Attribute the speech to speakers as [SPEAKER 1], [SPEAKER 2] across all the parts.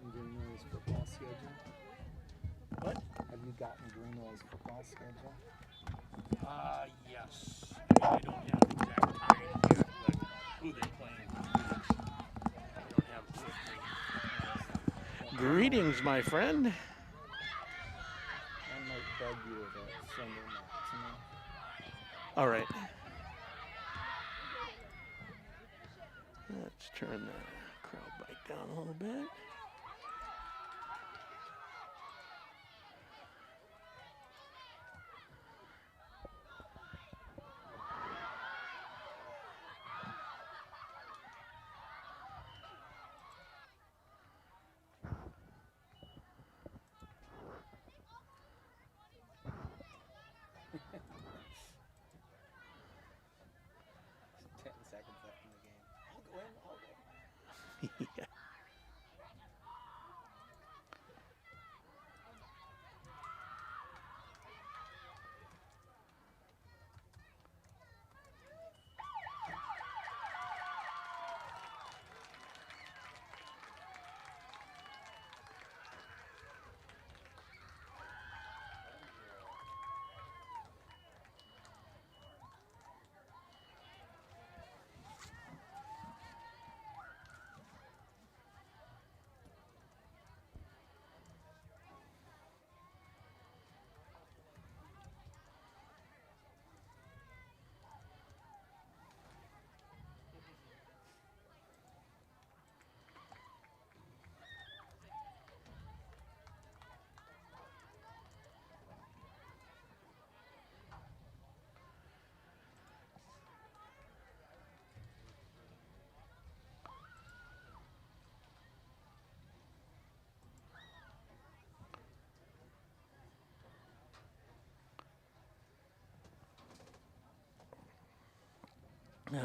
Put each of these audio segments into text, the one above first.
[SPEAKER 1] gotten Bruno's football schedule?
[SPEAKER 2] What?
[SPEAKER 1] Have you gotten Bruno's football schedule?
[SPEAKER 2] Yes. I don't have exact time yet, but who they playing? I don't have it with me. Greetings, my friend.
[SPEAKER 1] I might beg you to send him that to me.
[SPEAKER 2] All right. Let's turn the crowd back down a little bit.
[SPEAKER 1] Seconds left in the game. I'll go in. I'll go.
[SPEAKER 2] Yeah.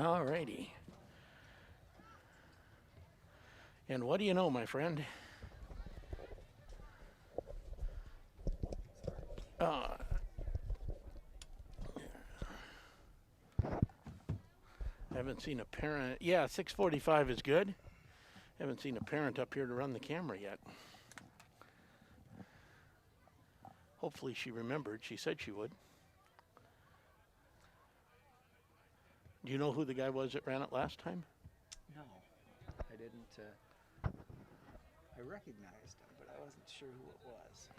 [SPEAKER 2] All righty. And what do you know, my friend? Haven't seen a parent. Yeah, 6:45 is good. Haven't seen a parent up here to run the camera yet. Hopefully she remembered. She said she would. Do you know who the guy was that ran it last time?
[SPEAKER 1] No, I didn't. I recognized him, but I wasn't sure who it was.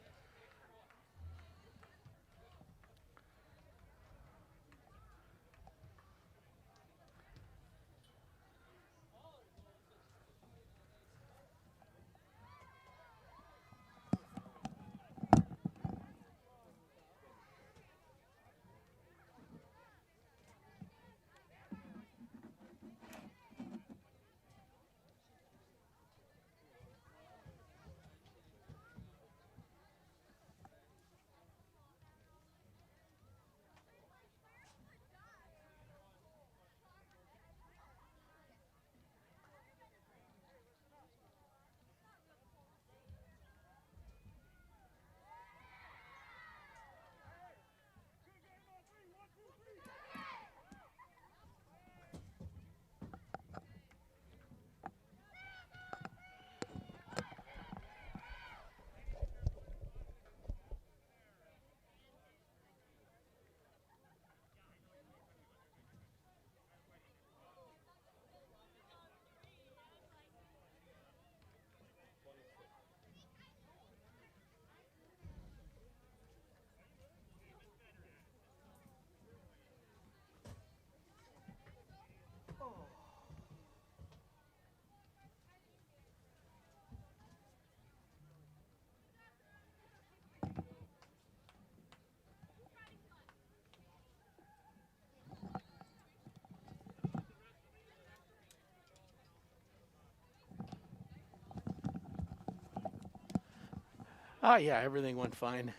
[SPEAKER 2] Yeah, everything went fine.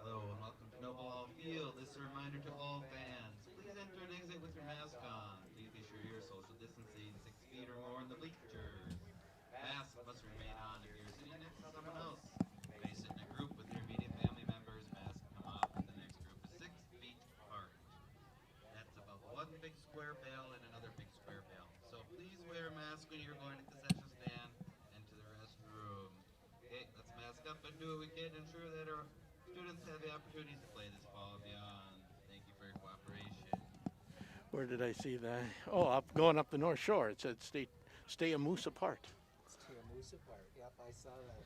[SPEAKER 3] Hello and welcome to No Ball Field. This is a reminder to all fans. Please enter and exit with your mask on. Please be sure you're social distancing 6 feet or more in the bleachers. Mask must remain on if you're sitting next to someone else. May sit in a group with your immediate family members. Mask come off if the next group is 6 feet apart. That's about one big square bale and another big square bale. So Please wear a mask when you're going to the concession stand and to the restroom. Okay, let's mask up and do what we can to ensure that our students have the opportunities to play this fall and beyond. Thank you for your cooperation.
[SPEAKER 2] Where did I see that? Oh, up going up the North Shore. It said stay a moose apart.
[SPEAKER 1] It's to a moose apart. Yep, I saw that.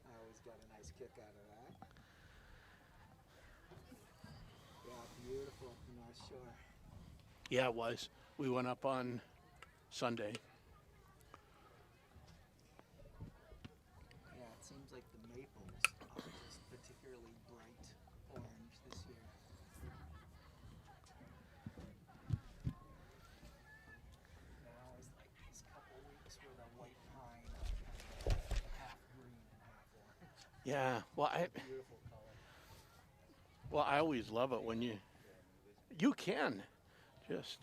[SPEAKER 1] I always got a nice kick out of that. Yeah, beautiful up the North Shore.
[SPEAKER 2] Yeah, it was. We went up on Sunday.
[SPEAKER 1] Yeah, it seems like the maples are just particularly bright orange this year. Now is like these couple weeks where the white pine are kind of half green and half orange.
[SPEAKER 2] Yeah. Well,
[SPEAKER 1] Beautiful color.
[SPEAKER 2] I always love it when you can just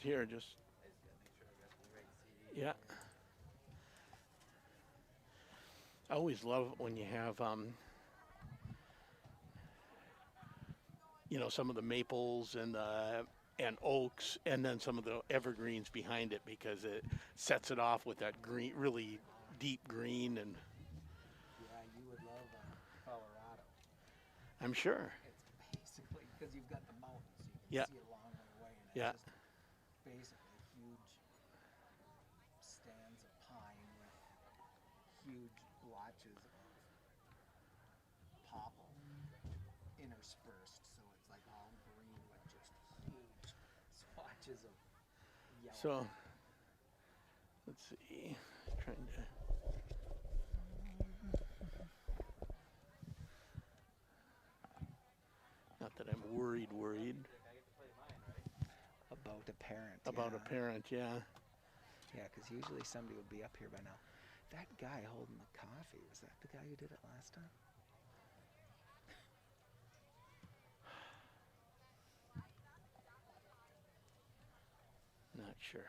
[SPEAKER 2] yeah. I always love it when you have some of the maples and oaks, and then some of the evergreens behind it, because it sets it off with that green, really deep green, and
[SPEAKER 1] Yeah, you would love Colorado.
[SPEAKER 2] I'm sure.
[SPEAKER 1] It's basically because you've got the mountains, so you can
[SPEAKER 2] Yeah.
[SPEAKER 1] see a long way away, and
[SPEAKER 2] Yeah.
[SPEAKER 1] it's just basically huge stands of pine with huge blotches of popple interspersed, so it's like all green with just huge swatches of yellow.
[SPEAKER 2] So let's see. Trying to. Not that I'm worried.
[SPEAKER 1] About a parent.
[SPEAKER 2] About a parent, yeah.
[SPEAKER 1] Yeah, because usually somebody would be up here by now. That guy holding the coffee, was that the guy who did it last time?
[SPEAKER 2] Not sure.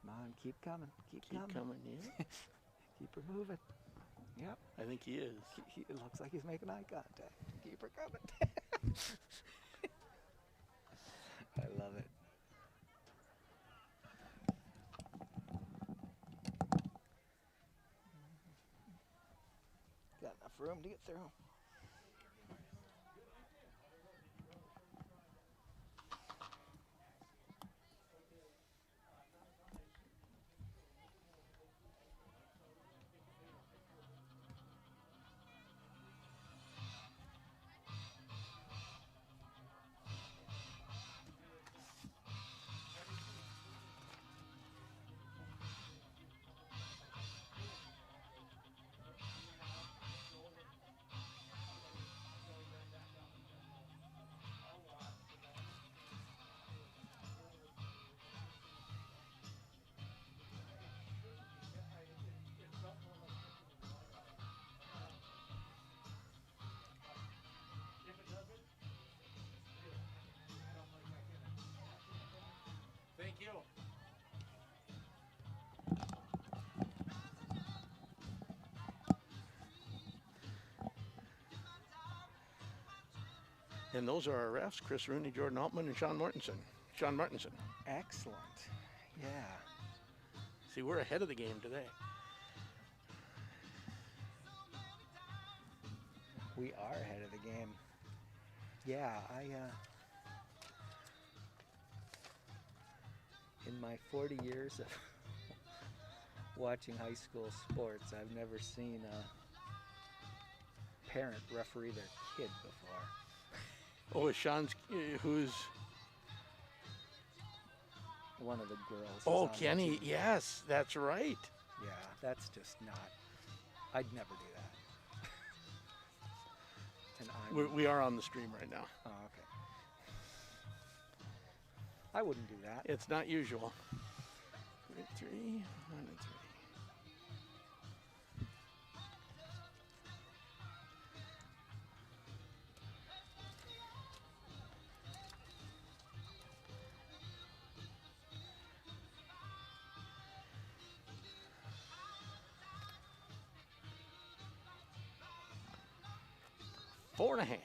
[SPEAKER 1] Come on, keep coming. Keep
[SPEAKER 2] Keep
[SPEAKER 1] coming.
[SPEAKER 2] coming, yeah.
[SPEAKER 1] Keep her moving. Yep.
[SPEAKER 2] I think he is.
[SPEAKER 1] It looks like he's making eye contact. Keep her coming. I love it. Got enough room to get through.
[SPEAKER 2] Thank you. And those are our refs: Chris Rooney, Jordan Altman, and Sean Martinson.
[SPEAKER 1] Excellent. Yeah.
[SPEAKER 2] See, we're ahead of the game today.
[SPEAKER 1] We are ahead of the game. Yeah, in my 40 years of watching high school sports, I've never seen a parent referee their kid before.
[SPEAKER 2] Oh, is Sean's who's?
[SPEAKER 1] One of the girls. is
[SPEAKER 2] Oh,
[SPEAKER 1] on the
[SPEAKER 2] Kenny.
[SPEAKER 1] team.
[SPEAKER 2] Yes, that's right.
[SPEAKER 1] Yeah, that's just not. I'd never do that. And
[SPEAKER 2] We are on the stream right now.
[SPEAKER 1] Oh, okay. I wouldn't do that.
[SPEAKER 2] It's not usual. 3, 1 and 3. Four and a half.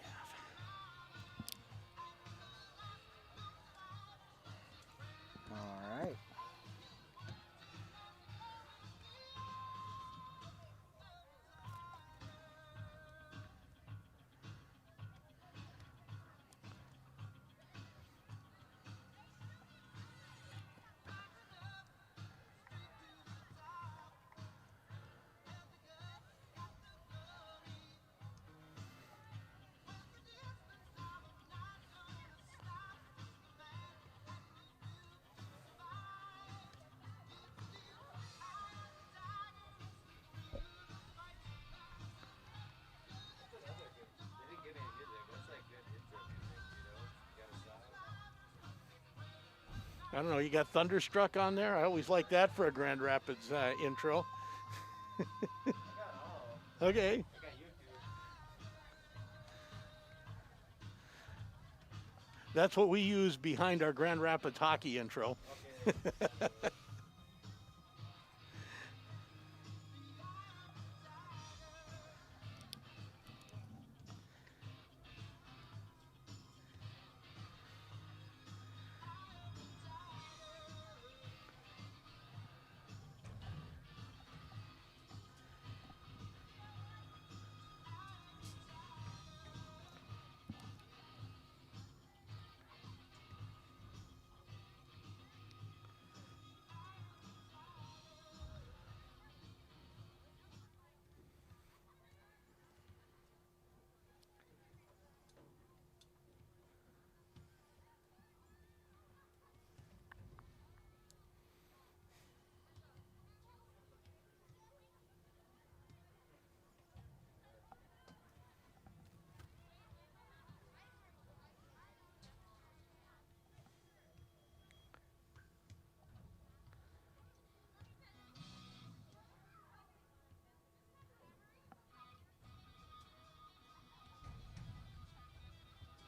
[SPEAKER 2] don't know, you got Thunderstruck on there? I always like that for a Grand Rapids intro.
[SPEAKER 1] I got all.
[SPEAKER 2] Okay.
[SPEAKER 1] I got YouTube.
[SPEAKER 2] That's what we use behind our Grand Rapids hockey intro.
[SPEAKER 1] Okay.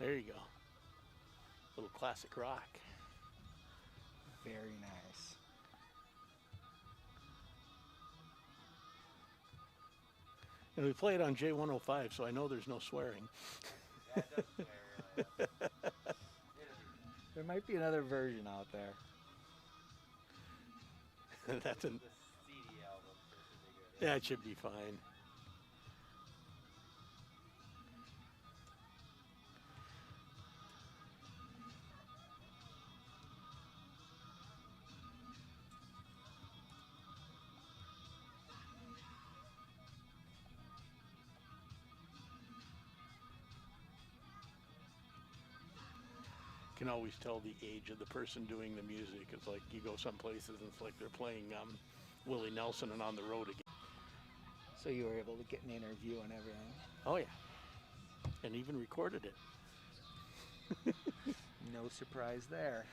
[SPEAKER 2] There you go. Little classic rock.
[SPEAKER 1] Very nice.
[SPEAKER 2] And we play it on J105, so I know there's no swearing.
[SPEAKER 1] Yeah, it does swear. There might be another version out there.
[SPEAKER 2] That's an,
[SPEAKER 3] The CD album should be good.
[SPEAKER 2] that should be fine. Can always tell the age of the person doing the music. It's like you go some places and it's like they're playing Willie Nelson and On the Road again.
[SPEAKER 1] So you were able to get an interview and everything.
[SPEAKER 2] Oh yeah, and even recorded it.
[SPEAKER 1] No surprise there.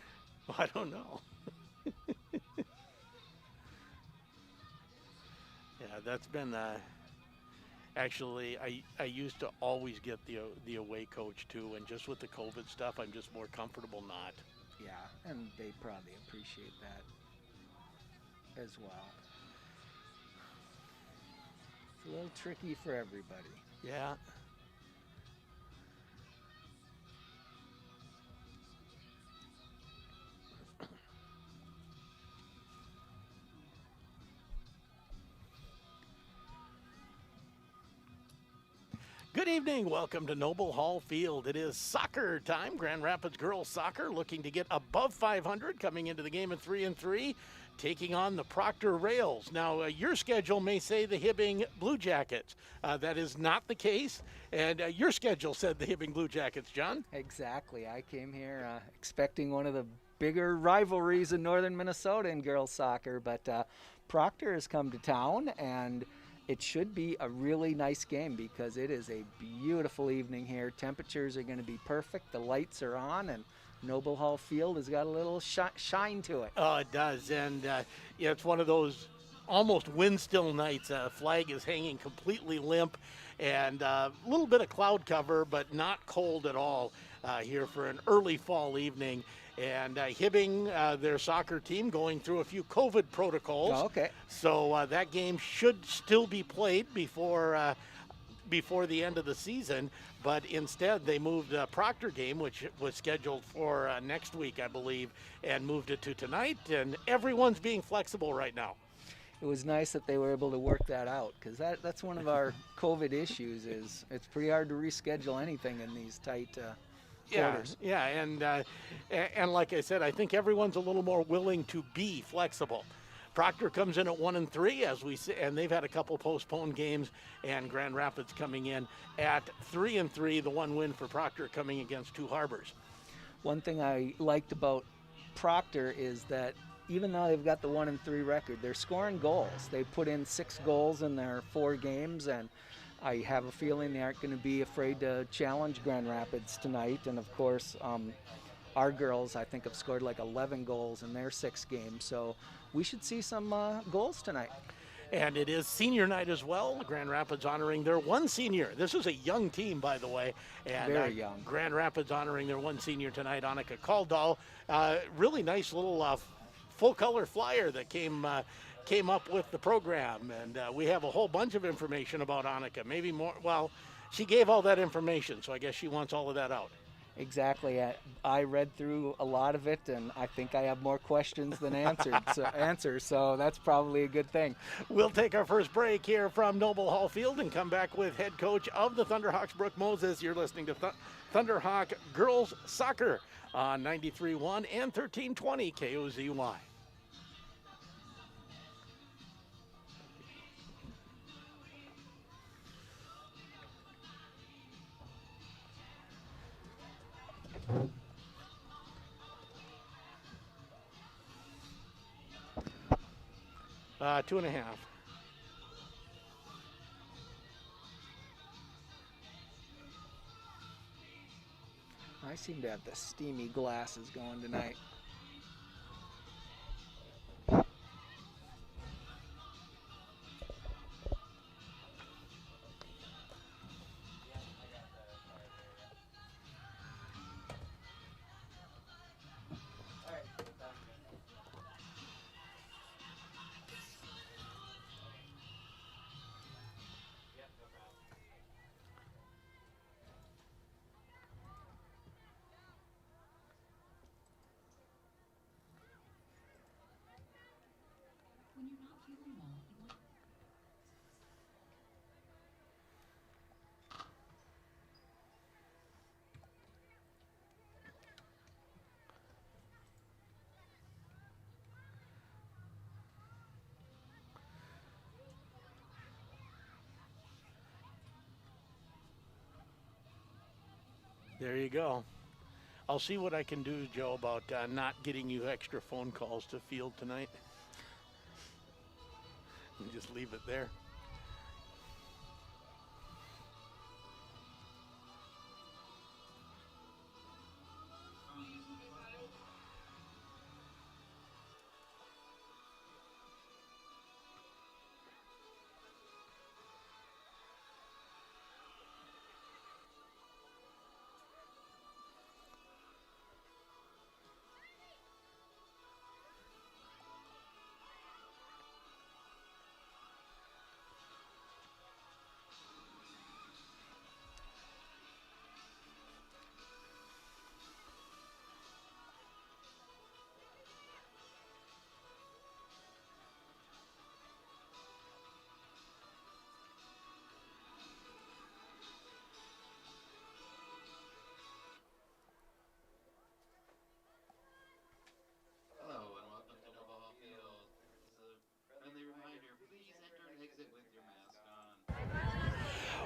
[SPEAKER 2] Well, I don't know. Yeah, that's been actually I used to always get the away coach too, and just with the COVID stuff, I'm just more comfortable not.
[SPEAKER 1] Yeah, and they probably appreciate that as well. It's a little tricky for everybody.
[SPEAKER 2] Yeah. Good evening. Welcome to Noble Hall Field. It is soccer time. Grand Rapids girls soccer looking to get above 500 coming into the game at 3-3, taking on the Proctor Rails. Now, your schedule may say the Hibbing Blue Jackets. That is not the case. And your schedule said the Hibbing Blue Jackets, John.
[SPEAKER 1] Exactly. I came here expecting one of the bigger rivalries in northern Minnesota in girls soccer, but Proctor has come to town, and it should be a really nice game because it is a beautiful evening here. Temperatures are going to be perfect. The lights are on, and Noble Hall Field has got a little shine to it.
[SPEAKER 2] Oh, it does. And yeah, it's one of those almost wind-still nights. Flag is hanging completely limp, and a little bit of cloud cover, but not cold at all here for an early fall evening. And Hibbing, their soccer team, going through a few COVID protocols.
[SPEAKER 1] Oh, okay.
[SPEAKER 2] So that game should still be played before the end of the season. But instead, they moved the Proctor game, which was scheduled for next week, I believe, and moved it to tonight. And everyone's being flexible right now.
[SPEAKER 1] It was nice that they were able to work that out because that's one of our COVID issues is it's pretty hard to reschedule anything in these tight quarters.
[SPEAKER 2] Yeah, and like I said, I think everyone's a little more willing to be flexible. Proctor comes in at 1-3, as we see, and they've had a couple postponed games, and Grand Rapids coming in at 3-3, the one win for Proctor coming against Two Harbors.
[SPEAKER 1] One thing I liked about Proctor is that even though they've got the 1-3 record, they're scoring goals. They put in 6 goals in their 4 games, and I have a feeling they aren't going to be afraid to challenge Grand Rapids tonight. And of course, our girls, I think, have scored like 11 goals in their 6 games. So we should see some goals tonight.
[SPEAKER 2] And it is senior night as well. Grand Rapids honoring their one senior. This is a young team, by the way. And
[SPEAKER 1] Very young.
[SPEAKER 2] Grand Rapids honoring their one senior tonight, Annika Kaldal. Really nice little full-color flyer that came up with the program. And we have a whole bunch of information about Annika. Maybe more. Well, she gave all that information, so I guess she wants all of that out.
[SPEAKER 1] Exactly. I read through a lot of it, and I think I have more questions than answers, so that's probably a good thing.
[SPEAKER 2] We'll take our first break here from Noble Hall Field and come back with head coach of the Thunderhawks, Brooke Moses. You're listening to Thunderhawk Girls Soccer on 93.1 and 1320 KOZY. Two and a half.
[SPEAKER 1] I seem to have the steamy glasses going tonight.
[SPEAKER 2] There you go. I'll see what I can do, Joe, about not getting you extra phone calls to field tonight. And just leave it there.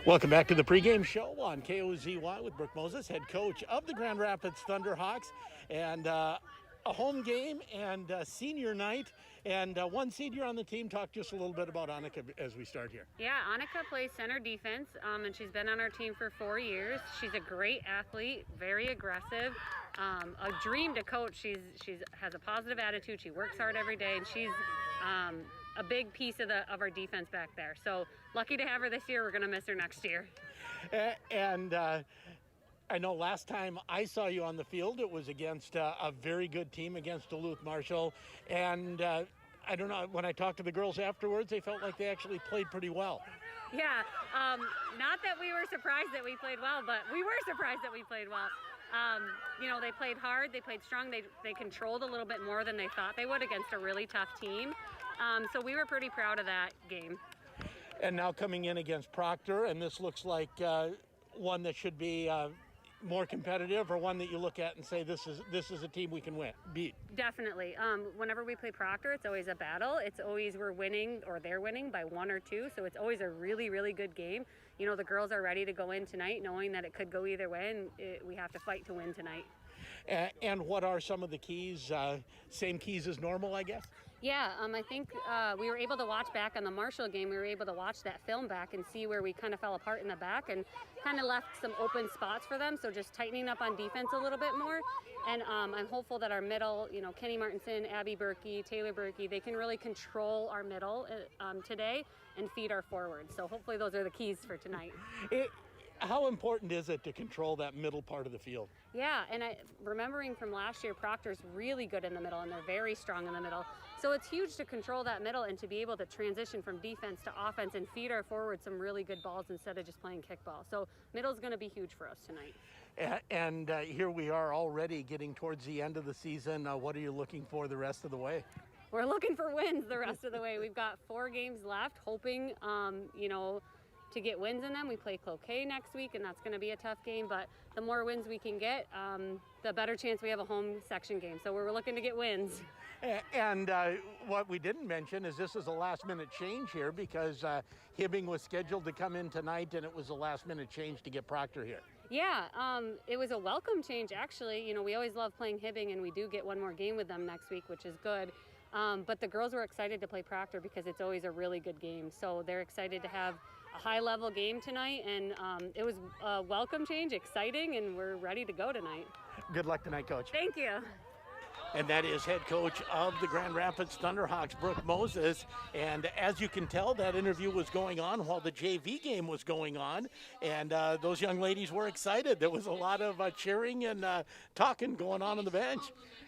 [SPEAKER 2] Welcome back to the pregame show on KOZY with Brooke Moses, head coach of the Grand Rapids Thunderhawks, and a home game and senior night, and one senior on the team. Talk just a little bit about Annika as we start here.
[SPEAKER 4] Yeah, Annika plays center defense, and she's been on our team for 4 years. She's a great athlete, very aggressive, a dream to coach. She's has a positive attitude. She works hard every day, and she's a big piece of our defense back there. So lucky to have her this year. We're going to miss her next year.
[SPEAKER 2] And I know last time I saw you on the field, it was against a very good team, against Duluth Marshall. And I don't know, when I talked to the girls afterwards, they felt like they actually played pretty well.
[SPEAKER 4] Yeah, not that we were surprised that we played well, but we were surprised that we played well. You know, they played hard, they played strong, they controlled a little bit more than they thought they would against a really tough team. So we were pretty proud of that game.
[SPEAKER 2] And now coming in against Proctor, and this looks like one that should be more competitive, or one that you look at and say this is a team we can beat.
[SPEAKER 4] Definitely. Whenever we play Proctor, it's always a battle. It's always we're winning or they're winning by 1 or 2, so it's always a really, really good game. You know, the girls are ready to go in tonight knowing that it could go either way, and we have to fight to win tonight.
[SPEAKER 2] And what are some of the keys? Same keys as normal, I guess?
[SPEAKER 4] Yeah, I think we were able to watch back on the Marshall game. We were able to watch that film back and see where we kind of fell apart in the back and kind of left some open spots for them. So just tightening up on defense a little bit more. And I'm hopeful that our middle, Kenny Martinson, Abby Berkey, Taylor Berkey, they can really control our middle today and feed our forwards. So hopefully those are the keys for tonight.
[SPEAKER 2] How important is it to control that middle part of the field?
[SPEAKER 4] Yeah, and remembering from last year, Proctor's really good in the middle, and they're very strong in the middle. So it's huge to control that middle and to be able to transition from defense to offense and feed our forwards some really good balls instead of just playing kickball. So middle's going to be huge for us tonight.
[SPEAKER 2] And here we are already getting towards the end of the season. What are you looking for the rest of the way?
[SPEAKER 4] We're looking for wins the rest of the way. We've got 4 games left, hoping, to get wins in them. We play Cloquet next week, and that's going to be a tough game, but the more wins we can get, the better chance we have a home section game. So we're looking to get wins.
[SPEAKER 2] And what we didn't mention is this is a last-minute change here because Hibbing was scheduled to come in tonight, and it was a last-minute change to get Proctor here.
[SPEAKER 4] Yeah, it was a welcome change, actually. We always love playing Hibbing, and we do get one more game with them next week, which is good. But the girls were excited to play Proctor because it's always a really good game. So they're excited to have a high-level game tonight, and it was a welcome change, exciting, and we're ready to go tonight.
[SPEAKER 2] Good luck tonight, Coach.
[SPEAKER 4] Thank you.
[SPEAKER 2] And that is head coach of the Grand Rapids Thunderhawks, Brooke Moses. And as you can tell, that interview was going on while the JV game was going on. And those young ladies were excited. There was a lot of cheering and talking going on the bench.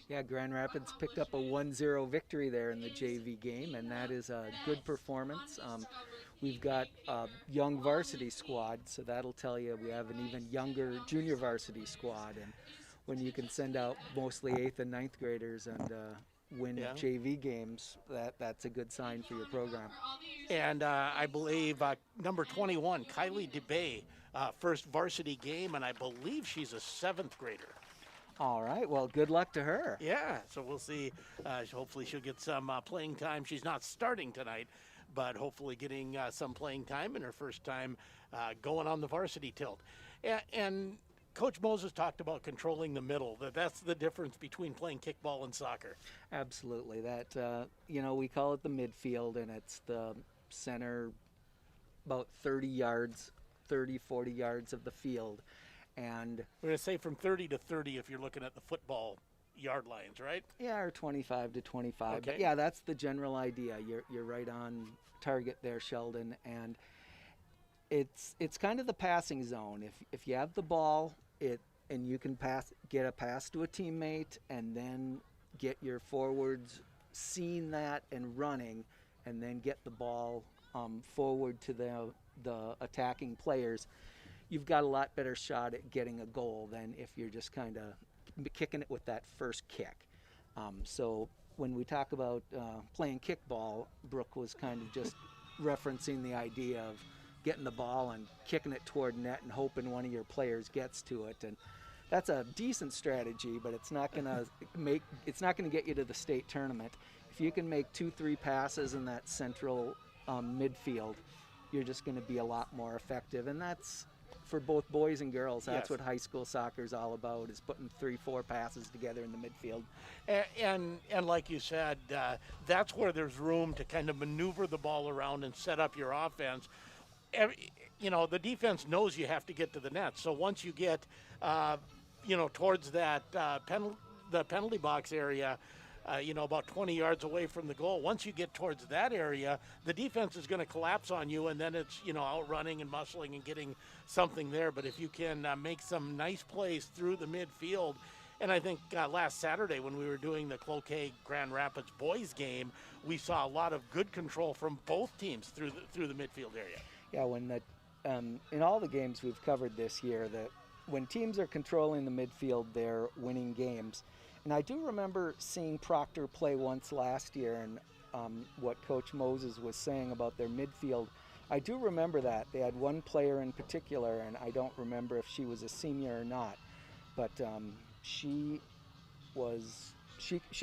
[SPEAKER 1] Yeah, Grand Rapids picked up a 1-0 victory there in the JV game, and that is a good performance. We've got a young varsity squad, so that'll tell you we have an even younger junior varsity squad. And when you can send out mostly 8th and 9th graders and win JV games, that's a good sign for your program.
[SPEAKER 2] And I believe number 21, Kylie DeBay, first varsity game, and I believe she's a 7th grader.
[SPEAKER 1] All right, well, good luck to her.
[SPEAKER 2] Yeah, so we'll see. Hopefully she'll get some playing time. She's not starting tonight, but hopefully getting some playing time in her first time going on the varsity tilt. And Coach Moses talked about controlling the middle. That's the difference between playing kickball and soccer.
[SPEAKER 1] Absolutely. That, we call it the midfield, and it's the center about 30 yards, 40 yards of the field. And
[SPEAKER 2] we're going to say from 30 to 30 if you're looking at the football yard lines, right?
[SPEAKER 1] Yeah, or 25 to 25.
[SPEAKER 2] Okay.
[SPEAKER 1] But yeah, that's the general idea. You're right on target there, Sheldon. And it's kind of the passing zone. If you have the ball, and you can get a pass to a teammate, and then get your forwards seeing that and running, and then get the ball forward to the attacking players, you've got a lot better shot at getting a goal than if you're just kind of kicking it with that first kick. So when we talk about playing kickball, Brooke was kind of just referencing the idea of getting the ball and kicking it toward net and hoping one of your players gets to it. And that's a decent strategy, but it's not going to get you to the state tournament. If you can make 2-3 passes in that central midfield, you're just going to be a lot more effective. And that's for both boys and girls. That's what high school soccer is all about, is putting 3-4 passes together in the midfield.
[SPEAKER 2] And like you said, that's where there's room to kind of maneuver the ball around and set up your offense. The defense knows you have to get to the net. So once you get, towards that the penalty box area, about 20 yards away from the goal, once you get towards that area, the defense is going to collapse on you, and then it's, outrunning and muscling and getting something there. But if you can make some nice plays through the midfield, and I think last Saturday when we were doing the Cloquet Grand Rapids boys game, we saw a lot of good control from both teams through the midfield area.
[SPEAKER 1] Yeah, when in all the games we've covered this year, that when teams are controlling the midfield, they're winning games. And I do remember seeing Proctor play once last year, and what Coach Moses was saying about their midfield, I do remember that. They had one player in particular, and I don't remember if she was a senior or not, but she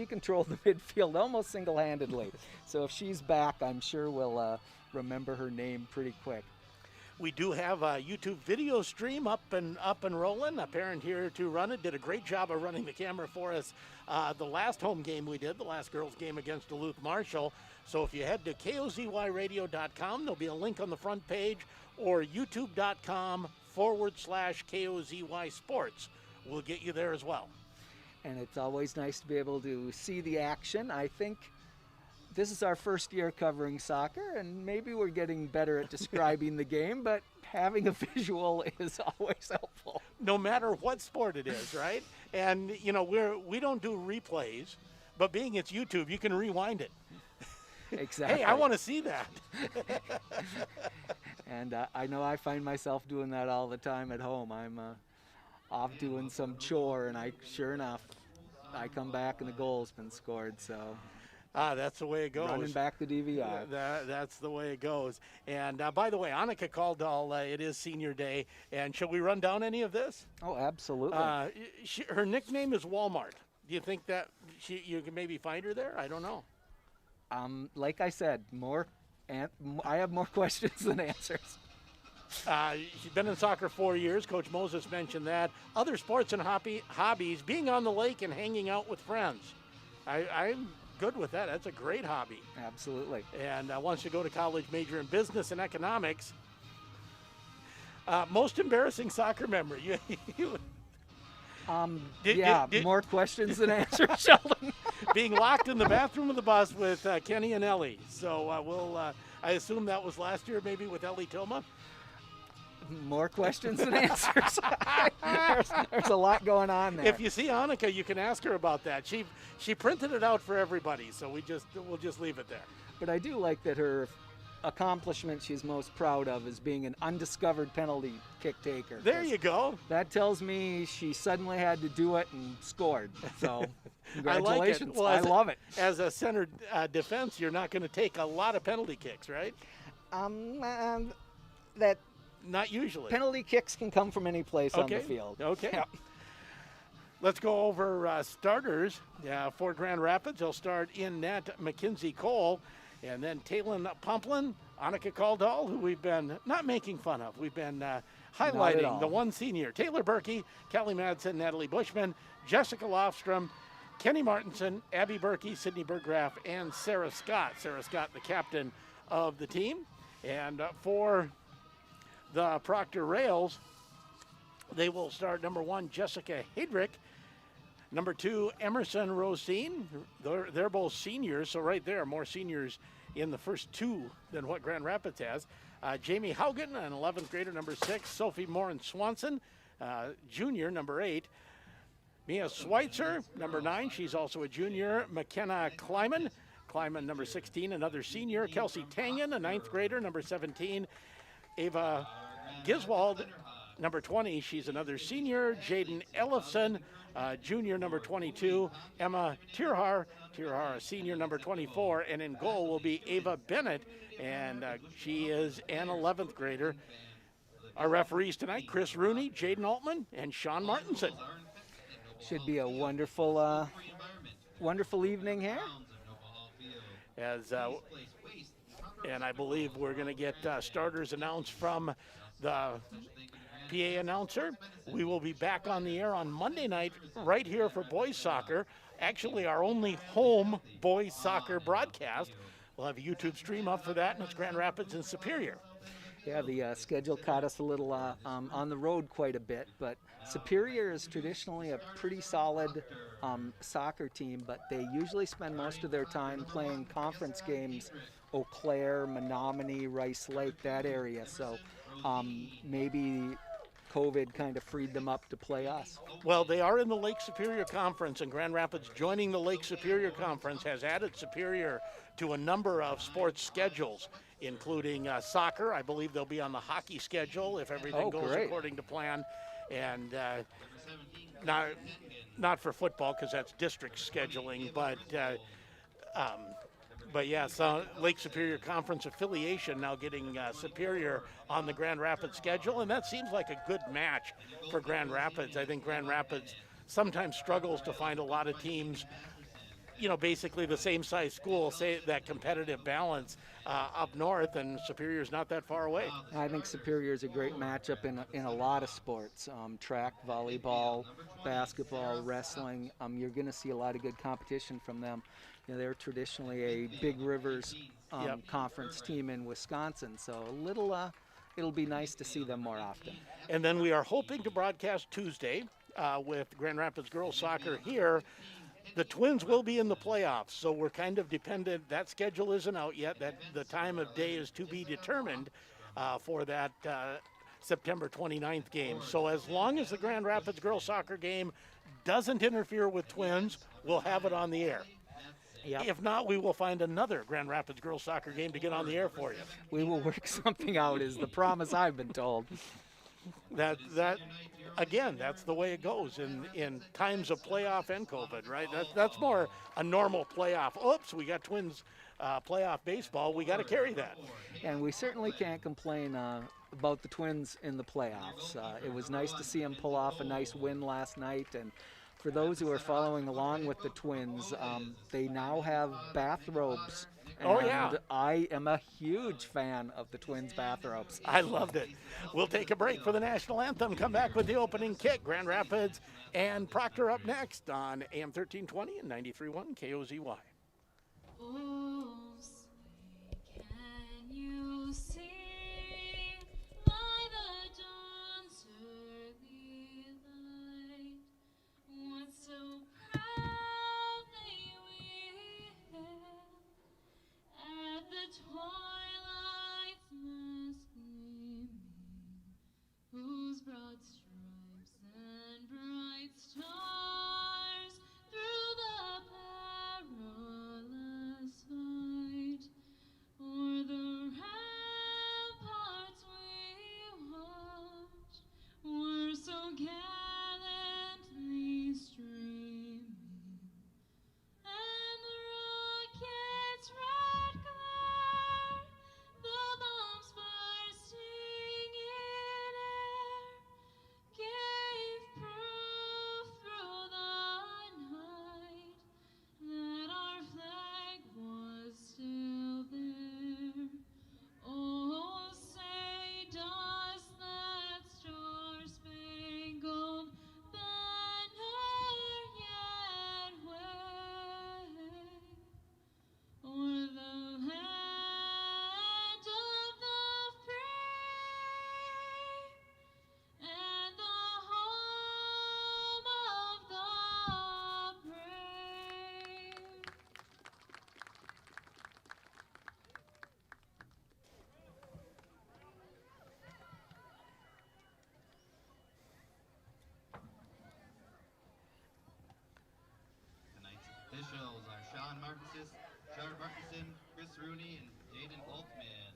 [SPEAKER 1] controlled the midfield almost single-handedly. So if she's back, I'm sure we'll remember her name pretty quick.
[SPEAKER 2] We do have a YouTube video stream up and rolling. A parent here to run it did a great job of running the camera for us. The last home game we did, the last girls game against Duluth Marshall. So if you head to kozyradio.com, there'll be a link on the front page, or youtube.com/KOZY Sports. We'll get you there as well.
[SPEAKER 1] And it's always nice to be able to see the action. I think this is our first year covering soccer, and maybe we're getting better at describing the game, but having a visual is always helpful.
[SPEAKER 2] No matter what sport it is, right? And, you know, we don't do replays, but being it's YouTube, you can rewind it.
[SPEAKER 1] Exactly.
[SPEAKER 2] Hey, I want to see that.
[SPEAKER 1] And I know I find myself doing that all the time at home. I'm off doing some chore, and sure enough, I come back and the goal's been scored, so...
[SPEAKER 2] That's the way it goes.
[SPEAKER 1] Running back the DVR.
[SPEAKER 2] That's the way it goes. And by the way, Annika Kaldal, it is senior day. And shall we run down any of this?
[SPEAKER 1] Oh, absolutely.
[SPEAKER 2] Her nickname is Walmart. Do you think that you can maybe find her there? I don't know.
[SPEAKER 1] Like I said, I have more questions than answers.
[SPEAKER 2] She's been in soccer 4 years. Coach Moses mentioned that. Other sports and hobbies, being on the lake and hanging out with friends. I'm good with that. That's a great hobby.
[SPEAKER 1] Absolutely.
[SPEAKER 2] And wants to go to college, major in business and economics. Most embarrassing soccer memory.
[SPEAKER 1] More questions than answers, Sheldon.
[SPEAKER 2] Being locked in the bathroom of the bus with Kenny and Ellie. So I assume that was last year, maybe with Ellie Tilma.
[SPEAKER 1] More questions than answers. there's a lot going on there.
[SPEAKER 2] If you see Annika, you can ask her about that. She printed it out for everybody, so we'll just leave it there.
[SPEAKER 1] But I do like that her accomplishment she's most proud of is being an undiscovered penalty kick taker.
[SPEAKER 2] There you go.
[SPEAKER 1] That tells me she suddenly had to do it and scored. So congratulations.
[SPEAKER 2] I like it. Well,
[SPEAKER 1] I love it.
[SPEAKER 2] As a center defense, you're not going to take a lot of penalty kicks, right?
[SPEAKER 1] That
[SPEAKER 2] not usually.
[SPEAKER 1] Penalty kicks can come from any place on the field.
[SPEAKER 2] Okay.
[SPEAKER 1] Yep.
[SPEAKER 2] Let's go over starters for Grand Rapids. They'll start in net Mackenzie Cole, and then Talon Pumplin, Annika Kaldal, who we've been not making fun of. We've been highlighting the one senior. Taylor Berkey, Kelly Madsen, Natalie Bushman, Jessica Lofstrom, Kenny Martinson, Abby Berkey, Sydney Berggraf, and Sarah Scott. Sarah Scott, the captain of the team. And for the Proctor Rails, they will start number 1, Jessica Hedrick. Number 2, Emerson Rosine. They're both seniors, so right there, more seniors in the first 2 than what Grand Rapids has. Jamie Haugen, an 11th grader, number 6. Sophie Morin Swanson, junior, number 8. Mia Schweitzer, number 9. She's also a junior. McKenna Kleiman, number 16, another senior. Kelsey Tangen, a 9th grader, number 17. Ava Giswald, number 20, she's another senior. Jaden Ellefson, junior, number 22. Emma Tirhar, a senior, number 24. And in goal will be Ava Bennett, and she is an 11th grader. Our referees tonight, Chris Rooney, Jaden Altman, and Sean Martinson.
[SPEAKER 1] Should be a wonderful, wonderful evening here.
[SPEAKER 2] And I believe we're going to get starters announced from the PA announcer. We will be back on the air on Monday night right here for boys soccer. Actually, our only home boys soccer broadcast. We'll have a YouTube stream up for that, and it's Grand Rapids and Superior.
[SPEAKER 1] Yeah, the schedule caught us a little on the road quite a bit, but Superior is traditionally a pretty solid soccer team, but they usually spend most of their time playing conference games, Eau Claire, Menominee, Rice Lake, that area. So maybe COVID kind of freed them up to play us.
[SPEAKER 2] Well, they are in the Lake Superior Conference, and Grand Rapids joining the Lake Superior Conference has added Superior to a number of sports schedules, including soccer. I believe they'll be on the hockey schedule if everything goes according to plan. And not for football because that's district scheduling, but yeah, so Lake Superior Conference affiliation now getting Superior on the Grand Rapids schedule, and that seems like a good match for Grand Rapids. I think Grand Rapids sometimes struggles to find a lot of teams basically the same size school, say that competitive balance up north, and Superior's not that far away.
[SPEAKER 1] I think Superior is a great matchup in a lot of sports. Track, volleyball, basketball, wrestling. You're going to see a lot of good competition from them. They're traditionally a Big Rivers conference team in Wisconsin, so it'll be nice to see them more often.
[SPEAKER 2] And then we are hoping to broadcast Tuesday with Grand Rapids girls soccer here. The Twins will be in the playoffs, so we're kind of dependent. That schedule isn't out yet. That the time of day is to be determined for that September 29th game. So as long as the Grand Rapids girls soccer game doesn't interfere with Twins, we'll have it on the air.
[SPEAKER 1] Yep.
[SPEAKER 2] If not, we will find another Grand Rapids girls soccer game to get on the air for you.
[SPEAKER 1] We will work something out, is the promise I've been told.
[SPEAKER 2] Again, that's the way it goes in times of playoff and COVID, right? That's more a normal playoff. Oops, we got Twins playoff baseball. We got to carry that.
[SPEAKER 1] And we certainly can't complain about the Twins in the playoffs. It was nice to see them pull off a nice win last night. And for those who are following along with the Twins, they now have bathrobes.
[SPEAKER 2] Oh, yeah.
[SPEAKER 1] And I am a huge fan of the Twins bathrobes.
[SPEAKER 2] I loved it. We'll take a break for the national anthem. Come back with the opening kick. Grand Rapids and Proctor up next on AM 1320 and 93.1 KOZY.
[SPEAKER 5] Oh, say, can you see by the dawn's early light what so proudly we hailed at the twilight's last gleaming, whose broad stripes and bright stars through the perilous fight o'er the ramparts we watched were so gallantly streaming, and the rocket's red glare, the bombs bursting in air, gave proof through the night that our flag was still there. Oh, say, does that star-spangled banner yet wave o'er the land of the free and the home of the brave?
[SPEAKER 3] Tonight's officials are Sean Martinson, Chris Rooney, and Jaden Altman.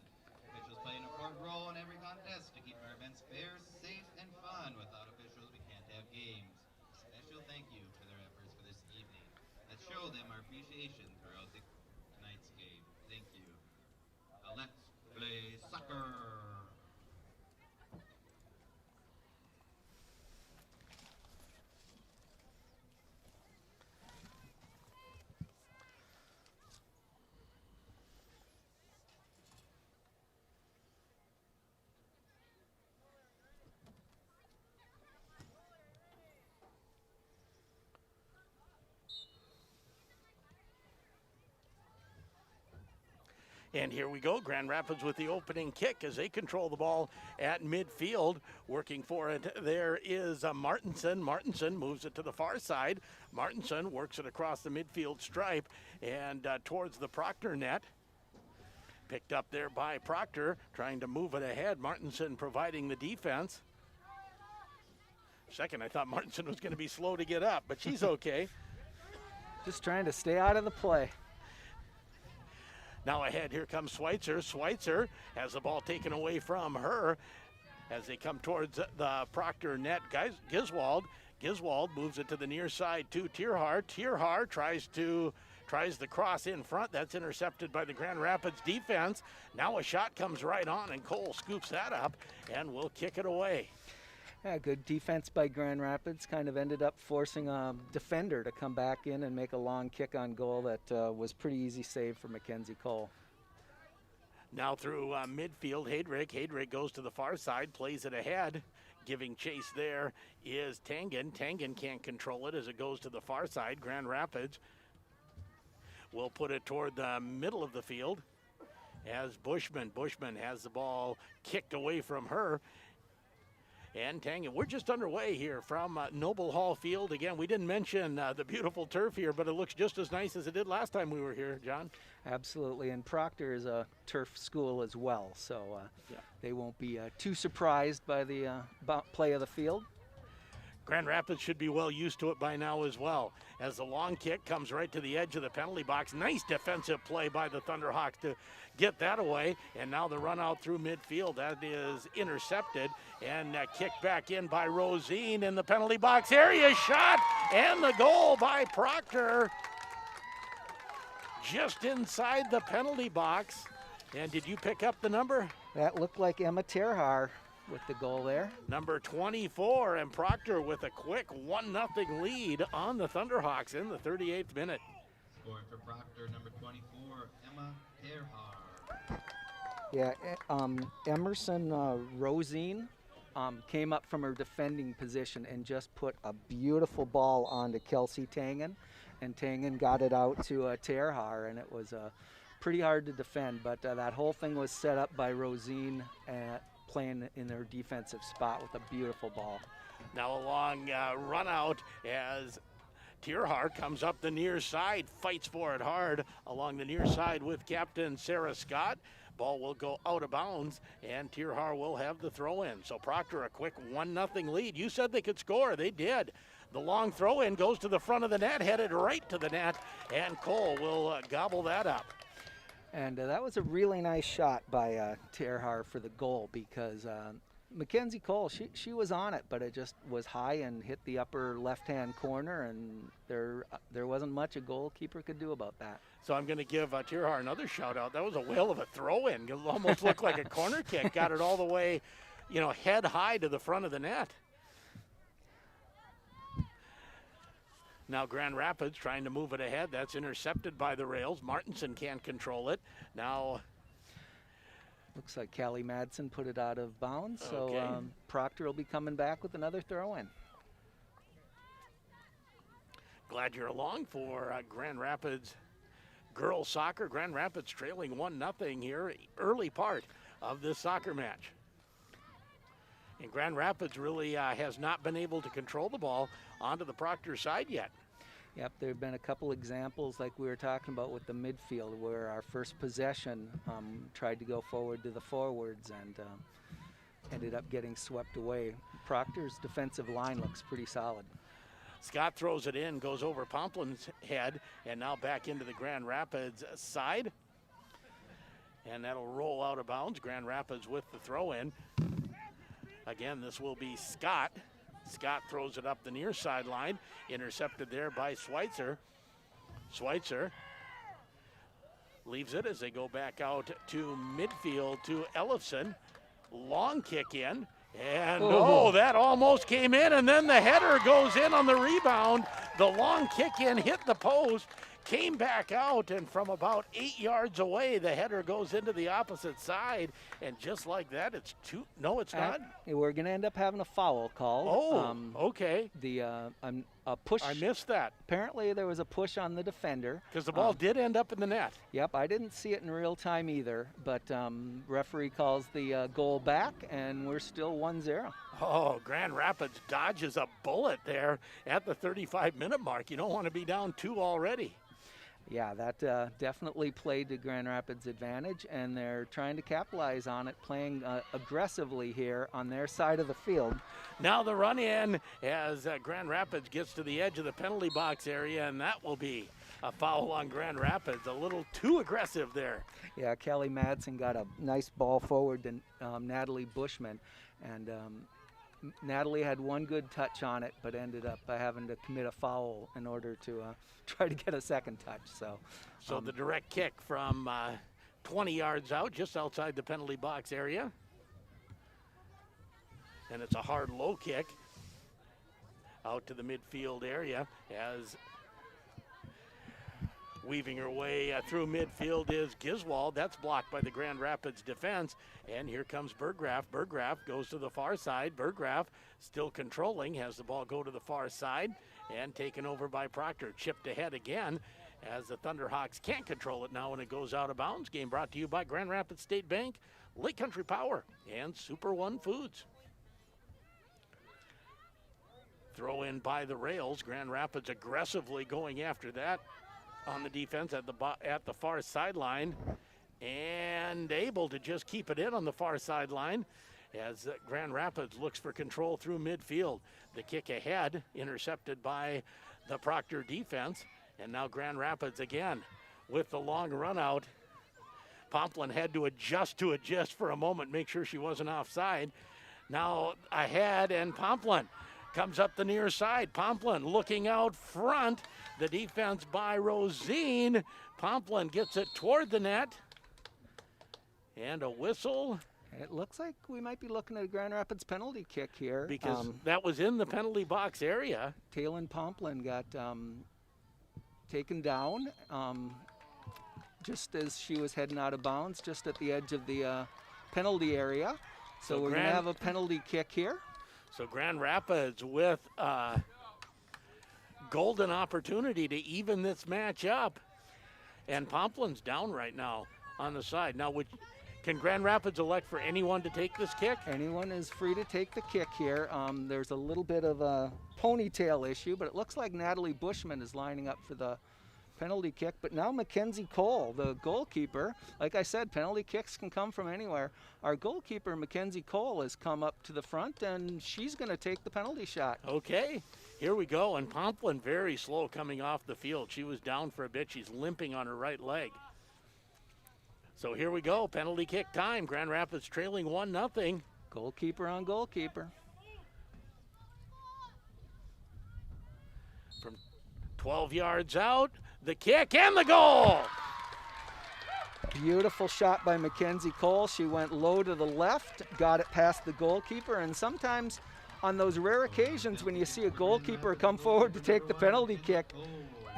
[SPEAKER 3] Officials play an important role in every contest to keep our events fair, safe, and fun. Without officials, we can't have games. Special thank you for their efforts for this evening. Let's show them our appreciation throughout tonight's game. Thank you. Now let's play soccer.
[SPEAKER 2] And here we go, Grand Rapids with the opening kick as they control the ball at midfield. Working for it, there is Martinson. Martinson moves it to the far side. Martinson works it across the midfield stripe and towards the Proctor net. Picked up there by Proctor, trying to move it ahead. Martinson providing the defense. Second, I thought Martinson was going to be slow to get up, but she's okay.
[SPEAKER 1] Just trying to stay out of the play.
[SPEAKER 2] Now ahead, here comes Schweitzer. Schweitzer has the ball taken away from her as they come towards the Proctor net. Giswald moves it to the near side to Tierhar. Tierhar tries the cross in front. That's intercepted by the Grand Rapids defense. Now a shot comes right on, and Cole scoops that up and will kick it away.
[SPEAKER 1] Yeah, good defense by Grand Rapids. Kind of ended up forcing a defender to come back in and make a long kick on goal that was pretty easy save for Mackenzie Cole.
[SPEAKER 2] Now through midfield, Hadrick. Hadrick goes to the far side, plays it ahead. Giving chase there is Tangen. Tangen can't control it as it goes to the far side. Grand Rapids will put it toward the middle of the field as Bushman. Bushman has the ball kicked away from her. And Tangen, we're just underway here from Noble Hall Field. Again, we didn't mention the beautiful turf here, but it looks just as nice as it did last time we were here, John.
[SPEAKER 1] Absolutely, and Proctor is a turf school as well, so they won't be too surprised by the play of the field.
[SPEAKER 2] Grand Rapids should be well used to it by now as well, as the long kick comes right to the edge of the penalty box. Nice defensive play by the Thunderhawks to get that away, and now the run out through midfield. That is intercepted and kicked back in by Rosine in the penalty box area. Shot and the goal by Proctor just inside the penalty box. And did you pick up the number?
[SPEAKER 1] That looked like Emma Terhar with the goal there.
[SPEAKER 2] Number 24, and Proctor with a quick 1-0 lead on the Thunderhawks in the 38th minute.
[SPEAKER 3] Scoring for Proctor, number 24, Emma Terhar.
[SPEAKER 1] Yeah, Emerson Rosine came up from her defending position and just put a beautiful ball onto Kelsey Tangen, and Tangen got it out to Terhar, and it was pretty hard to defend, but that whole thing was set up by Rosine playing in their defensive spot with a beautiful ball.
[SPEAKER 2] Now a long run out as Terhar comes up the near side, fights for it hard along the near side with captain Sarah Scott. Ball will go out of bounds, and Terhar will have the throw in. So Proctor a quick 1-0 lead. You said they could score. They did. The long throw in goes to the front of the net, headed right to the net, and Cole will gobble that up.
[SPEAKER 1] And that was a really nice shot by Terhar for the goal, because Mackenzie Cole, she was on it, but it just was high and hit the upper left-hand corner, and there wasn't much a goalkeeper could do about that.
[SPEAKER 2] So I'm going to give Terhar another shout-out. That was a whale of a throw-in. It almost looked like a corner kick. Got it all the way, head high to the front of the net. Now Grand Rapids trying to move it ahead. That's intercepted by the rails. Martinson can't control it. Now
[SPEAKER 1] looks like Callie Madsen put it out of bounds,
[SPEAKER 2] Okay.
[SPEAKER 1] so Proctor will be coming back with another throw-in.
[SPEAKER 2] glad you're along for Grand Rapids girls soccer. Grand Rapids trailing 1-0 here, early part of this soccer match. And Grand Rapids really has not been able to control the ball onto the Proctor side yet.
[SPEAKER 1] Yep, there have been a couple examples like we were talking about with the midfield where our first possession tried to go forward to the forwards and ended up getting swept away. Proctor's defensive line looks pretty solid.
[SPEAKER 2] Scott throws it in, goes over Pomplin's head, and now back into the Grand Rapids side. And that'll roll out of bounds. Grand Rapids with the throw in. Again, this will be Scott. Scott throws it up the near sideline, intercepted there by Schweitzer. Schweitzer leaves it as they go back out to midfield to Ellefson. Long kick in, and that almost came in, and then the header goes in on the rebound. The long kick in hit the post, came back out, and from about 8 yards away, the header goes into the opposite side, and just like that, it's two. No, it's not.
[SPEAKER 1] We're going to end up having a foul call.
[SPEAKER 2] Okay.
[SPEAKER 1] A push.
[SPEAKER 2] I missed that.
[SPEAKER 1] Apparently, there was a push on the defender.
[SPEAKER 2] Because the ball did end up in the net.
[SPEAKER 1] Yep, I didn't see it in real time either, but referee calls the goal back, and we're still 1-0.
[SPEAKER 2] Oh, Grand Rapids dodges a bullet there at the 35-minute mark. You don't want to be down 2 already.
[SPEAKER 1] Yeah, that definitely played to Grand Rapids' advantage, and they're trying to capitalize on it, playing aggressively here on their side of the field.
[SPEAKER 2] Now the run in as Grand Rapids gets to the edge of the penalty box area, and that will be a foul on Grand Rapids. A little too aggressive there.
[SPEAKER 1] Yeah, Kelly Madsen got a nice ball forward to Natalie Bushman, and Natalie had one good touch on it, but ended up having to commit a foul in order to try to get a second touch. So
[SPEAKER 2] the direct kick from 20 yards out, just outside the penalty box area. and it's a hard low kick out to the midfield area as weaving her way through midfield is Giswald. That's blocked by the Grand Rapids defense. And here comes Berggraf. Berggraf goes to the far side. Berggraf still controlling, has the ball go to the far side and taken over by Proctor. Chipped ahead again as the Thunderhawks can't control it now when it goes out of bounds. Game brought to you by Grand Rapids State Bank, Lake Country Power, and Super One Foods. Throw in by the rails. Grand Rapids aggressively going after that on the defense at the far sideline, and able to just keep it in on the far sideline as Grand Rapids looks for control through midfield. The kick ahead intercepted by the Proctor defense, and now Grand Rapids again with the long run out. Pomplin had to adjust for a moment, make sure she wasn't offside. Now ahead, and Pomplin comes up the near side. Pomplin looking out front. The defense by Rosine. Pomplin gets it toward the net. And a whistle.
[SPEAKER 1] It looks like we might be looking at a Grand Rapids penalty kick here.
[SPEAKER 2] Because that was in the penalty box area.
[SPEAKER 1] Taylin Pomplin got taken down just as she was heading out of bounds, just at the edge of the penalty area. So we're going to have a penalty kick here.
[SPEAKER 2] So Grand Rapids with a golden opportunity to even this match up. And Pomplin's down right now on the side. Now, can Grand Rapids elect for anyone to take this kick?
[SPEAKER 1] Anyone is free to take the kick here. There's a little bit of a ponytail issue, but it looks like Natalie Bushman is lining up for the penalty kick. But now Mackenzie Cole, the goalkeeper, like I said, penalty kicks can come from anywhere. Our goalkeeper, Mackenzie Cole, has come up to the front, and she's going to take the penalty shot.
[SPEAKER 2] Okay, here we go. And Pomplin very slow coming off the field. She was down for a bit. She's limping on her right leg. So here we go, penalty kick time. Grand Rapids trailing 1-0.
[SPEAKER 1] Goalkeeper on goalkeeper.
[SPEAKER 2] From 12 yards out, the kick and the goal.
[SPEAKER 1] Beautiful shot by Mackenzie Cole. She went low to the left, got it past the goalkeeper, and sometimes on those rare occasions when you see a goalkeeper come forward to take the penalty kick,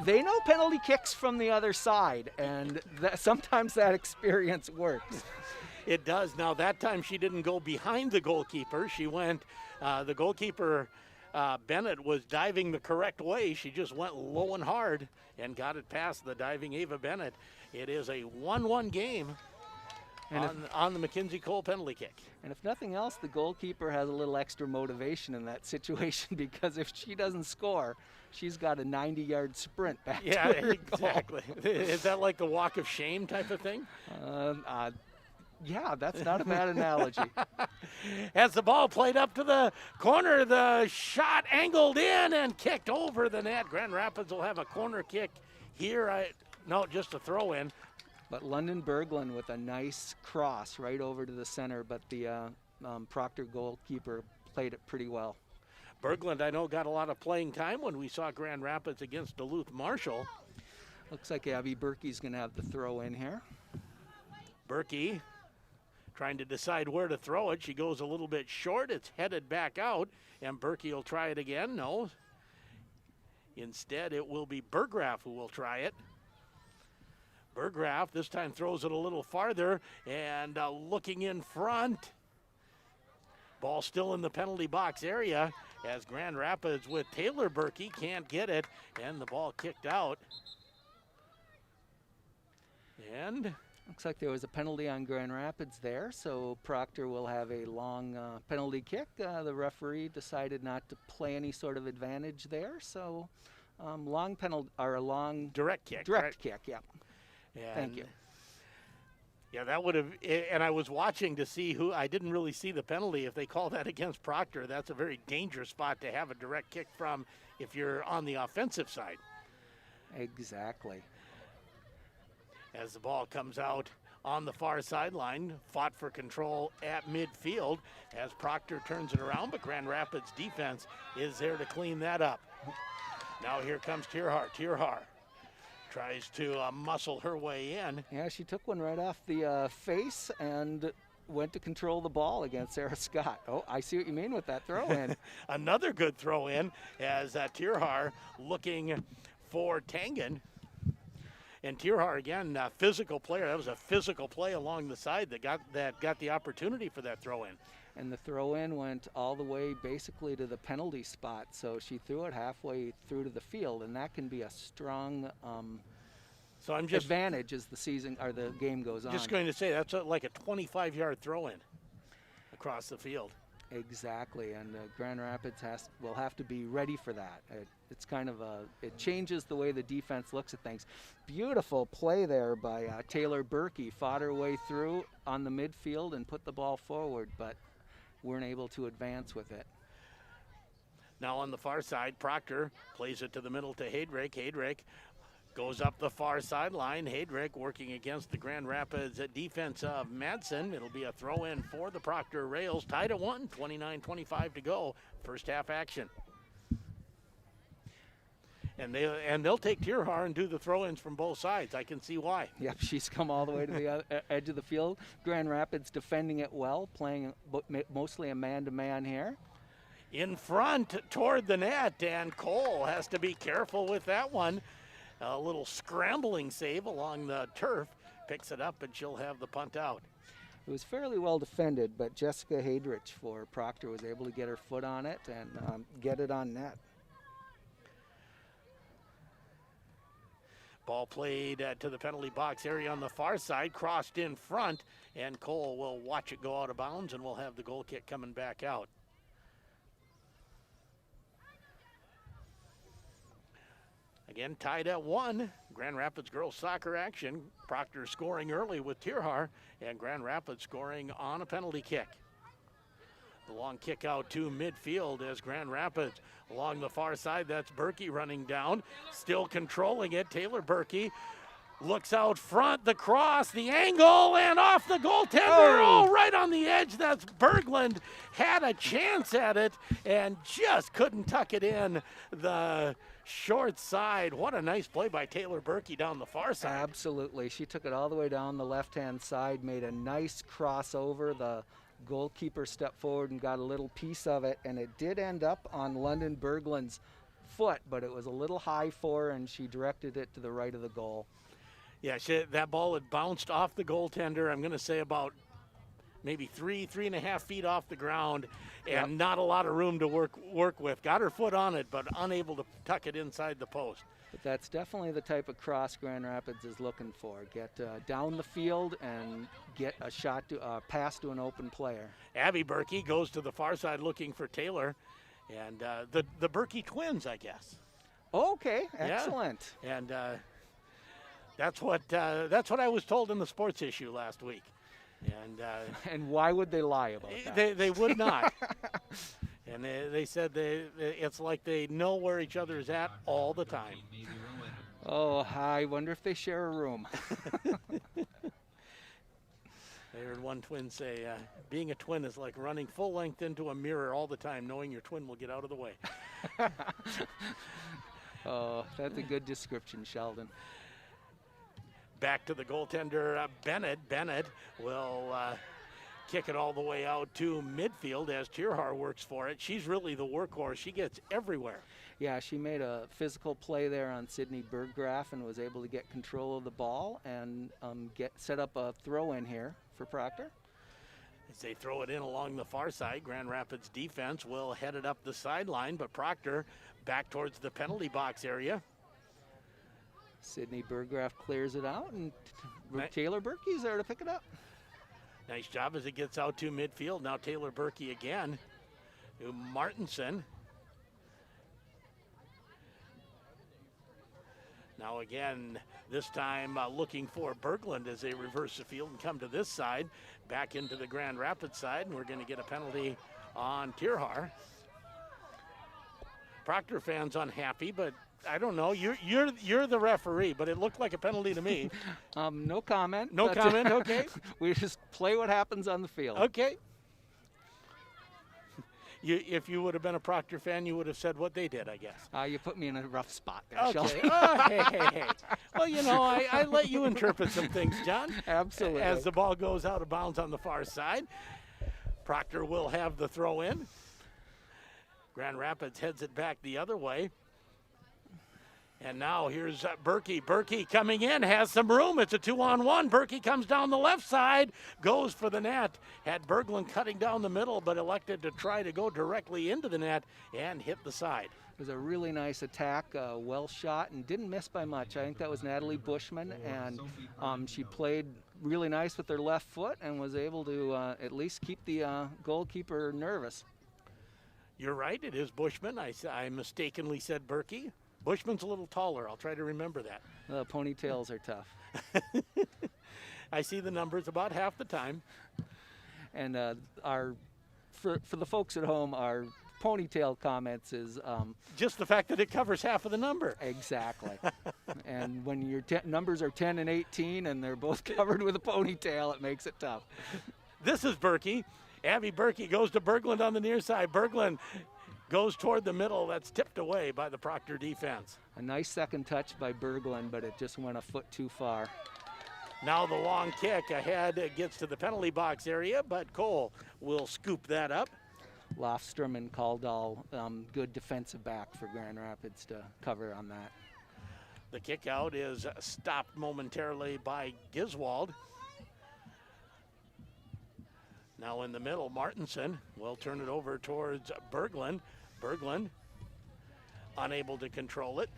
[SPEAKER 1] they know penalty kicks from the other side, and sometimes that experience works.
[SPEAKER 2] It does. Now, that time she didn't go behind the goalkeeper. She went, the goalkeeper, Bennett, was diving the correct way. She just went low and hard and got it past the diving Ava Bennett. It is a 1-1 game on the Mackenzie Cole penalty kick.
[SPEAKER 1] And if nothing else, the goalkeeper has a little extra motivation in that situation, because if she doesn't score, she's got a 90-yard sprint back to her
[SPEAKER 2] exactly.
[SPEAKER 1] goal.
[SPEAKER 2] Is that like the walk of shame type of thing?
[SPEAKER 1] Yeah, that's not a bad analogy.
[SPEAKER 2] As the ball played up to the corner, the shot angled in and kicked over the net. Grand Rapids will have a corner kick here. No, just a throw in.
[SPEAKER 1] But London Berglund with a nice cross right over to the center, but the Proctor goalkeeper played it pretty well.
[SPEAKER 2] Berglund, I know, got a lot of playing time when we saw Grand Rapids against Duluth Marshall.
[SPEAKER 1] Looks like Abby Berkey's going to have the throw in here.
[SPEAKER 2] Berkey trying to decide where to throw it. She goes a little bit short. It's headed back out, and Berkey will try it again. No. Instead, it will be Berggraf who will try it. Berggraf this time throws it a little farther, and looking in front. Ball still in the penalty box area as Grand Rapids with Taylor Berkey can't get it, and the ball kicked out. And
[SPEAKER 1] looks like there was a penalty on Grand Rapids there, so Proctor will have a long penalty kick. The referee decided not to play any sort of advantage there, so long penalty or a long
[SPEAKER 2] direct kick.
[SPEAKER 1] Direct kick, yeah.
[SPEAKER 2] And
[SPEAKER 1] thank you.
[SPEAKER 2] Yeah, that would have, and I was watching to see who, I didn't really see the penalty. If they call that against Proctor, that's a very dangerous spot to have a direct kick from if you're on the offensive side.
[SPEAKER 1] Exactly.
[SPEAKER 2] As the ball comes out on the far sideline, fought for control at midfield as Proctor turns it around, but Grand Rapids defense is there to clean that up. Now here comes Tierhar. Tierhar tries to muscle her way in.
[SPEAKER 1] Yeah, she took one right off the face and went to control the ball against Sarah Scott. Oh, I see what you mean with that throw in.
[SPEAKER 2] Another good throw in as Tirhar looking for Tangen. And Tirhar again, physical player. That was a physical play along the side that got the opportunity for that throw in.
[SPEAKER 1] And the throw in went all the way basically to the penalty spot. So she threw it halfway through to the field, and that can be a strong
[SPEAKER 2] So I'm just
[SPEAKER 1] advantage as the season or the game goes on.
[SPEAKER 2] just going to say that's like a 25-yard throw in across the field.
[SPEAKER 1] Exactly, and Grand Rapids will have to be ready for that. It's kind of it changes the way the defense looks at things. Beautiful play there by Taylor Berkey. Fought her way through on the midfield and put the ball forward, but weren't able to advance with it.
[SPEAKER 2] Now on the far side, Proctor plays it to the middle to Heydrich. Heydrich goes up the far sideline. Heydrich working against the Grand Rapids defense of Madsen. It'll be a throw in for the Proctor Rails. Tied at 1, 29-25 to go. First half action. And they'll take Tirhar and do the throw-ins from both sides. I can see why.
[SPEAKER 1] Yep, she's come all the way to the edge of the field. Grand Rapids defending it well, playing mostly a man-to-man here.
[SPEAKER 2] In front toward the net, and Cole has to be careful with that one. A little scrambling save along the turf. Picks it up, and she'll have the punt out.
[SPEAKER 1] It was fairly well defended, but Jessica Heydrich for Proctor was able to get her foot on it and get it on net.
[SPEAKER 2] Ball played to the penalty box area on the far side, crossed in front, and Cole will watch it go out of bounds, and we'll have the goal kick coming back out. Again, tied at 1. Grand Rapids girls soccer action. Proctor scoring early with Tirhar, and Grand Rapids scoring on a penalty kick. The long kick out to midfield as Grand Rapids along the far side. That's Berkey running down, still controlling it. Taylor Berkey looks out front, the cross, the angle, and off the goaltender. Oh, right on the edge. That's Berglund. Had a chance at it and just couldn't tuck it in the short side. What a nice play by Taylor Berkey down the far side.
[SPEAKER 1] Absolutely. She took it all the way down the left-hand side, made a nice crossover. The goalkeeper stepped forward and got a little piece of it, and it did end up on London Berglund's foot, but it was a little high for her, and she directed it to the right of the goal.
[SPEAKER 2] Yeah, that ball had bounced off the goaltender, I'm going to say about maybe 3.5 feet off the ground, and not a lot of room to work with. Got her foot on it, but unable to tuck it inside the post.
[SPEAKER 1] But that's definitely the type of cross Grand Rapids is looking for. Get down the field and get a shot to pass to an open player.
[SPEAKER 2] Abby Berkey goes to the far side looking for Taylor, and the Berkey twins, I guess.
[SPEAKER 1] Okay, excellent.
[SPEAKER 2] Yeah. And that's what I was told in the sports issue last week.
[SPEAKER 1] And why would they lie about that?
[SPEAKER 2] They would not. And they said it's like they know where each other is at all the time.
[SPEAKER 1] Oh, I wonder if they share a room.
[SPEAKER 2] I heard one twin say, being a twin is like running full length into a mirror all the time, knowing your twin will get out of the way.
[SPEAKER 1] Oh, that's a good description, Sheldon.
[SPEAKER 2] Back to the goaltender, Bennett. Bennett will kick it all the way out to midfield as Tirhar works for it. She's really the workhorse. She gets everywhere.
[SPEAKER 1] Yeah, she made a physical play there on Sydney Berggraf and was able to get control of the ball and set up a throw in here for Proctor.
[SPEAKER 2] As they throw it in along the far side, Grand Rapids defense will head it up the sideline, but Proctor back towards the penalty box area.
[SPEAKER 1] Sydney Berggraf clears it out, and Taylor Berkey's there to pick it up.
[SPEAKER 2] Nice job as it gets out to midfield. Now Taylor Berkey again to Martinson. Now again, this time looking for Berglund as they reverse the field and come to this side, back into the Grand Rapids side, and we're going to get a penalty on Tirhar. Proctor fans unhappy, but I don't know. You're the referee, but it looked like a penalty to me.
[SPEAKER 1] No comment.
[SPEAKER 2] No comment. Okay.
[SPEAKER 1] We just play what happens on the field.
[SPEAKER 2] Okay. if you would have been a Proctor fan, you would have said what they did, I guess.
[SPEAKER 1] You put me in a rough spot there,
[SPEAKER 2] Okay.
[SPEAKER 1] Shelby.
[SPEAKER 2] Hey. Well, I let you interpret some things, John.
[SPEAKER 1] Absolutely.
[SPEAKER 2] As the ball goes out of bounds on the far side, Proctor will have the throw in. Grand Rapids heads it back the other way. And now here's Berkey. Berkey coming in, has some room. It's a 2-on-1. Berkey comes down the left side, goes for the net. Had Berglund cutting down the middle, but elected to try to go directly into the net and hit the side.
[SPEAKER 1] It was a really nice attack, well shot, and didn't miss by much. I think that was Natalie Bushman, and she played really nice with her left foot and was able to at least keep the goalkeeper nervous.
[SPEAKER 2] You're right, it is Bushman. I mistakenly said Berkey. Bushman's a little taller. I'll try to remember that.
[SPEAKER 1] Ponytails are tough.
[SPEAKER 2] I see the numbers about half the time.
[SPEAKER 1] And for the folks at home, our ponytail comments is
[SPEAKER 2] just the fact that it covers half of the number.
[SPEAKER 1] Exactly. And when your numbers are 10 and 18 and they're both covered with a ponytail, it makes it tough.
[SPEAKER 2] This is Berkey. Abby Berkey goes to Berglund on the near side. Berglund goes toward the middle. That's tipped away by the Proctor defense.
[SPEAKER 1] A nice second touch by Berglund, but it just went a foot too far.
[SPEAKER 2] Now the long kick ahead gets to the penalty box area, but Cole will scoop that up.
[SPEAKER 1] Lofstrom and Caldall, good defensive back for Grand Rapids to cover on that.
[SPEAKER 2] The kick out is stopped momentarily by Giswald. Now in the middle, Martinson will turn it over towards Berglund. Berglund unable to control it.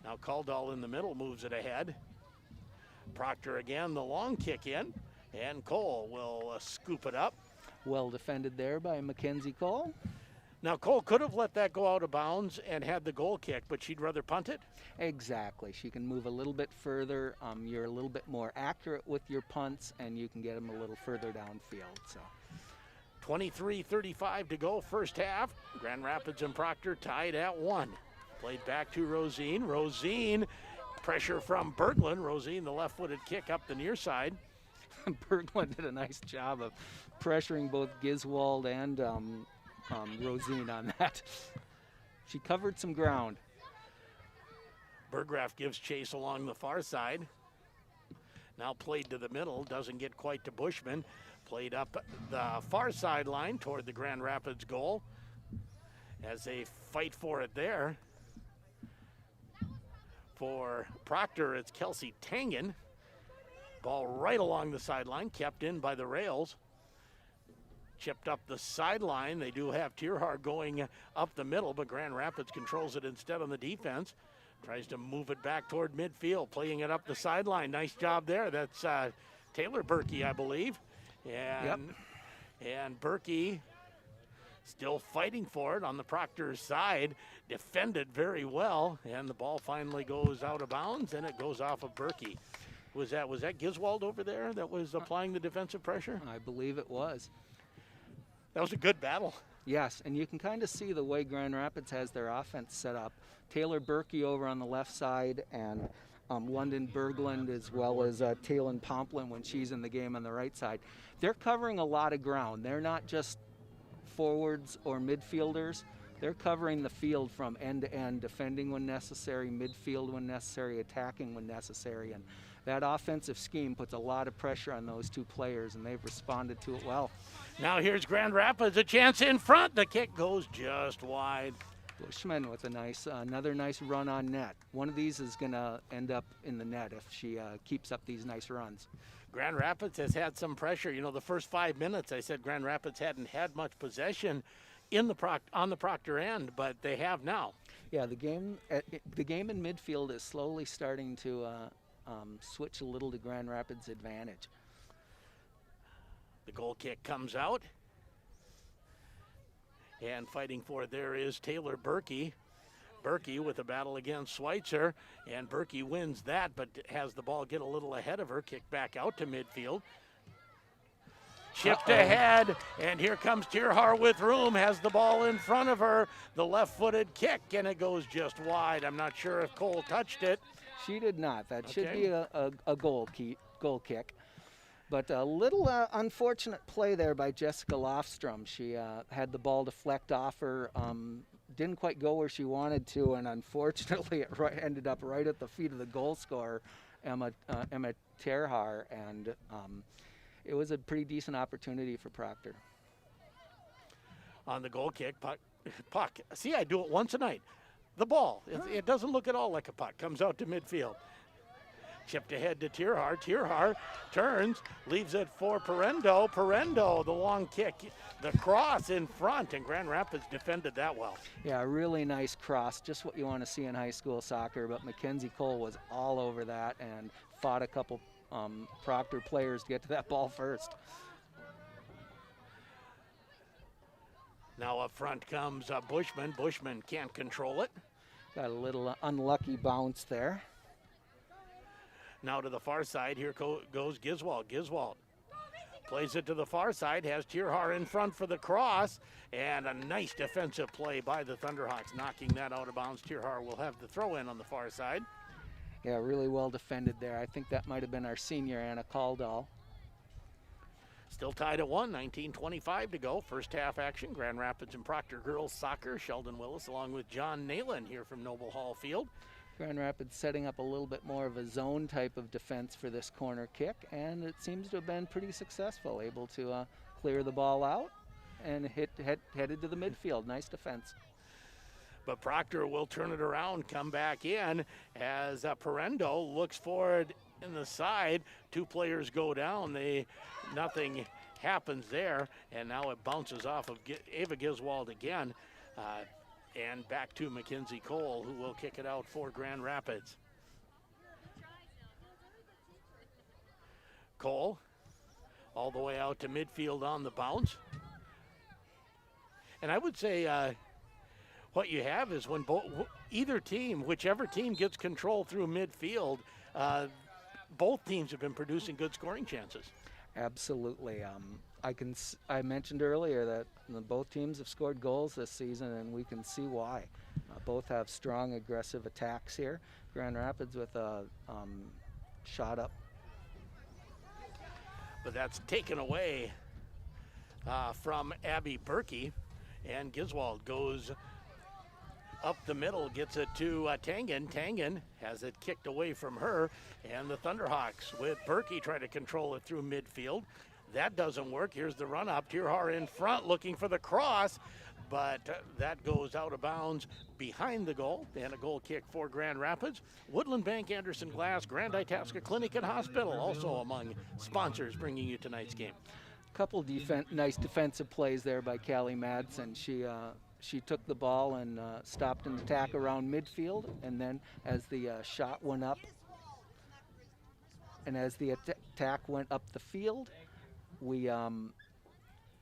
[SPEAKER 2] Now Caldall in the middle moves it ahead. Proctor again, the long kick in, and Cole will scoop it up.
[SPEAKER 1] Well defended there by Mackenzie Cole.
[SPEAKER 2] Now Cole could have let that go out of bounds and had the goal kick, but she'd rather punt it.
[SPEAKER 1] Exactly. She can move a little bit further. You're a little bit more accurate with your punts, and you can get them a little further downfield. So,
[SPEAKER 2] 23:35 to go, first half. Grand Rapids and Proctor tied at 1. Played back to Rosine. Rosine, pressure from Berglund. Rosine, the left-footed kick up the near side.
[SPEAKER 1] Berglund did a nice job of pressuring both Giswald and Rosine on that. She covered some ground.
[SPEAKER 2] Berggraf gives chase along the far side. Now played to the middle, doesn't get quite to Bushman. Played up the far sideline toward the Grand Rapids goal as they fight for it there. For Proctor, it's Kelsey Tangen. Ball right along the sideline, kept in by the rails. Chipped up the sideline. They do have Tierhar going up the middle, but Grand Rapids controls it instead on the defense. Tries to move it back toward midfield, playing it up the sideline. Nice job there. That's Taylor Berkey, I believe. And Berkey still fighting for it on the Proctor side. Defended very well, and the ball finally goes out of bounds, and it goes off of Berkey. Was that Giswald over there that was applying the defensive pressure?
[SPEAKER 1] I believe it was.
[SPEAKER 2] That was a good battle.
[SPEAKER 1] Yes, and you can kind of see the way Grand Rapids has their offense set up. Taylor Berkey over on the left side, and London Berglund, as well as Taylon Pomplin when she's in the game on the right side. They're covering a lot of ground. They're not just forwards or midfielders. They're covering the field from end to end, defending when necessary, midfield when necessary, attacking when necessary. And that offensive scheme puts a lot of pressure on those two players, and they've responded to it well.
[SPEAKER 2] Now here's Grand Rapids, a chance in front. The kick goes just wide.
[SPEAKER 1] Bushman with another nice run on net. One of these is going to end up in the net if she keeps up these nice runs.
[SPEAKER 2] Grand Rapids has had some pressure. You know, the first 5 minutes, I said Grand Rapids hadn't had much possession on the Proctor end, but they have now.
[SPEAKER 1] Yeah, the game in midfield is slowly starting to switch a little to Grand Rapids' advantage.
[SPEAKER 2] The goal kick comes out. And fighting for it there is Taylor Berkey. Berkey with a battle against Schweitzer. And Berkey wins that, but has the ball get a little ahead of her. Kick back out to midfield. Chipped ahead, and here comes Tierhar with room. Has the ball in front of her. The left-footed kick, and it goes just wide. I'm not sure if Cole touched it.
[SPEAKER 1] She did not. That should be a goal kick. But a little unfortunate play there by Jessica Lofstrom. She had the ball deflect off her, didn't quite go where she wanted to, and unfortunately it ended up right at the feet of the goal scorer, Emma Terhar, and it was a pretty decent opportunity for Proctor.
[SPEAKER 2] On the goal kick, puck. See, I do it once a night. The ball, it doesn't look at all like a puck, comes out to midfield. Chipped ahead to Terhar. Terhar turns, leaves it for Parendo. Parendo, the long kick, the cross in front, and Grand Rapids defended that well.
[SPEAKER 1] Yeah, really nice cross, just what you want to see in high school soccer, but Mackenzie Cole was all over that and fought a couple Proctor players to get to that ball first.
[SPEAKER 2] Now up front comes Bushman. Bushman can't control it.
[SPEAKER 1] Got a little unlucky bounce there.
[SPEAKER 2] Now to the far side, here goes Giswald. Giswald plays it to the far side, has Terhar in front for the cross, and a nice defensive play by the Thunderhawks, knocking that out of bounds. Terhar will have the throw in on the far side.
[SPEAKER 1] Yeah, really well defended there. I think that might have been our senior, Anna Caldall.
[SPEAKER 2] Still tied at 1, 19:25 to go. First half action, Grand Rapids and Proctor girls soccer. Sheldon Willis along with John Nalen here from Noble Hall Field.
[SPEAKER 1] Grand Rapids setting up a little bit more of a zone type of defense for this corner kick, and it seems to have been pretty successful, able to clear the ball out and headed to the midfield. Nice defense.
[SPEAKER 2] But Proctor will turn it around, come back in as Parendo looks forward in the side. Two players go down. Nothing happens there, and now it bounces off of Ava Giswald again. And back to Mackenzie Cole, who will kick it out for Grand Rapids. Cole all the way out to midfield on the bounce. And I would say what you have is when either team, whichever team gets control through midfield, both teams have been producing good scoring chances.
[SPEAKER 1] Absolutely. I mentioned earlier that both teams have scored goals this season, and we can see why. Both have strong, aggressive attacks here. Grand Rapids with a shot up.
[SPEAKER 2] But that's taken away from Abby Berkey, and Giswald goes up the middle, gets it to Tangen. Tangen has it kicked away from her, and the Thunderhawks with Berkey trying to control it through midfield. That doesn't work. Here's the run up. Terhar in front looking for the cross, but that goes out of bounds behind the goal. And a goal kick for Grand Rapids. Woodland Bank, Anderson Glass, Grand Itasca Clinic and Hospital also among sponsors bringing you tonight's game.
[SPEAKER 1] Couple nice defensive plays there by Callie Madsen. She took the ball and stopped an attack around midfield, and then as the shot went up and as the attack went up the field,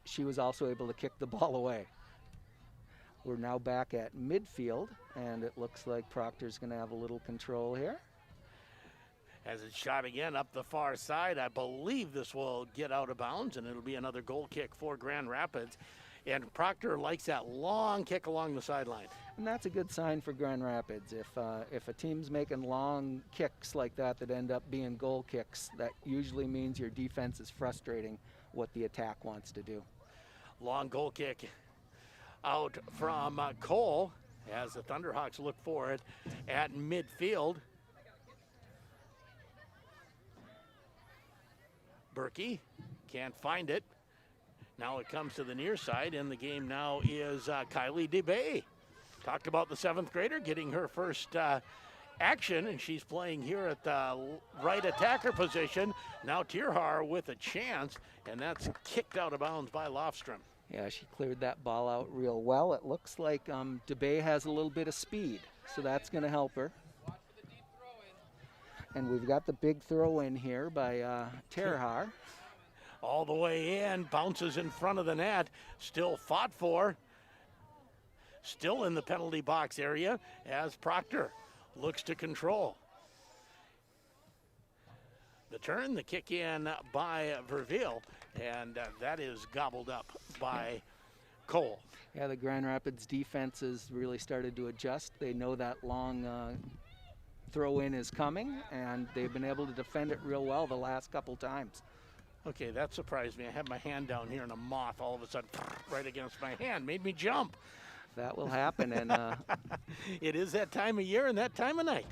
[SPEAKER 1] she was also able to kick the ball away. We're now back at midfield, and it looks like Proctor's going to have a little control here.
[SPEAKER 2] As it's shot again up the far side, I believe this will get out of bounds, and it'll be another goal kick for Grand Rapids. And Proctor likes that long kick along the sideline.
[SPEAKER 1] And that's a good sign for Grand Rapids. If a team's making long kicks like that end up being goal kicks, that usually means your defense is frustrating what the attack wants to do.
[SPEAKER 2] Long goal kick out from Cole as the Thunderhawks look for it at midfield. Berkey can't find it. Now it comes to the near side, and the game now is Kylie DeBay. Talked about the 7th grader getting her first action, and she's playing here at the right attacker position. Now Terhar with a chance, and that's kicked out of bounds by Lofstrom.
[SPEAKER 1] Yeah, she cleared that ball out real well. It looks like DeBay has a little bit of speed, so that's going to help her. And we've got the big throw in here by Terhar.
[SPEAKER 2] All the way in, bounces in front of the net, still fought for. Still in the penalty box area as Proctor looks to control. The turn, the kick in by Verville, and that is gobbled up by Cole.
[SPEAKER 1] Yeah, the Grand Rapids defense has really started to adjust. They know that long throw in is coming, and they've been able to defend it real well the last couple times.
[SPEAKER 2] Okay, that surprised me. I had my hand down here and a moth all of a sudden right against my hand. Made me jump.
[SPEAKER 1] That will happen, and
[SPEAKER 2] It is that time of year and that time of night.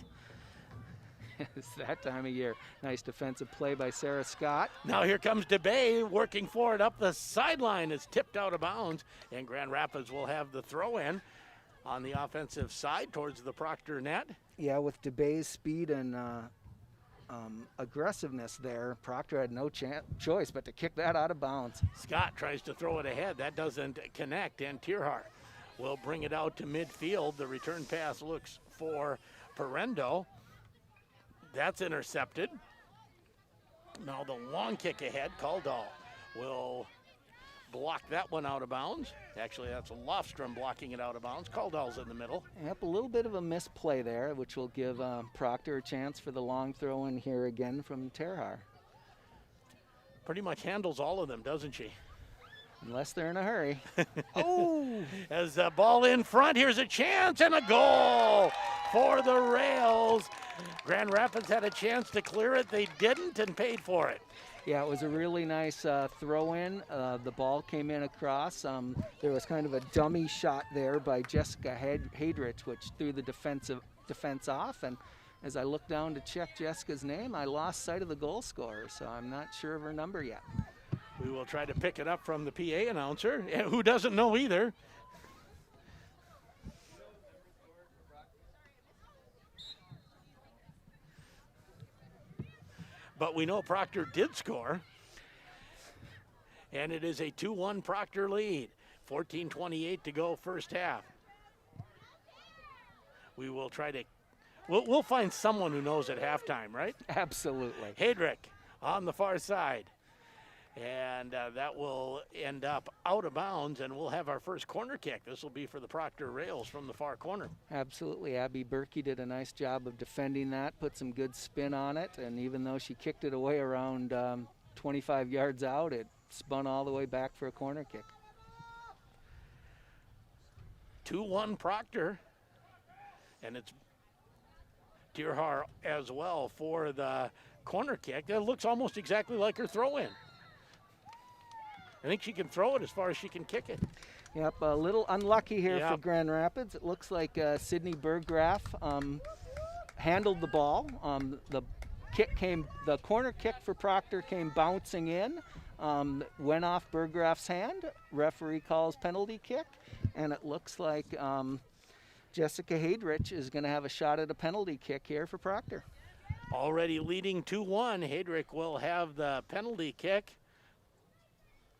[SPEAKER 1] it's that time of year. Nice defensive play by Sarah Scott.
[SPEAKER 2] Now here comes DeBay working for it up the sideline. It's tipped out of bounds, and Grand Rapids will have the throw in on the offensive side towards the Proctor net.
[SPEAKER 1] Yeah, with DeBay's speed and aggressiveness there, Proctor had no choice but to kick that out of bounds.
[SPEAKER 2] Scott tries to throw it ahead. That doesn't connect, and Tierhart will bring it out to midfield. The return pass looks for Perendo. That's intercepted. Now the long kick ahead. Caldall will block that one out of bounds. Actually, that's Lofstrom blocking it out of bounds. Caldall's in the middle.
[SPEAKER 1] Yep, a little bit of a misplay there, which will give Proctor a chance for the long throw in here again from Terhar.
[SPEAKER 2] Pretty much handles all of them, doesn't she?
[SPEAKER 1] Unless they're in a hurry. Oh!
[SPEAKER 2] As the ball in front, here's a chance and a goal for the Rails. Grand Rapids had a chance to clear it. They didn't and paid for it.
[SPEAKER 1] Yeah, it was a really nice throw in. The ball came in across. There was kind of a dummy shot there by Jessica Hadrich, which threw the defense off. And as I looked down to check Jessica's name, I lost sight of the goal scorer, so I'm not sure of her number yet.
[SPEAKER 2] We will try to pick it up from the PA announcer, who doesn't know either. But we know Proctor did score. And it is a 2-1 Proctor lead. 14:28 to go first half. We will try to, we'll find someone who knows at halftime, right?
[SPEAKER 1] Absolutely.
[SPEAKER 2] Hadrick on the far side. And that will end up out of bounds, and we'll have our first corner kick. This will be for the Proctor Rails from the far corner.
[SPEAKER 1] Absolutely. Abby Berkey did a nice job of defending that, put some good spin on it, and even though she kicked it away around 25 yards out, it spun all the way back for a corner kick.
[SPEAKER 2] 2-1 Proctor, and it's Tierhar as well for the corner kick. That looks almost exactly like her throw-in. I think she can throw it as far as she can kick it.
[SPEAKER 1] Yep, a little unlucky here for
[SPEAKER 2] Yep.
[SPEAKER 1] Grand Rapids. It looks like Sydney Berggraf handled the ball. The corner kick for Proctor came bouncing in, went off Berggraf's hand. Referee calls penalty kick, and it looks like Jessica Hadrich is going to have a shot at a penalty kick here for Proctor.
[SPEAKER 2] Already leading 2-1. Hadrick will have the penalty kick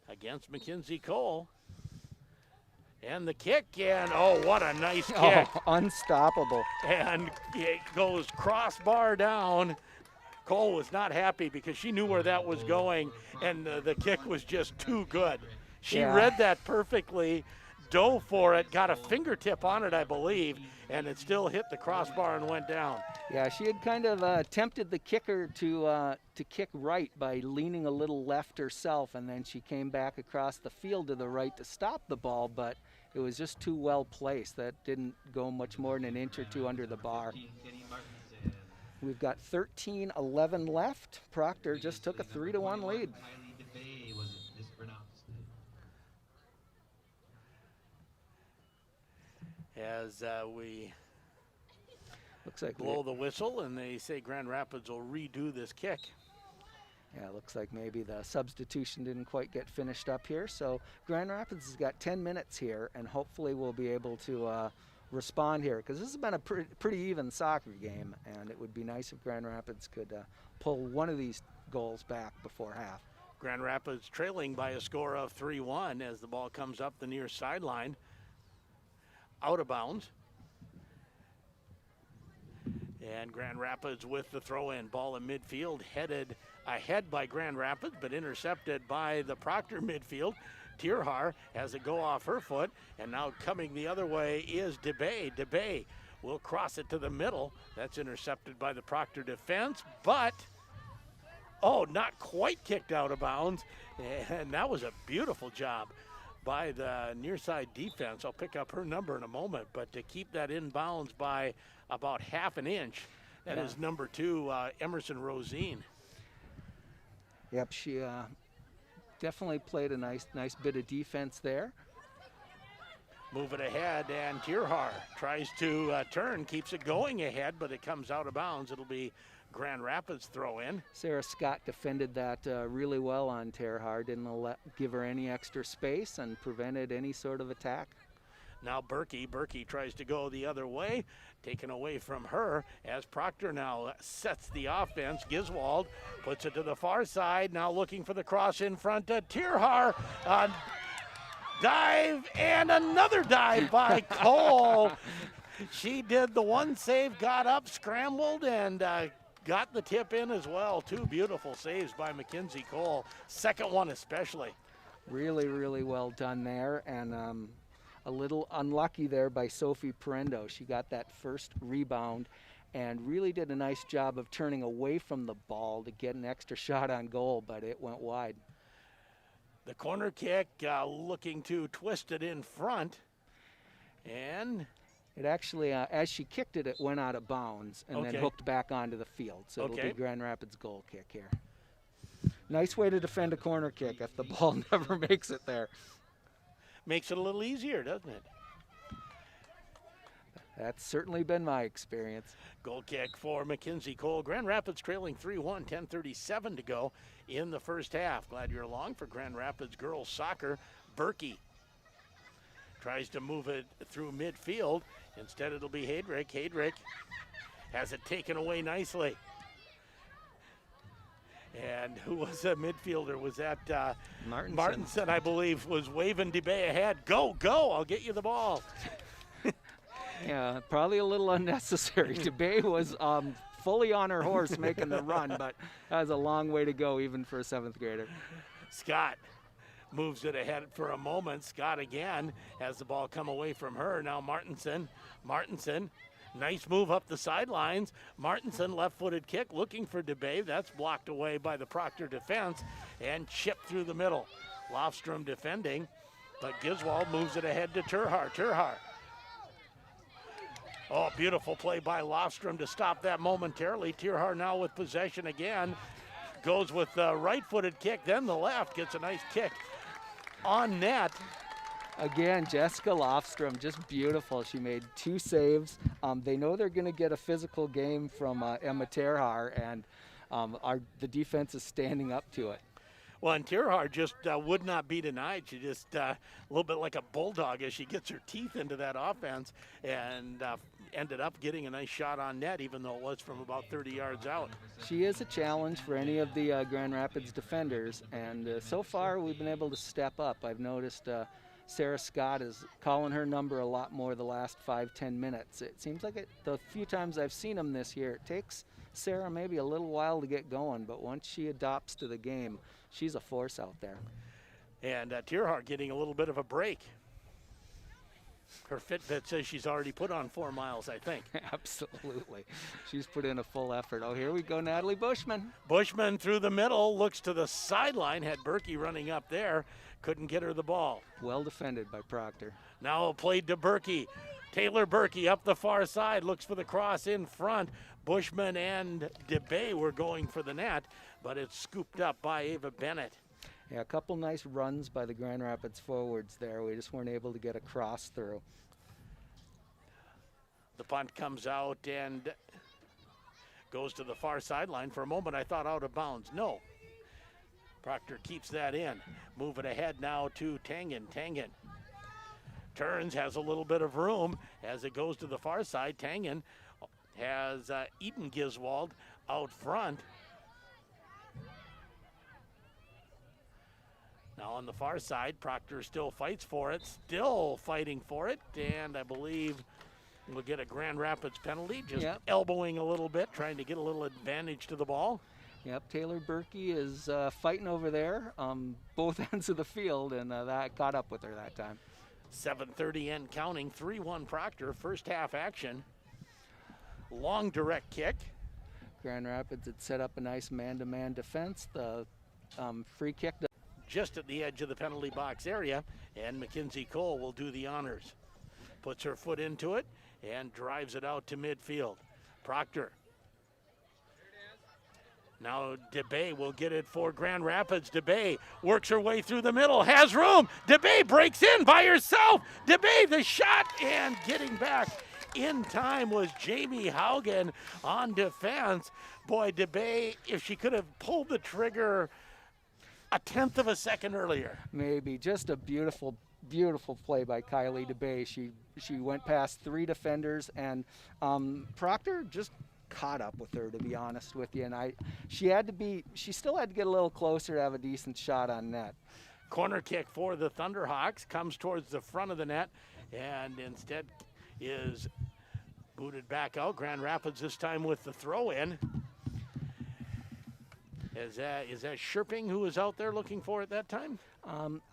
[SPEAKER 2] against Mackenzie Cole. And the kick, and oh, what a nice kick.
[SPEAKER 1] Oh, unstoppable.
[SPEAKER 2] And it goes crossbar down. Cole was not happy because she knew where that was going, and the kick was just too good. She
[SPEAKER 1] Yeah.
[SPEAKER 2] read that perfectly, dove for it, got a fingertip on it, I believe, and it still hit the crossbar and went down.
[SPEAKER 1] Yeah, she had kind of tempted the kicker to kick right by leaning a little left herself, and then she came back across the field to the right to stop the ball, but it was just too well placed. That didn't go much more than an inch or two under the bar.
[SPEAKER 3] Kenny Martinson.
[SPEAKER 1] We've got 13-11 left. Proctor just took a 3-1 lead.
[SPEAKER 3] Kylie DeBay was mispronounced.
[SPEAKER 2] As we
[SPEAKER 1] Looks like
[SPEAKER 2] blow the whistle, and they say Grand Rapids will redo this kick.
[SPEAKER 1] Yeah, it looks like maybe the substitution didn't quite get finished up here. So Grand Rapids has got 10 minutes here, and hopefully we'll be able to respond here, because this has been a pretty even soccer game, and it would be nice if Grand Rapids could pull one of these goals back before half.
[SPEAKER 2] Grand Rapids trailing by a score of 3-1 as the ball comes up the near sideline. Out of bounds. And Grand Rapids with the throw-in. Ball in midfield, headed ahead by Grand Rapids, but intercepted by the Proctor midfield. Tierhar has it go off her foot, and now coming the other way is DeBay. DeBay will cross it to the middle. That's intercepted by the Proctor defense, but, oh, not quite kicked out of bounds. And that was a beautiful job by the near side defense. I'll pick up her number in a moment, but to keep that in bounds by about half an inch, that is number 2, Emerson Rosine.
[SPEAKER 1] Yep, she definitely played a nice bit of defense there.
[SPEAKER 2] Move it ahead, and Tierhar tries to turn, keeps it going ahead, but it comes out of bounds. It'll be Grand Rapids throw in.
[SPEAKER 1] Sarah Scott defended that really well on Terhar, didn't give her any extra space and prevented any sort of attack.
[SPEAKER 2] Now Berkey tries to go the other way, taken away from her as Proctor now sets the offense. Giswald puts it to the far side, now looking for the cross in front of Tierhar. Dive and another dive by Cole. She did the one save, got up, scrambled, and got the tip in as well. Two beautiful saves by Mackenzie Cole. Second one especially.
[SPEAKER 1] Really well done there, and a little unlucky there by Sophie Perendo. She got that first rebound and really did a nice job of turning away from the ball to get an extra shot on goal, but it went wide.
[SPEAKER 2] The corner kick looking to twist it in front, and
[SPEAKER 1] it actually, as she kicked it, it went out of bounds and then hooked back onto the field. So it'll be Grand Rapids goal kick here. Nice way to defend a corner kick if the ball never makes it there.
[SPEAKER 2] Makes it a little easier, doesn't it?
[SPEAKER 1] That's certainly been my experience.
[SPEAKER 2] Goal kick for Mackenzie Cole. Grand Rapids trailing 3-1, 10:37 to go in the first half. Glad you're along for Grand Rapids girls soccer. Berkey tries to move it through midfield. Instead, it'll be Heydrich. Heydrich has it taken away nicely. And who was a midfielder? Was that Martinson, I believe, was waving DeBay ahead. Go, I'll get you the ball.
[SPEAKER 1] Yeah, probably a little unnecessary. DeBay was fully on her horse making the run, but that was a long way to go even for a 7th grader.
[SPEAKER 2] Scott moves it ahead for a moment. Scott again has the ball come away from her. Now Martinson, nice move up the sidelines. Martinson, left-footed kick, looking for DeBay. That's blocked away by the Proctor defense and chipped through the middle. Lofstrom defending, but Giswald moves it ahead to Terhar. Oh, beautiful play by Lofstrom to stop that momentarily. Terhar now with possession again. Goes with the right-footed kick, then the left. Gets a nice kick on net.
[SPEAKER 1] Again, Jessica Lofstrom, just beautiful. She made 2 saves. They know they're going to get a physical game from Emma Terhar, and the defense is standing up to it.
[SPEAKER 2] Well, and Terhar just would not be denied. She just a little bit like a bulldog as she gets her teeth into that offense and ended up getting a nice shot on net, even though it was from about 30 yards out.
[SPEAKER 1] She is a challenge for any of the Grand Rapids defenders, and so far we've been able to step up. I've noticed Sarah Scott is calling her number a lot more the last 5-10 minutes. It seems like the few times I've seen them this year, it takes Sarah maybe a little while to get going, but once she adopts to the game, she's a force out there.
[SPEAKER 2] And Terhar getting a little bit of a break. Her Fitbit says she's already put on 4 miles, I think.
[SPEAKER 1] Absolutely. She's put in a full effort. Oh, here we go, Natalie Bushman.
[SPEAKER 2] Bushman through the middle, looks to the sideline, had Berkey running up there, couldn't get her the ball.
[SPEAKER 1] Well defended by Proctor.
[SPEAKER 2] Now played to Berkey. Taylor Berkey up the far side, looks for the cross in front. Bushman and DeBay were going for the net, but it's scooped up by Ava Bennett.
[SPEAKER 1] Yeah, a couple nice runs by the Grand Rapids forwards there. We just weren't able to get a cross through.
[SPEAKER 2] The punt comes out and goes to the far sideline. For a moment, I thought out of bounds. No. Proctor keeps that in. Move it ahead now to Tangen. Tangen turns, has a little bit of room as it goes to the far side. Tangen has Eden Giswald out front. Now on the far side, Proctor still fights for it, still fighting for it, and I believe we'll get a Grand Rapids penalty, just elbowing a little bit, trying to get a little advantage to the ball.
[SPEAKER 1] Yep, Taylor Berkey is fighting over there, both ends of the field, and that caught up with her that time.
[SPEAKER 2] 7:30 and counting, 3-1 Proctor, first half action. Long direct kick.
[SPEAKER 1] Grand Rapids had set up a nice man-to-man defense. The free kick
[SPEAKER 2] just at the edge of the penalty box area, and Mackenzie Cole will do the honors. Puts her foot into it and drives it out to midfield. Proctor Now DeBay will get it for Grand Rapids. DeBay works her way through the middle, has room. DeBay breaks in by herself. DeBay the shot, and getting back in time was Jamie Haugen on defense. Boy, DeBay, if she could have pulled the trigger a tenth of a second earlier.
[SPEAKER 1] Maybe just a beautiful, beautiful play by Kylie DeBay. She went past 3 defenders, and Proctor just caught up with her, to be honest with you. And she still had to get a little closer to have a decent shot on net.
[SPEAKER 2] Corner kick for the Thunderhawks comes towards the front of the net, and instead is booted back out. Grand Rapids this time with the throw in. Is that Sherping who was out there looking for it that time?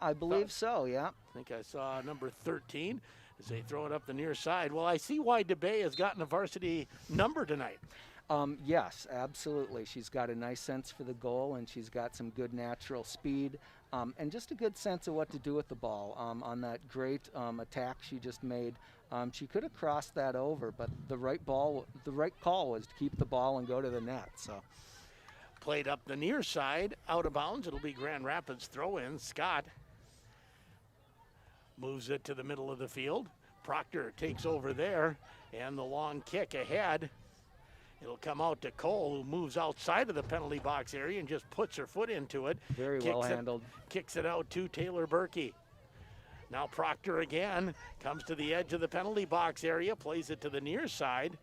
[SPEAKER 1] I believe so, yeah.
[SPEAKER 2] I think I saw number 13 as they throw it up the near side. Well, I see why DeBay has gotten a varsity number tonight.
[SPEAKER 1] Yes, absolutely. She's got a nice sense for the goal, and she's got some good natural speed, and just a good sense of what to do with the ball. On that great attack she just made, she could have crossed that over, but the right call was to keep the ball and go to the net. So.
[SPEAKER 2] Played up the near side, out of bounds. It'll be Grand Rapids throw-in. Scott moves it to the middle of the field. Proctor takes over there, and the long kick ahead. It'll come out to Cole, who moves outside of the penalty box area and just puts her foot into it.
[SPEAKER 1] Very well handled.
[SPEAKER 2] Kicks it out to Taylor Berkey. Now Proctor again comes to the edge of the penalty box area, plays it to the near side.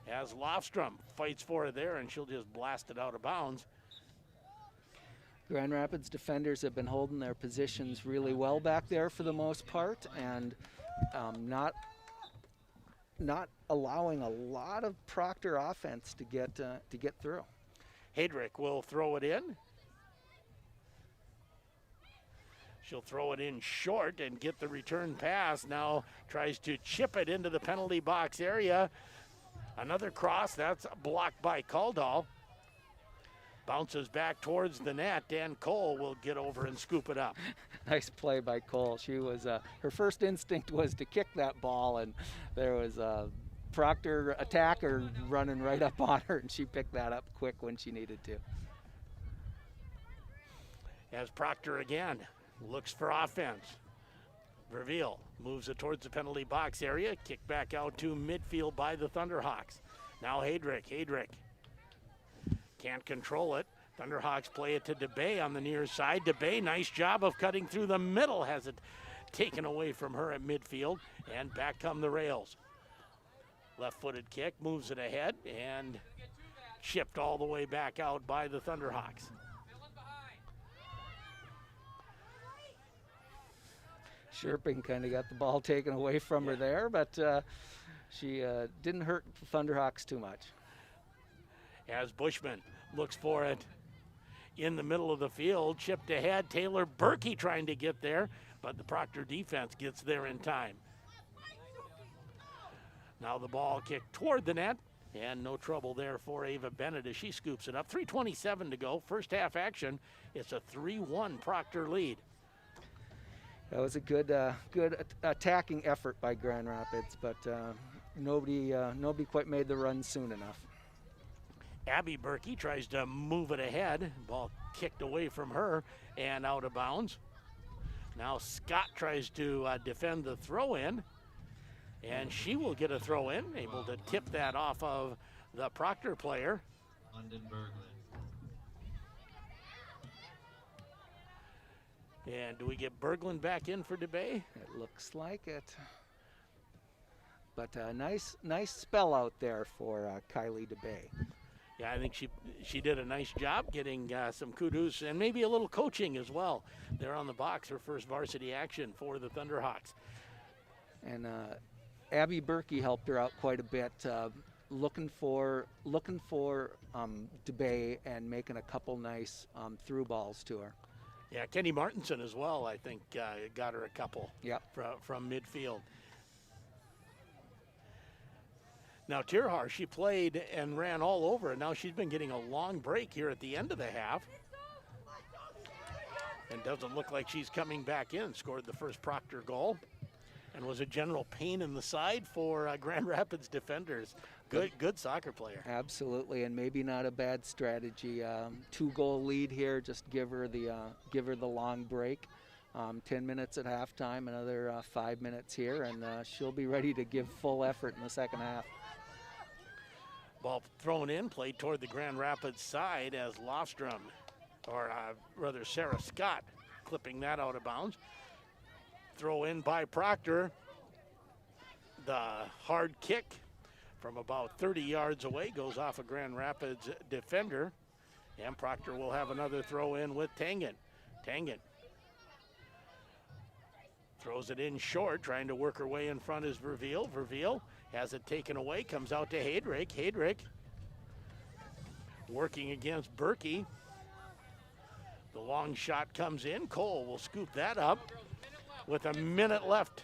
[SPEAKER 2] As Lofstrom fights for it there, and she'll just blast it out of bounds.
[SPEAKER 1] Grand Rapids defenders have been holding their positions really well back there for the most part, and not allowing a lot of Proctor offense to get through.
[SPEAKER 2] Hedrick will throw it in. She'll throw it in short and get the return pass. Now tries to chip it into the penalty box area. Another cross, that's blocked by Caldall. Bounces back towards the net, and Cole will get over and scoop it up.
[SPEAKER 1] Nice play by Cole. She was her first instinct was to kick that ball, and there was a Proctor attacker running right up on her, and she picked that up quick when she needed to.
[SPEAKER 2] As Proctor again looks for offense. Verveil moves it towards the penalty box area. Kick back out to midfield by the Thunderhawks. Now Hedrick. Hedrick can't control it. Thunderhawks play it to DeBay on the near side. DeBay, nice job of cutting through the middle. Has it taken away from her at midfield. And back come the rails. Left-footed kick, moves it ahead, and chipped all the way back out by the Thunderhawks.
[SPEAKER 1] Sherping kind of got the ball taken away from her there, but she didn't hurt the Thunderhawks too much.
[SPEAKER 2] As Bushman looks for it in the middle of the field, chipped ahead. Taylor Berkey trying to get there, but the Proctor defense gets there in time. Now the ball kicked toward the net, and no trouble there for Ava Bennett as she scoops it up. 3:27 to go, first half action. It's a 3-1 Proctor lead.
[SPEAKER 1] That was a good attacking effort by Grand Rapids, but nobody quite made the run soon enough.
[SPEAKER 2] Abby Berkey tries to move it ahead. Ball kicked away from her and out of bounds. Now Scott tries to defend the throw-in, and she will get a throw-in, able to tip that off of the Proctor player.
[SPEAKER 3] London Berglund.
[SPEAKER 2] And do we get Berglund back in for DeBay?
[SPEAKER 1] It looks like it. But a nice spell out there for Kylie DeBay.
[SPEAKER 2] Yeah, I think she did a nice job getting some kudos and maybe a little coaching as well. There on the box, her first varsity action for the Thunderhawks.
[SPEAKER 1] And Abby Berkey helped her out quite a bit, looking for DeBay and making a couple nice through balls to her.
[SPEAKER 2] Yeah, Kenny Martinson as well, I think, got her a couple from midfield. Now, Tirhar, she played and ran all over, and now she's been getting a long break here at the end of the half. And doesn't look like she's coming back in. Scored the first Proctor goal and was a general pain in the side for Grand Rapids defenders. Good soccer player.
[SPEAKER 1] Absolutely, and maybe not a bad strategy. 2-goal lead here. Just give her the long break. 10 minutes at halftime, another 5 minutes here, and she'll be ready to give full effort in the second half.
[SPEAKER 2] Ball thrown in, played toward the Grand Rapids side as Lofstrom, or rather Sarah Scott, clipping that out of bounds. Throw in by Proctor. The hard kick from about 30 yards away goes off a Grand Rapids defender. And Proctor will have another throw in with Tangen. Tangen throws it in short, trying to work her way in front is Verveil. Verveil has it taken away, comes out to Hadrick. Hadrick working against Berkey. The long shot comes in. Cole will scoop that up with a minute left.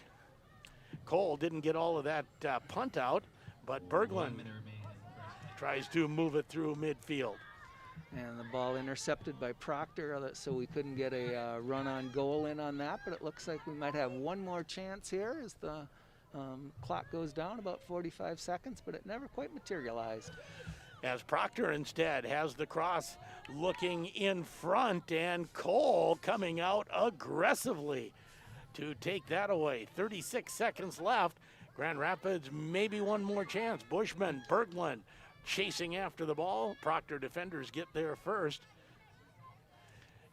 [SPEAKER 2] Cole didn't get all of that punt out, but
[SPEAKER 3] 1
[SPEAKER 2] Berglund
[SPEAKER 3] minute remaining in the first half.
[SPEAKER 2] tries to move it through midfield.
[SPEAKER 1] And the ball intercepted by Proctor, so we couldn't get a run on goal in on that, but it looks like we might have one more chance here as the clock goes down, about 45 seconds, but it never quite materialized.
[SPEAKER 2] As Proctor instead has the cross looking in front, and Cole coming out aggressively to take that away. 36 seconds left. Grand Rapids maybe one more chance. Bushman, Berglund chasing after the ball. Proctor defenders get there first.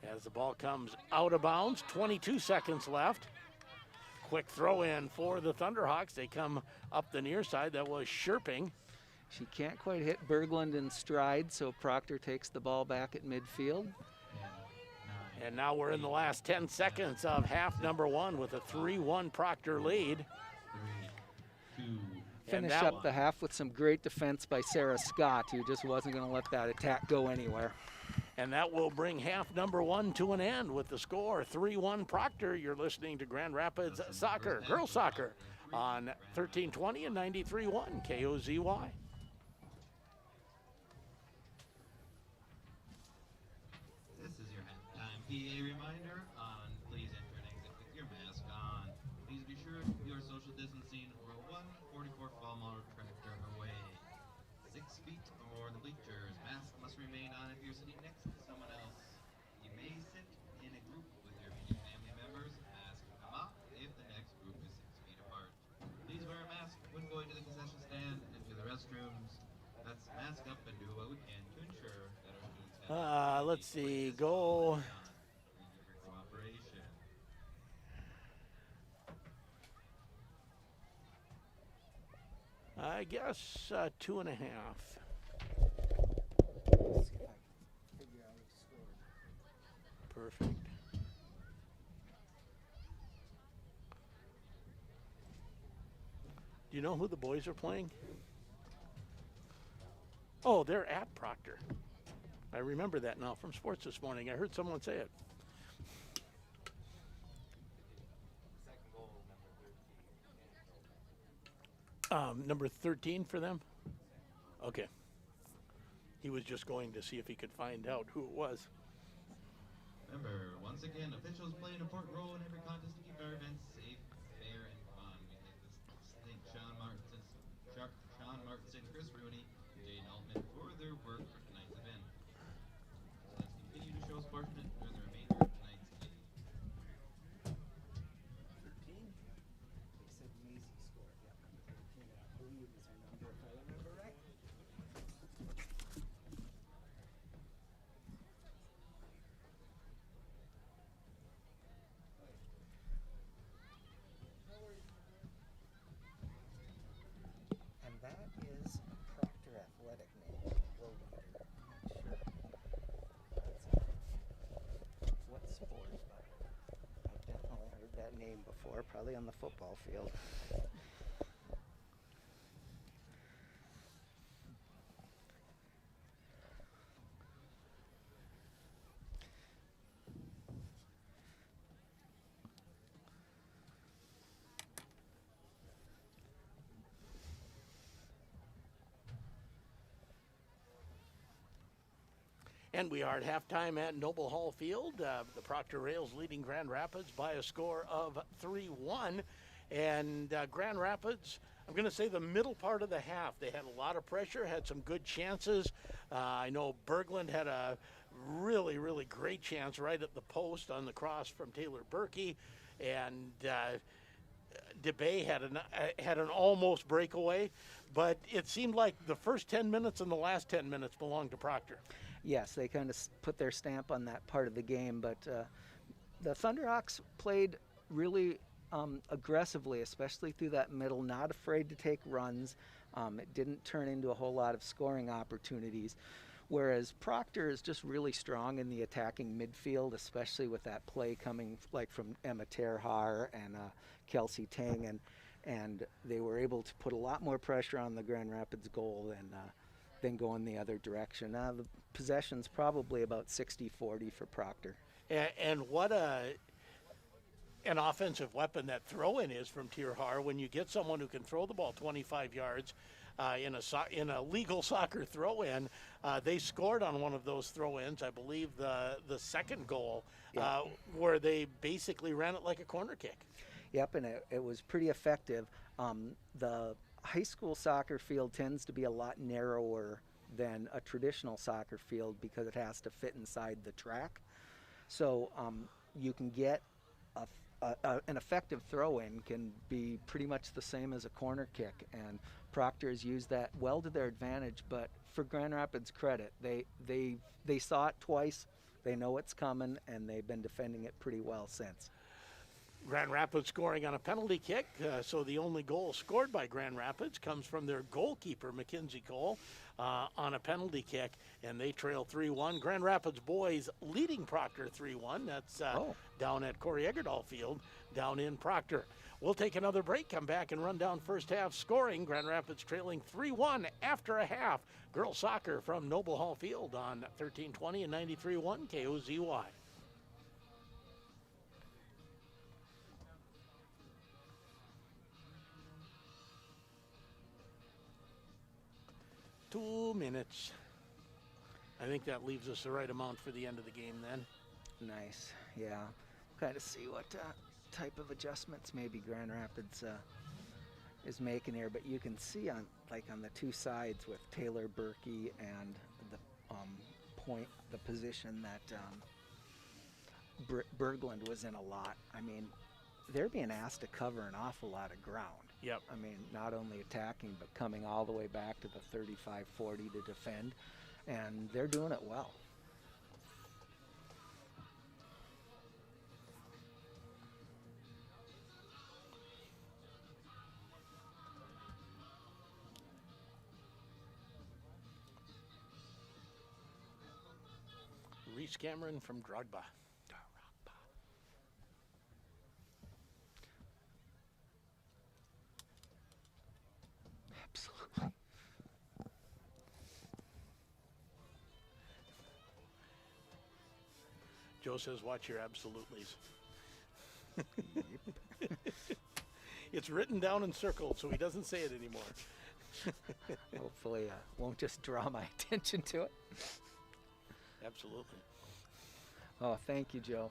[SPEAKER 2] As the ball comes out of bounds, 22 seconds left. Quick throw in for the Thunderhawks. They come up the near side. That was Sherping.
[SPEAKER 1] She can't quite hit Berglund in stride, so Proctor takes the ball back at midfield.
[SPEAKER 3] 10, 9,
[SPEAKER 2] And now we're in the last 10 seconds of half number one with a 3-1 Proctor lead.
[SPEAKER 3] 3, 2,
[SPEAKER 1] Finish
[SPEAKER 2] that
[SPEAKER 1] up
[SPEAKER 2] one-
[SPEAKER 1] the half with some great defense by Sarah Scott, who just wasn't going to let that attack go anywhere.
[SPEAKER 2] And that will bring half number one to an end with the score 3-1 Proctor. You're listening to Grand Rapids Soccer, girls soccer, on 1320 and 93.1 KOZY.
[SPEAKER 3] This is your halftime PA reminder on please enter and exit with your mask on. Please be sure you are social distancing or 144 Falmouth tractor away. 6 feet or more in the bleachers. Mask must remain on if you're sitting next to someone else. You may sit in a group with your immediate family members. Mask will come off if the next group is 6 feet apart. Please wear a mask when going to the concession stand and to the restrooms. Let's mask up and do what we can to ensure that our students have
[SPEAKER 2] Let's see, go.
[SPEAKER 3] Thank you for cooperation.
[SPEAKER 2] I guess 2.5. Perfect. Do you know who the boys are playing? Oh, they're at Proctor. I remember that now from sports this morning. I heard someone say it. Number 13 for them? Okay. He was just going to see if he could find out who it was.
[SPEAKER 3] Remember, once again, officials play an important role in every contest to keep our events safe, fair, and fun. We'd like to thank Sean Martinson, Chris Rooney, and Jane Altman for their work for tonight's event. So let's continue to show sportsmanship during the remainder of tonight's game.
[SPEAKER 1] 13? They said Maisie scored. Yeah, number 13, I believe is her number, if I remember right. And that is a Proctor athletic name, Low Rider. I'm not sure. What sport, but I've definitely heard that name before, probably on the football field.
[SPEAKER 2] And we are at halftime at Noble Hall Field. The Proctor Rails leading Grand Rapids by a score of 3-1. And Grand Rapids I'm going to say the middle part of the half. They had a lot of pressure, had some good chances. I know Berglund had a really, really great chance right at the post on the cross from Taylor Berkey. And DeBay had an almost breakaway. But it seemed like the first 10 minutes and the last 10 minutes belonged to Proctor.
[SPEAKER 1] Yes, they kind of put their stamp on that part of the game, but the Thunderhawks played really aggressively, especially through that middle, not afraid to take runs. It didn't turn into a whole lot of scoring opportunities, whereas Proctor is just really strong in the attacking midfield, especially with that play coming like from Emma Terhar and Kelsey Tang, and they were able to put a lot more pressure on the Grand Rapids goal than going the other direction. The possession's probably about 60-40 for Proctor.
[SPEAKER 2] And what an offensive weapon that throw-in is from Terhar. When you get someone who can throw the ball 25 yards in a legal soccer throw-in, they scored on one of those throw-ins, I believe the second goal, where they basically ran it like a corner kick.
[SPEAKER 1] Yep, and it was pretty effective. The high school soccer field tends to be a lot narrower than a traditional soccer field because it has to fit inside the track. So you can get an effective throw-in can be pretty much the same as a corner kick, and Proctor has used that well to their advantage. But for Grand Rapids' credit, they saw it twice, they know it's coming, and they've been defending it pretty well since.
[SPEAKER 2] Grand Rapids scoring on a penalty kick, so the only goal scored by Grand Rapids comes from their goalkeeper, Mackenzie Cole, on a penalty kick, and they trail 3-1. Grand Rapids boys leading Proctor 3-1. That's down at Corey Eggerdahl Field, down in Proctor. We'll take another break, come back and run down first half scoring. Grand Rapids trailing 3-1 after a half. Girls soccer from Noble Hall Field on 1320 and 93.1 KOZY. Two minutes. I think that leaves us the right amount for the end of the game then.
[SPEAKER 1] Nice, yeah. Kind of see what type of adjustments maybe Grand Rapids is making here, but you can see on the two sides with Taylor Berkey and the position that Berglund was in a lot. I mean, they're being asked to cover an awful lot of ground.
[SPEAKER 2] Yep.
[SPEAKER 1] I mean, not only attacking, but coming all the way back to the 35-40 to defend, and they're doing it well.
[SPEAKER 2] Reese Cameron from Drogba.
[SPEAKER 1] Absolutely.
[SPEAKER 2] Joe says, watch your absolutelys. It's written down and circled, so he doesn't say it anymore.
[SPEAKER 1] Hopefully won't just draw my attention to it.
[SPEAKER 2] Absolutely.
[SPEAKER 1] Oh, thank you, Joe.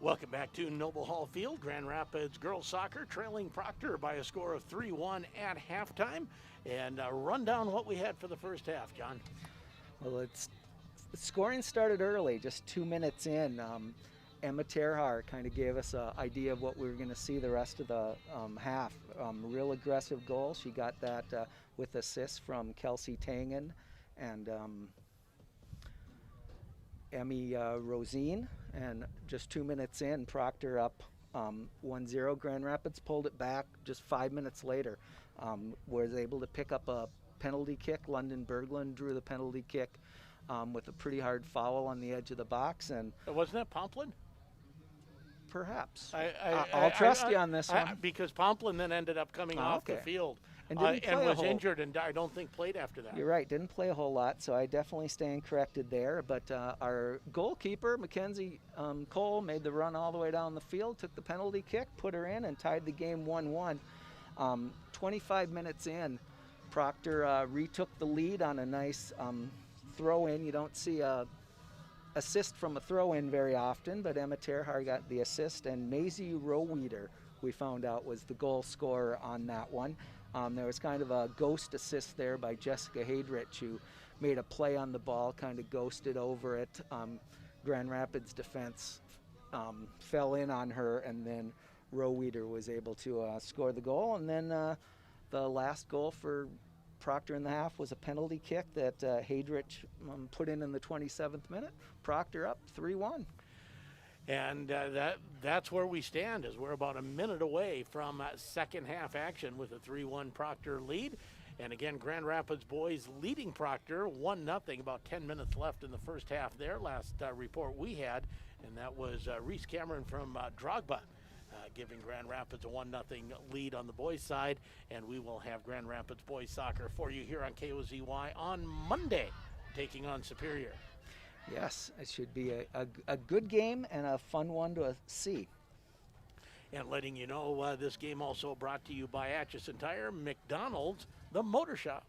[SPEAKER 2] Welcome back to Noble Hall Field. Grand Rapids girls soccer trailing Proctor by a score of 3-1 at halftime. And run down what we had for the first half, John.
[SPEAKER 1] Well, the scoring started early, just 2 minutes in. Emma Terhar kind of gave us an idea of what we were going to see the rest of the half. Real aggressive goal. She got that with assists from Kelsey Tangen and Emmy Rosine. And just 2 minutes in, Proctor up 1-0. Grand Rapids pulled it back just 5 minutes later. Was able to pick up a penalty kick. London Berglund drew the penalty kick with a pretty hard foul on the edge of the box. And
[SPEAKER 2] wasn't that Pomplin?
[SPEAKER 1] Perhaps.
[SPEAKER 2] I,
[SPEAKER 1] I'll trust you on this one.
[SPEAKER 2] Because Pomplin then ended up coming off the
[SPEAKER 1] okay.
[SPEAKER 2] field
[SPEAKER 1] And didn't play a
[SPEAKER 2] was
[SPEAKER 1] whole-
[SPEAKER 2] injured and I don't think played after that.
[SPEAKER 1] You're right, didn't play a whole lot, so I definitely stand corrected there. But our goalkeeper, Mackenzie Cole, made the run all the way down the field, took the penalty kick, put her in, and tied the game 1-1. 25 minutes in, Proctor retook the lead on a nice throw-in. You don't see a assist from a throw-in very often, but Emma Terhar got the assist, and Maisie Roweeder, we found out, was the goal scorer on that one. There was kind of a ghost assist there by Jessica Hadrich, who made a play on the ball, kind of ghosted over it. Grand Rapids defense fell in on her, and then Roweeder was able to score the goal. And then the last goal for Proctor in the half was a penalty kick that Hadrich put in the 27th minute. Proctor up 3-1.
[SPEAKER 2] And that's where we stand, as we're about a minute away from second half action with a 3-1 Proctor lead. And again, Grand Rapids boys leading Proctor 1-0, about 10 minutes left in the first half there. Last report we had, and that was Reese Cameron from Drogba giving Grand Rapids a 1-0 lead on the boys' side. And we will have Grand Rapids boys soccer for you here on KOZY on Monday, taking on Superior.
[SPEAKER 1] Yes, it should be a good game and a fun one to see.
[SPEAKER 2] And letting you know, this game also brought to you by Atchison Tire, McDonald's, The Motor Shop,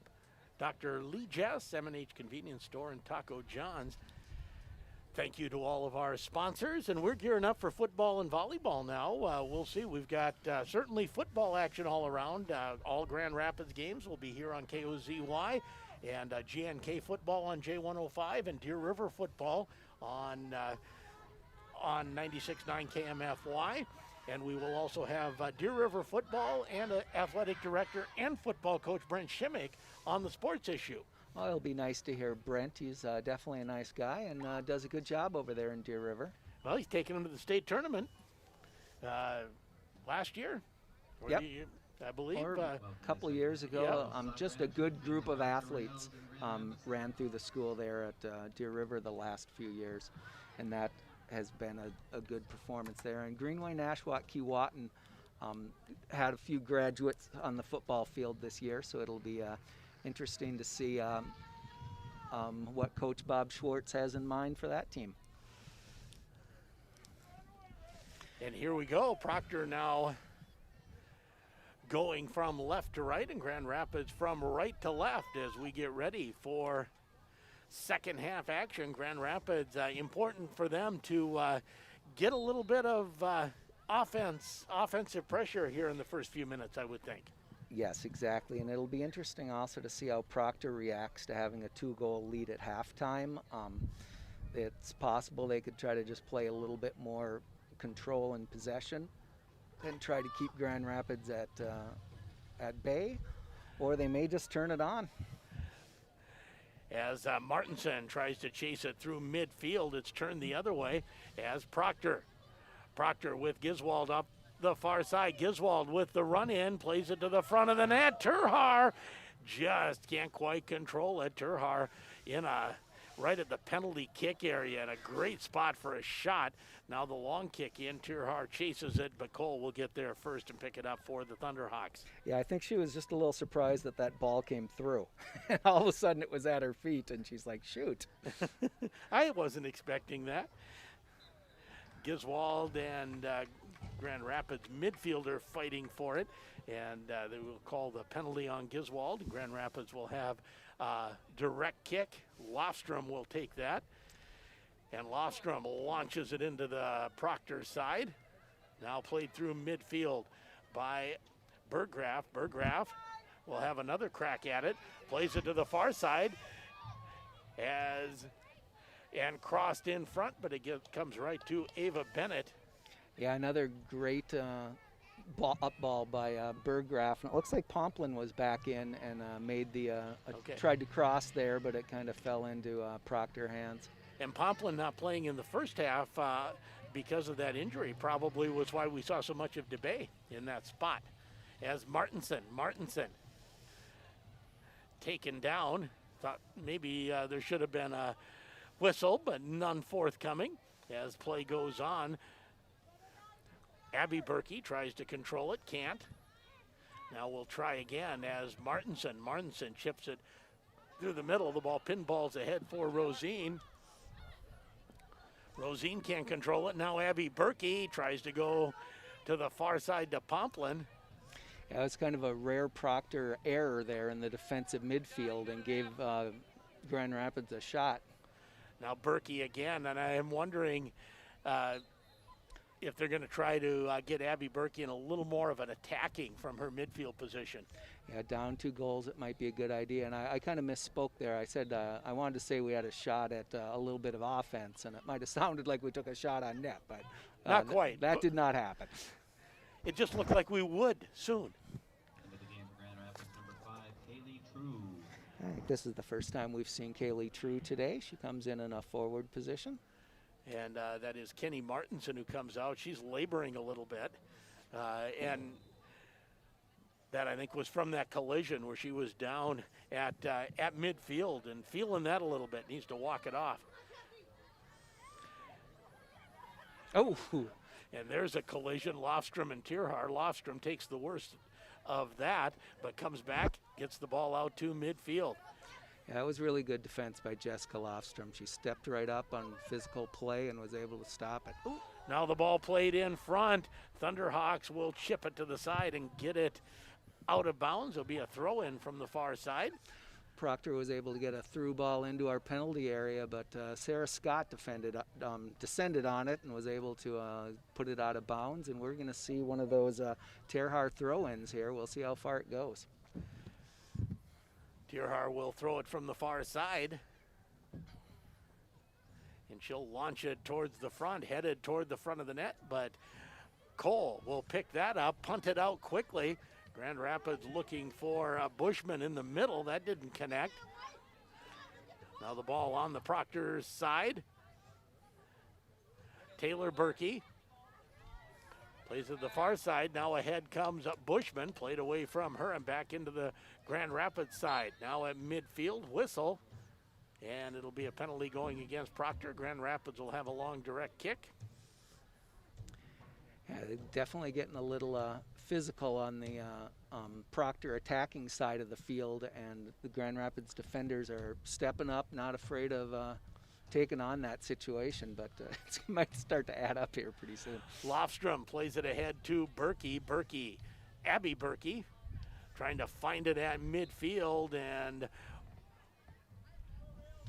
[SPEAKER 2] Dr. Lee Jess, M&H Convenience Store, and Taco John's. Thank you to all of our sponsors, and we're gearing up for football and volleyball now. We'll see. We've got certainly football action all around. All Grand Rapids games will be here on KOZY, and GNK football on J105, and Deer River football on 96.9 KMFY. And we will also have Deer River football and athletic director and football coach Brent Shimmick on the sports issue.
[SPEAKER 1] Well, it'll be nice to hear Brent. He's definitely a nice guy and does a good job over there in Deer River.
[SPEAKER 2] Well, he's taken them to the state tournament last year.
[SPEAKER 1] Yep.
[SPEAKER 2] I believe.
[SPEAKER 1] Or a couple of years ago.
[SPEAKER 2] Yeah.
[SPEAKER 1] Just a good group of athletes ran through the school there at Deer River the last few years, and that has been a good performance there. And Greenway Nashwauk Keewatin had a few graduates on the football field this year, so it'll be interesting to see what Coach Bob Schwartz has in mind for that team.
[SPEAKER 2] And here we go. Proctor now going from left to right, and Grand Rapids from right to left as we get ready for second half action. Grand Rapids, important for them to get a little bit of offensive pressure here in the first few minutes, I would think.
[SPEAKER 1] Yes, exactly, and it'll be interesting also to see how Proctor reacts to having a 2-goal lead at halftime. It's possible they could try to just play a little bit more control and possession and try to keep Grand Rapids at bay, or they may just turn it on.
[SPEAKER 2] As Martinson tries to chase it through midfield, it's turned the other way as Proctor with Giswald up the far side. Giswald with the run in, plays it to the front of the net. Terhar just can't quite control it. Terhar right at the penalty kick area, and a great spot for a shot. Now the long kick in, Terhar chases it, but Cole will get there first and pick it up for the Thunderhawks.
[SPEAKER 1] Yeah, I think she was just a little surprised that ball came through. And all of a sudden it was at her feet, and she's like, shoot.
[SPEAKER 2] I wasn't expecting that. Giswald and Grand Rapids midfielder fighting for it, and they will call the penalty on Giswald. Grand Rapids will have direct kick. Lofstrom will take that, and Lofstrom launches it into the Proctor side. Now played through midfield by Berggraf. Berggraf will have another crack at it, plays it to the far side and crossed in front, but it comes right to Ava Bennett.
[SPEAKER 1] Yeah, another great up ball by Berggraf. And it looks like Pomplin was back in and made tried to cross there, but it kind of fell into Proctor hands.
[SPEAKER 2] And Pomplin not playing in the first half because of that injury probably was why we saw so much of DeBay in that spot. As Martinson taken down, thought maybe there should have been a whistle, but none forthcoming as play goes on. Abby Berkey tries to control it, can't. Now we'll try again as Martinson chips it through the middle. The ball pinballs ahead for Rosine. Rosine can't control it. Now Abby Berkey tries to go to the far side to Pomplin.
[SPEAKER 1] Yeah, it's kind of a rare Proctor error there in the defensive midfield and gave Grand Rapids a shot.
[SPEAKER 2] Now Berkey again, and I am wondering if they're going to try to get Abby Berkey in a little more of an attacking from her midfield position.
[SPEAKER 1] Yeah, down 2 goals, it might be a good idea. And I kind of misspoke there. I said I wanted to say we had a shot at a little bit of offense, and it might have sounded like we took a shot on net, but
[SPEAKER 2] not quite.
[SPEAKER 1] That did not happen.
[SPEAKER 2] It just looked like we would soon.
[SPEAKER 3] Into the game for Grand Rapids, number 5, Kaylee True.
[SPEAKER 1] I think this is the first time we've seen Kaylee True today. She comes in a forward position.
[SPEAKER 2] And that is Kenny Martinson who comes out. She's laboring a little bit. And that, I think, was from that collision where she was down at midfield and feeling that a little bit. Needs to walk it off.
[SPEAKER 1] Oh.
[SPEAKER 2] And there's a collision, Lofstrom and Tierhar. Lofstrom takes the worst of that, but comes back, gets the ball out to midfield.
[SPEAKER 1] Yeah, that was really good defense by Jessica Lofstrom. She stepped right up on physical play and was able to stop it. Ooh.
[SPEAKER 2] Now the ball played in front. Thunderhawks will chip it to the side and get it out of bounds. It'll be a throw-in from the far side.
[SPEAKER 1] Proctor was able to get a through ball into our penalty area, but Sarah Scott descended on it and was able to put it out of bounds. And we're going to see one of those Terhar throw-ins here. We'll see how far it goes.
[SPEAKER 2] Tierhar will throw it from the far side. And she'll launch it towards the front, headed toward the front of the net. But Cole will pick that up, punt it out quickly. Grand Rapids looking for Bushman in the middle. That didn't connect. Now the ball on the Proctor's side. Taylor Berkey plays at the far side. Now ahead comes Bushman. Played away from her and back into the Grand Rapids side. Now at midfield, whistle. And it'll be a penalty going against Proctor. Grand Rapids will have a long direct kick.
[SPEAKER 1] Yeah, they're definitely getting a little physical on the Proctor attacking side of the field, and the Grand Rapids defenders are stepping up, not afraid of taking on that situation, but it might start to add up here pretty soon.
[SPEAKER 2] Lofstrom plays it ahead to Berkey. Abby Berkey trying to find it at midfield, and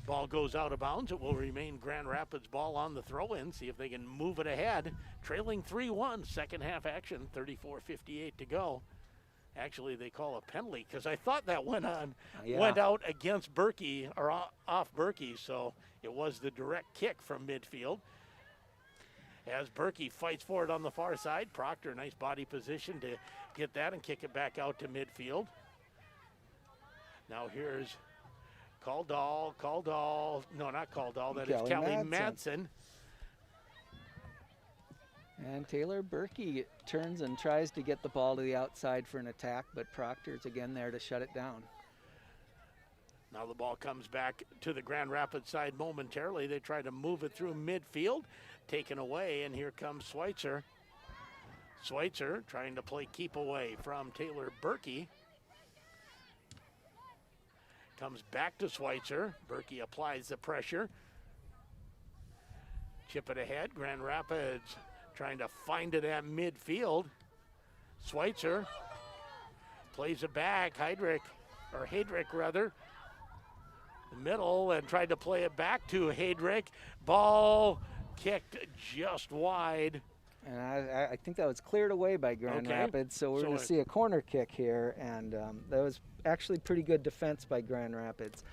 [SPEAKER 2] ball goes out of bounds. It will remain Grand Rapids ball on the throw-in. See if they can move it ahead. Trailing 3-1, second half action, 34:58 to go. Actually, they call a penalty because I thought that went out against Berkey or off Berkey, so it was the direct kick from midfield. As Berkey fights for it on the far side, Proctor, nice body position to get that and kick it back out to midfield. Now here's Caldall, no, not Caldall, that is Kelly Madsen.
[SPEAKER 1] And Taylor Berkey turns and tries to get the ball to the outside for an attack, but Proctor's again there to shut it down.
[SPEAKER 2] Now the ball comes back to the Grand Rapids side momentarily. They try to move it through midfield, taken away, and here comes Schweitzer. Schweitzer trying to play keep away from Taylor Berkey. Comes back to Schweitzer. Berkey applies the pressure. Chip it ahead. Grand Rapids trying to find it at midfield. Schweitzer plays it back. Heydrich, the middle, and tried to play it back to Heydrich. Ball kicked just wide.
[SPEAKER 1] And I think that was cleared away by Grand Rapids, so we're going to see a corner kick here, and that was actually pretty good defense by Grand Rapids.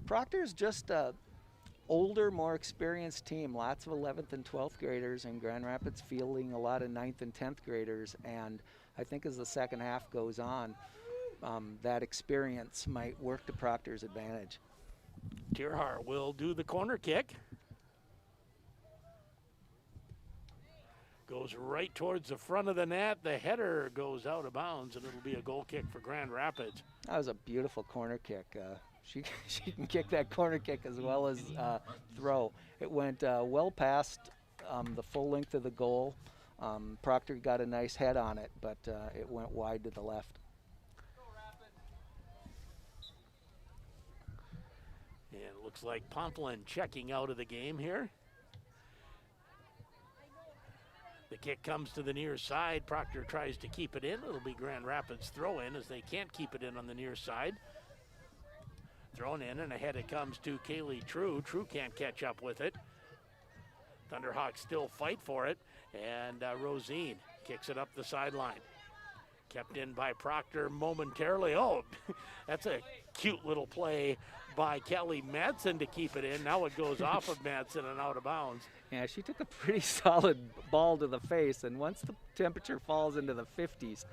[SPEAKER 1] Proctor's just a older, more experienced team, lots of 11th and 12th graders, and Grand Rapids fielding a lot of 9th and 10th graders, and I think as the second half goes on, that experience might work to Proctor's advantage.
[SPEAKER 2] Tierhar will do the corner kick. Goes right towards the front of the net. The header goes out of bounds, and it'll be a goal kick for Grand Rapids.
[SPEAKER 1] That was a beautiful corner kick. She can kick that corner kick as well as throw. It went well past the full length of the goal. Proctor got a nice head on it, but it went wide to the left.
[SPEAKER 2] And it looks like Pomplin checking out of the game here. The kick comes to the near side. Proctor tries to keep it in. It'll be Grand Rapids throw in as they can't keep it in on the near side. Thrown in and ahead it comes to Kaylee True. True can't catch up with it. Thunderhawks still fight for it. And Rosine kicks it up the sideline. Kept in by Proctor momentarily. Oh, that's a cute little play by Kelly Madsen to keep it in. Now it goes off of Madsen and out of bounds.
[SPEAKER 1] Yeah, she took a pretty solid ball to the face, and once the temperature falls into the 50s,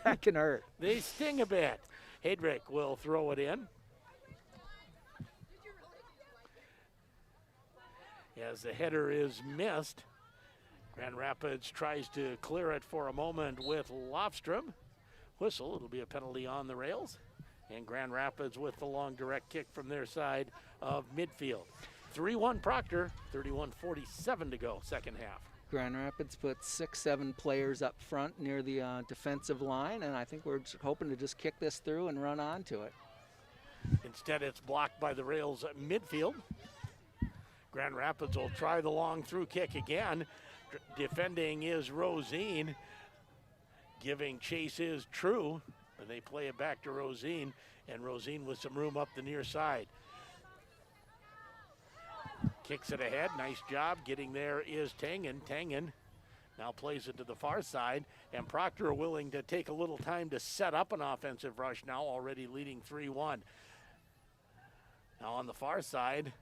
[SPEAKER 1] that can hurt.
[SPEAKER 2] They sting a bit. Hedrick will throw it in. As the header is missed, Grand Rapids tries to clear it for a moment with Lofstrom. Whistle, it'll be a penalty on the rails. And Grand Rapids with the long direct kick from their side of midfield. 3-1 Proctor, 31:47 to go, second half.
[SPEAKER 1] Grand Rapids put 6-7 players up front near the defensive line, and I think we're hoping to just kick this through and run onto it.
[SPEAKER 2] Instead, it's blocked by the rails at midfield. Grand Rapids will try the long through kick again. Defending is Rosine. Giving chase is True. But they play it back to Rosine, and Rosine with some room up the near side. Kicks it ahead. Nice job. Getting there is Tangen. Tangen now plays it to the far side, and Proctor willing to take a little time to set up an offensive rush now, already leading 3-1. Now on the far side,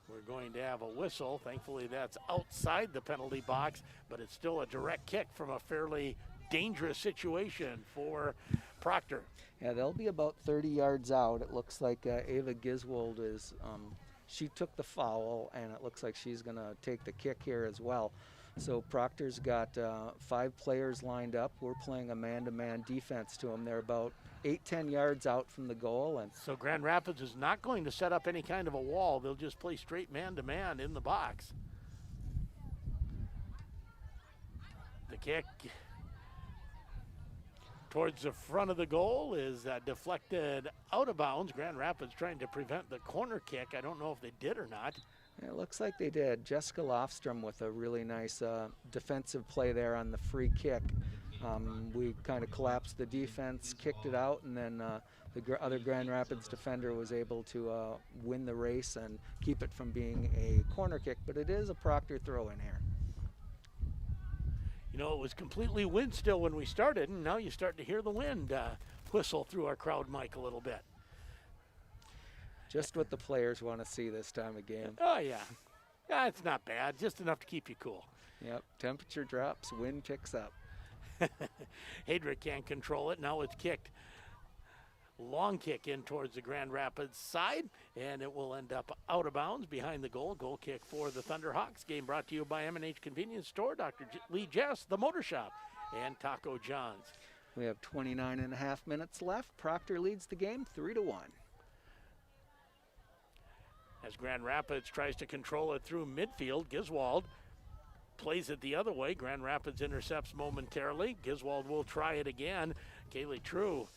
[SPEAKER 2] we're going to have a whistle. Thankfully, that's outside the penalty box, but it's still a direct kick from a fairly dangerous situation for Proctor.
[SPEAKER 1] Yeah, they'll be about 30 yards out. It looks like Ava Giswold is, she took the foul, and it looks like she's going to take the kick here as well. So Proctor's got 5 players lined up. We're playing a man-to-man defense to them. They're about 8-10 yards out from the goal. And
[SPEAKER 2] so Grand Rapids is not going to set up any kind of a wall. They'll just play straight man-to-man in the box. The kick towards the front of the goal is deflected out of bounds. Grand Rapids trying to prevent the corner kick. I don't know if they did or not.
[SPEAKER 1] It looks like they did. Jessica Lofstrom with a really nice defensive play there on the free kick. We kind of collapsed the defense, kicked it out, and then the other Grand Rapids defender was able to win the race and keep it from being a corner kick. But it is a Proctor throw in here.
[SPEAKER 2] You know, it was completely wind still when we started, and now you start to hear the wind whistle through our crowd mic a little bit.
[SPEAKER 1] Just what the players want to see this time of game.
[SPEAKER 2] Oh, yeah. Yeah, it's not bad. Just enough to keep you cool.
[SPEAKER 1] Yep, temperature drops, wind picks up.
[SPEAKER 2] Hedrick can't control it. Now it's kicked. Long kick in towards the Grand Rapids side, and it will end up out of bounds behind the goal. Goal kick for the Thunderhawks. Game brought to you by M&H Convenience Store, Dr. Lee Jess, The Motor Shop, and Taco John's.
[SPEAKER 1] We have 29 and a half minutes left. Proctor leads the game 3-1.
[SPEAKER 2] As Grand Rapids tries to control it through midfield, Giswold plays it the other way. Grand Rapids intercepts momentarily. Giswold will try it again. Kaylee True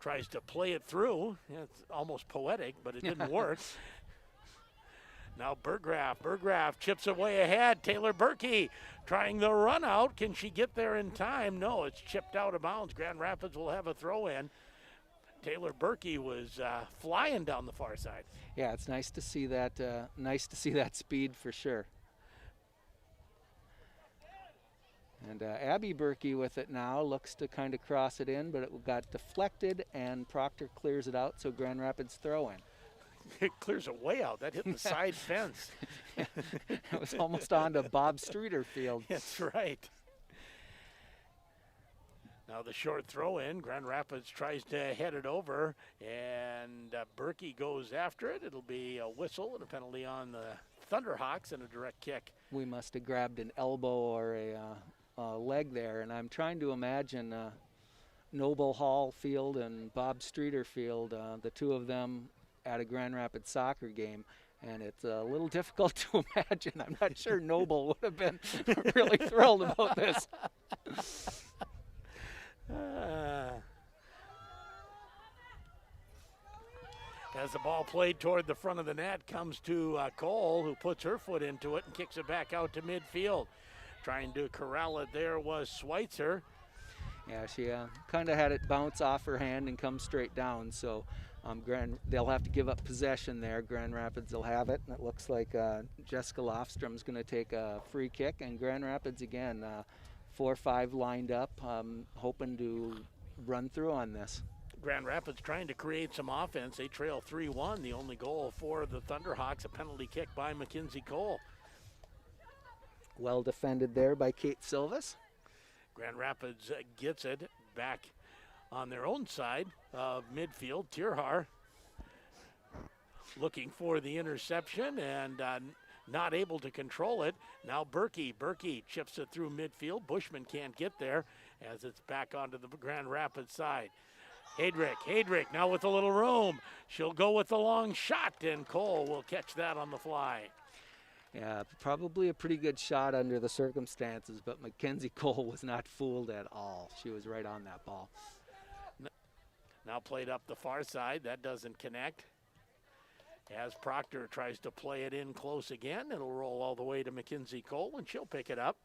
[SPEAKER 2] tries to play it through. Yeah, it's almost poetic, but it didn't work. Now Burgraff chips away ahead. Taylor Berkey trying the run out. Can she get there in time? No, it's chipped out of bounds. Grand Rapids will have a throw in. Taylor Berkey was flying down the far side.
[SPEAKER 1] Yeah, it's nice to see that. Nice to see that speed for sure. And Abby Berkey with it now looks to kind of cross it in, but it got deflected, and Proctor clears it out. So Grand Rapids throw in.
[SPEAKER 2] It clears it way out. That hit the side fence.
[SPEAKER 1] It was almost on to Bob Streeter field.
[SPEAKER 2] That's right. Now the short throw in. Grand Rapids tries to head it over, and Berkey goes after it. It'll be a whistle and a penalty on the Thunderhawks and a direct kick.
[SPEAKER 1] We must have grabbed an elbow or a leg there, and I'm trying to imagine Noble Hall Field and Bob Streeter Field, the two of them at a Grand Rapids soccer game, And it's a little difficult to imagine. I'm not sure Noble would have been really thrilled about this.
[SPEAKER 2] As the ball played toward the front of the net, comes to Cole, who puts her foot into it and kicks it back out to midfield. Trying to corral it there was Schweitzer.
[SPEAKER 1] Yeah, she kind of had it bounce off her hand and come straight down. So they'll have to give up possession there. Grand Rapids will have it. And it looks like Jessica Lofstrom's going to take a free kick. And Grand Rapids, again, 4-5 lined up, hoping to run through on this.
[SPEAKER 2] Grand Rapids trying to create some offense. They trail 3-1. The only goal for the Thunderhawks, a penalty kick by Mackenzie Cole.
[SPEAKER 1] Well defended there by Kate Silvas.
[SPEAKER 2] Grand Rapids gets it back on their own side of midfield. Tierhar looking for the interception and not able to control it. Now Berkey chips it through midfield. Bushman can't get there as it's back onto the Grand Rapids side. Hadrick now with a little room. She'll go with the long shot, and Cole will catch that on the fly.
[SPEAKER 1] Yeah, probably a pretty good shot under the circumstances, but Mackenzie Cole was not fooled at all. She was right on that ball.
[SPEAKER 2] Now played up the far side. That doesn't connect. As Proctor tries to play it in close again, it'll roll all the way to Mackenzie Cole, and she'll pick it up.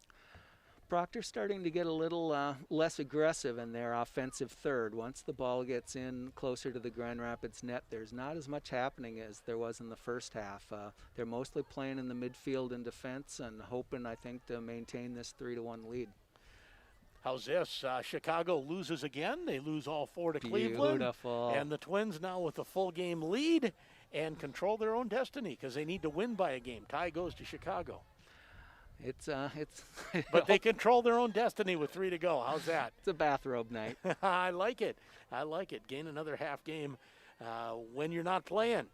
[SPEAKER 1] Proctor starting to get a little less aggressive in their offensive third. Once the ball gets in closer to the Grand Rapids net, there's not as much happening as there was in the first half. They're mostly playing in the midfield and defense and hoping, I think, to maintain this 3-1 lead.
[SPEAKER 2] How's this? Chicago loses again. They lose all 4 to Cleveland.
[SPEAKER 1] Beautiful.
[SPEAKER 2] And the Twins now with a full game lead and control their own destiny because they need to win by a game. Tie goes to Chicago.
[SPEAKER 1] It's
[SPEAKER 2] But they control their own destiny with 3 to go. How's that?
[SPEAKER 1] It's a bathrobe night.
[SPEAKER 2] I like it. Gain another half game when you're not playing.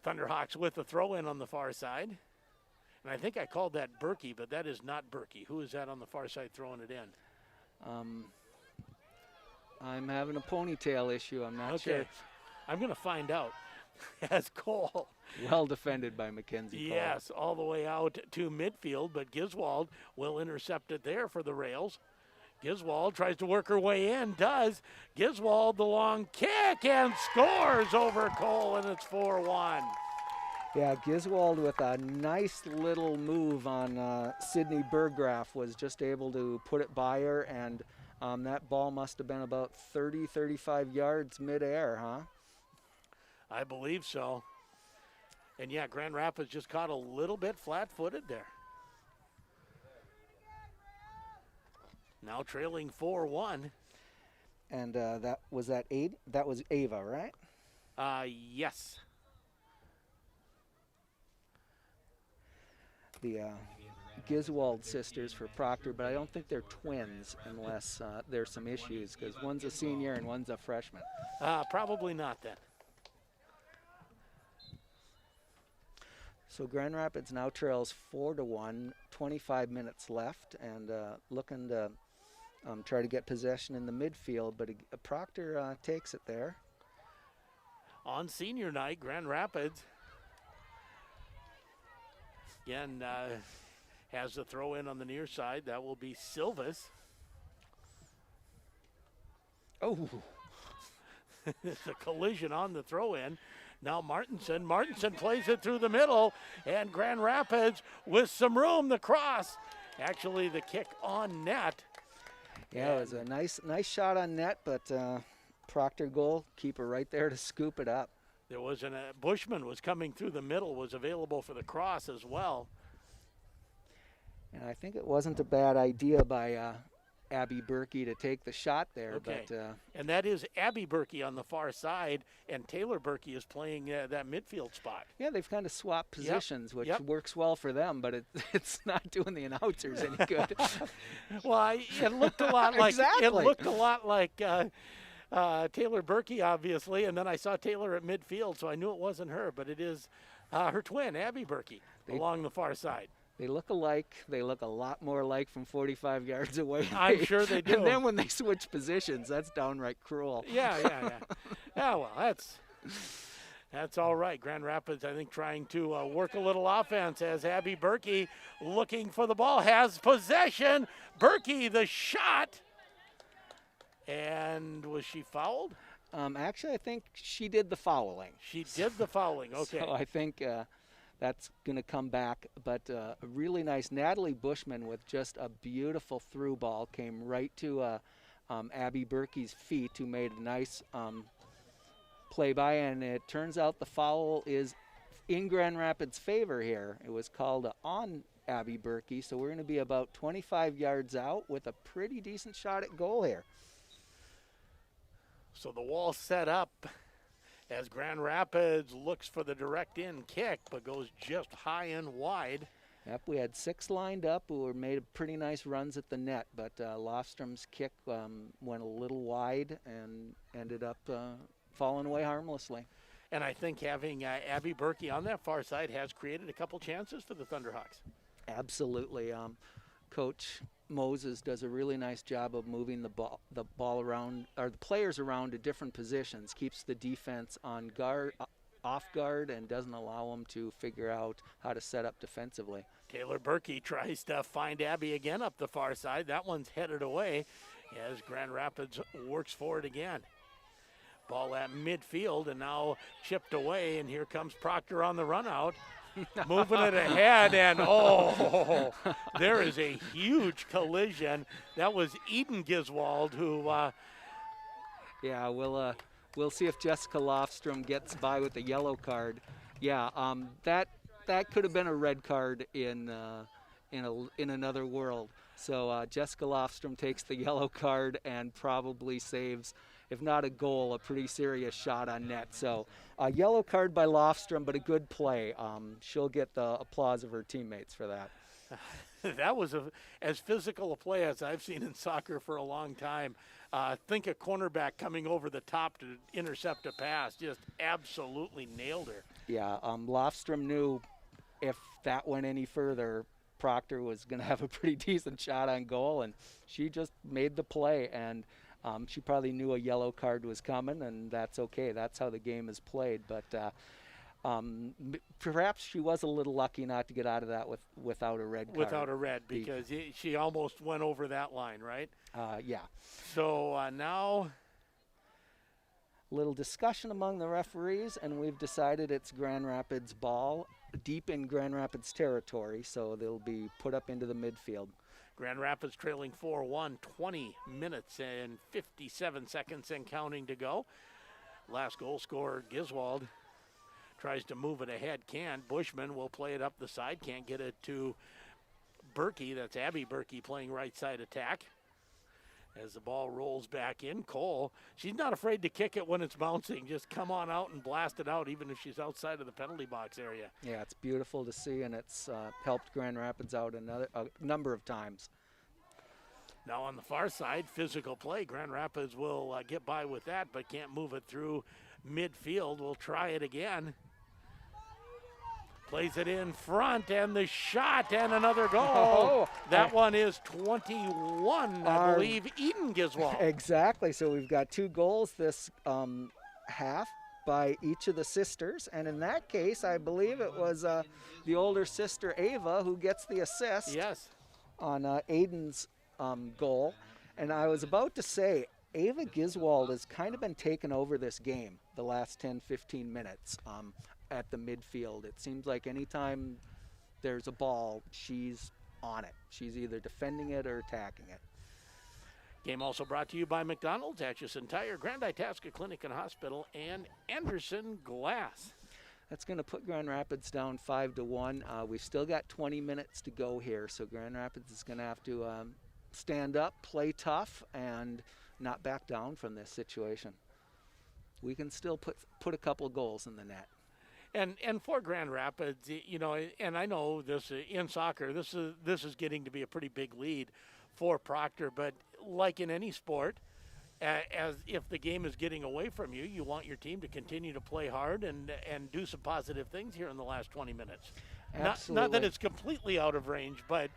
[SPEAKER 2] Thunderhawks with the throw in on the far side. And I think I called that Berkey, but that is not Berkey. Who is that on the far side throwing it in?
[SPEAKER 1] I'm having a ponytail issue. I'm not sure.
[SPEAKER 2] I'm going to find out. As Cole.
[SPEAKER 1] Well defended by Mackenzie Cole.
[SPEAKER 2] Yes, all the way out to midfield, but Giswald will intercept it there for the Rails. Giswald tries to work her way in, does. Giswald the long kick and scores over Cole, and it's 4-1.
[SPEAKER 1] Yeah, Giswald with a nice little move on Sydney Burgraff was just able to put it by her, and that ball must have been about 30, 35 yards midair, huh?
[SPEAKER 2] I believe so. And yeah, Grand Rapids just caught a little bit flat-footed there. Now trailing 4-1.
[SPEAKER 1] And that was Ava, right?
[SPEAKER 2] Yes.
[SPEAKER 1] The Giswald sisters for Proctor, but I don't think they're twins unless there's some issues because one's a senior and one's a freshman.
[SPEAKER 2] Probably not then.
[SPEAKER 1] So Grand Rapids now trails 4-1, 25 minutes left, and looking to try to get possession in the midfield, but Proctor takes it there.
[SPEAKER 2] On senior night, Grand Rapids again has the throw in on the near side. That will be Silvas.
[SPEAKER 1] Oh.
[SPEAKER 2] It's a collision on the throw in. Now Martinson plays it through the middle, and Grand Rapids with some room, the cross. Actually, the kick on net.
[SPEAKER 1] Yeah, it was a nice shot on net, but Proctor goalkeeper right there to scoop it up.
[SPEAKER 2] There was Bushman was coming through the middle, was available for the cross as well.
[SPEAKER 1] And I think it wasn't a bad idea by Abby Berkey to take the shot there.
[SPEAKER 2] Okay.
[SPEAKER 1] But,
[SPEAKER 2] and that is Abby Berkey on the far side, and Taylor Berkey is playing that midfield spot.
[SPEAKER 1] Yeah, they've kind of swapped positions, which
[SPEAKER 2] Yep.
[SPEAKER 1] works well for them, but it's not doing the announcers any good.
[SPEAKER 2] Well, it looked a lot like
[SPEAKER 1] Exactly.
[SPEAKER 2] it looked a lot like Taylor Berkey, obviously, and then I saw Taylor at midfield, so I knew it wasn't her, but it is her twin, Abby Berkey, along the far side.
[SPEAKER 1] They look alike. They look a lot more alike from 45 yards away.
[SPEAKER 2] I'm sure they do.
[SPEAKER 1] And then when they switch positions, that's downright cruel.
[SPEAKER 2] Yeah. Yeah, well, That's all right. Grand Rapids, I think, trying to work a little offense as Abby Berkey looking for the ball, has possession. Berkey, the shot. And was she fouled?
[SPEAKER 1] Actually, I think she did the fouling.
[SPEAKER 2] She did the fouling, okay.
[SPEAKER 1] So I think that's going to come back. But a really nice Natalie Bushman with just a beautiful through ball came right to Abby Berkey's feet, who made a nice play by, and it turns out the foul is in Grand Rapids' favor here. It was called on Abby Berkey, so we're going to be about 25 yards out with a pretty decent shot at goal here.
[SPEAKER 2] So the wall set up as Grand Rapids looks for the direct in kick, but goes just high and wide.
[SPEAKER 1] Yep, we had 6 lined up who made pretty nice runs at the net, but Lofstrom's kick went a little wide and ended up falling away harmlessly.
[SPEAKER 2] And I think having Abby Berkey on that far side has created a couple chances for the Thunderhawks.
[SPEAKER 1] Absolutely. Coach Moses does a really nice job of moving the ball around, or the players around to different positions, keeps the defense on guard, off guard, and doesn't allow them to figure out how to set up defensively.
[SPEAKER 2] Taylor Berkey tries to find Abby again up the far side. That one's headed away as Grand Rapids works for it again. Ball at midfield and now chipped away, and here comes Proctor on the run out. Moving it ahead, and oh, there is a huge collision. That was Eden Giswald who.
[SPEAKER 1] Yeah, we'll see if Jessica Lofstrom gets by with the yellow card. Yeah, that could have been a red card in another world. So Jessica Lofstrom takes the yellow card and probably saves, if not a goal, a pretty serious shot on net. So a yellow card by Lofstrom, but a good play. She'll get the applause of her teammates for that.
[SPEAKER 2] That was as physical a play as I've seen in soccer for a long time. Think a cornerback coming over the top to intercept a pass. Just absolutely nailed her.
[SPEAKER 1] Yeah, Lofstrom knew if that went any further, Proctor was going to have a pretty decent shot on goal, and she just made the play. And she probably knew a yellow card was coming, and that's okay. That's how the game is played. But perhaps she was a little lucky not to get out of that without a red card.
[SPEAKER 2] Without a red, because she almost went over that line, right?
[SPEAKER 1] Yeah.
[SPEAKER 2] So now
[SPEAKER 1] a little discussion among the referees, and we've decided it's Grand Rapids ball deep in Grand Rapids territory, so they'll be put up into the midfield.
[SPEAKER 2] Grand Rapids trailing 4-1, 20 minutes and 57 seconds and counting to go. Last goal scorer, Giswald, tries to move it ahead, can't. Bushman will play it up the side, can't get it to Berkey. That's Abby Berkey playing right side attack. As the ball rolls back in, Cole, she's not afraid to kick it when it's bouncing. Just come on out and blast it out, even if she's outside of the penalty box area.
[SPEAKER 1] Yeah, it's beautiful to see, and it's helped Grand Rapids out a number of times.
[SPEAKER 2] Now on the far side, physical play. Grand Rapids will get by with that, but can't move it through midfield. We'll try it again. Plays it in front, and the shot, and another goal. That one is 21, I believe, Eden Giswald.
[SPEAKER 1] Exactly. So we've got 2 goals this half by each of the sisters. And in that case, I believe it was the older sister, Ava, who gets the assist.
[SPEAKER 2] Yes.
[SPEAKER 1] On Aiden's goal. And I was about to say, Ava Giswald has kind of been taking over this game the last 10, 15 minutes. At the midfield. It seems like anytime there's a ball, she's on it. She's either defending it or attacking it.
[SPEAKER 2] Game also brought to you by McDonald's, Atchison Tire, Grand Itasca Clinic and Hospital, and Anderson Glass.
[SPEAKER 1] That's going to put Grand Rapids down 5-1. We've still got 20 minutes to go here, so Grand Rapids is going to have to stand up, play tough, and not back down from this situation. We can still put a couple goals in the net.
[SPEAKER 2] And for Grand Rapids, you know, and I know this in soccer, this is getting to be a pretty big lead for Proctor. But like in any sport, as if the game is getting away from you, you want your team to continue to play hard and do some positive things here in the last 20 minutes.
[SPEAKER 1] Absolutely.
[SPEAKER 2] Not that it's completely out of range, but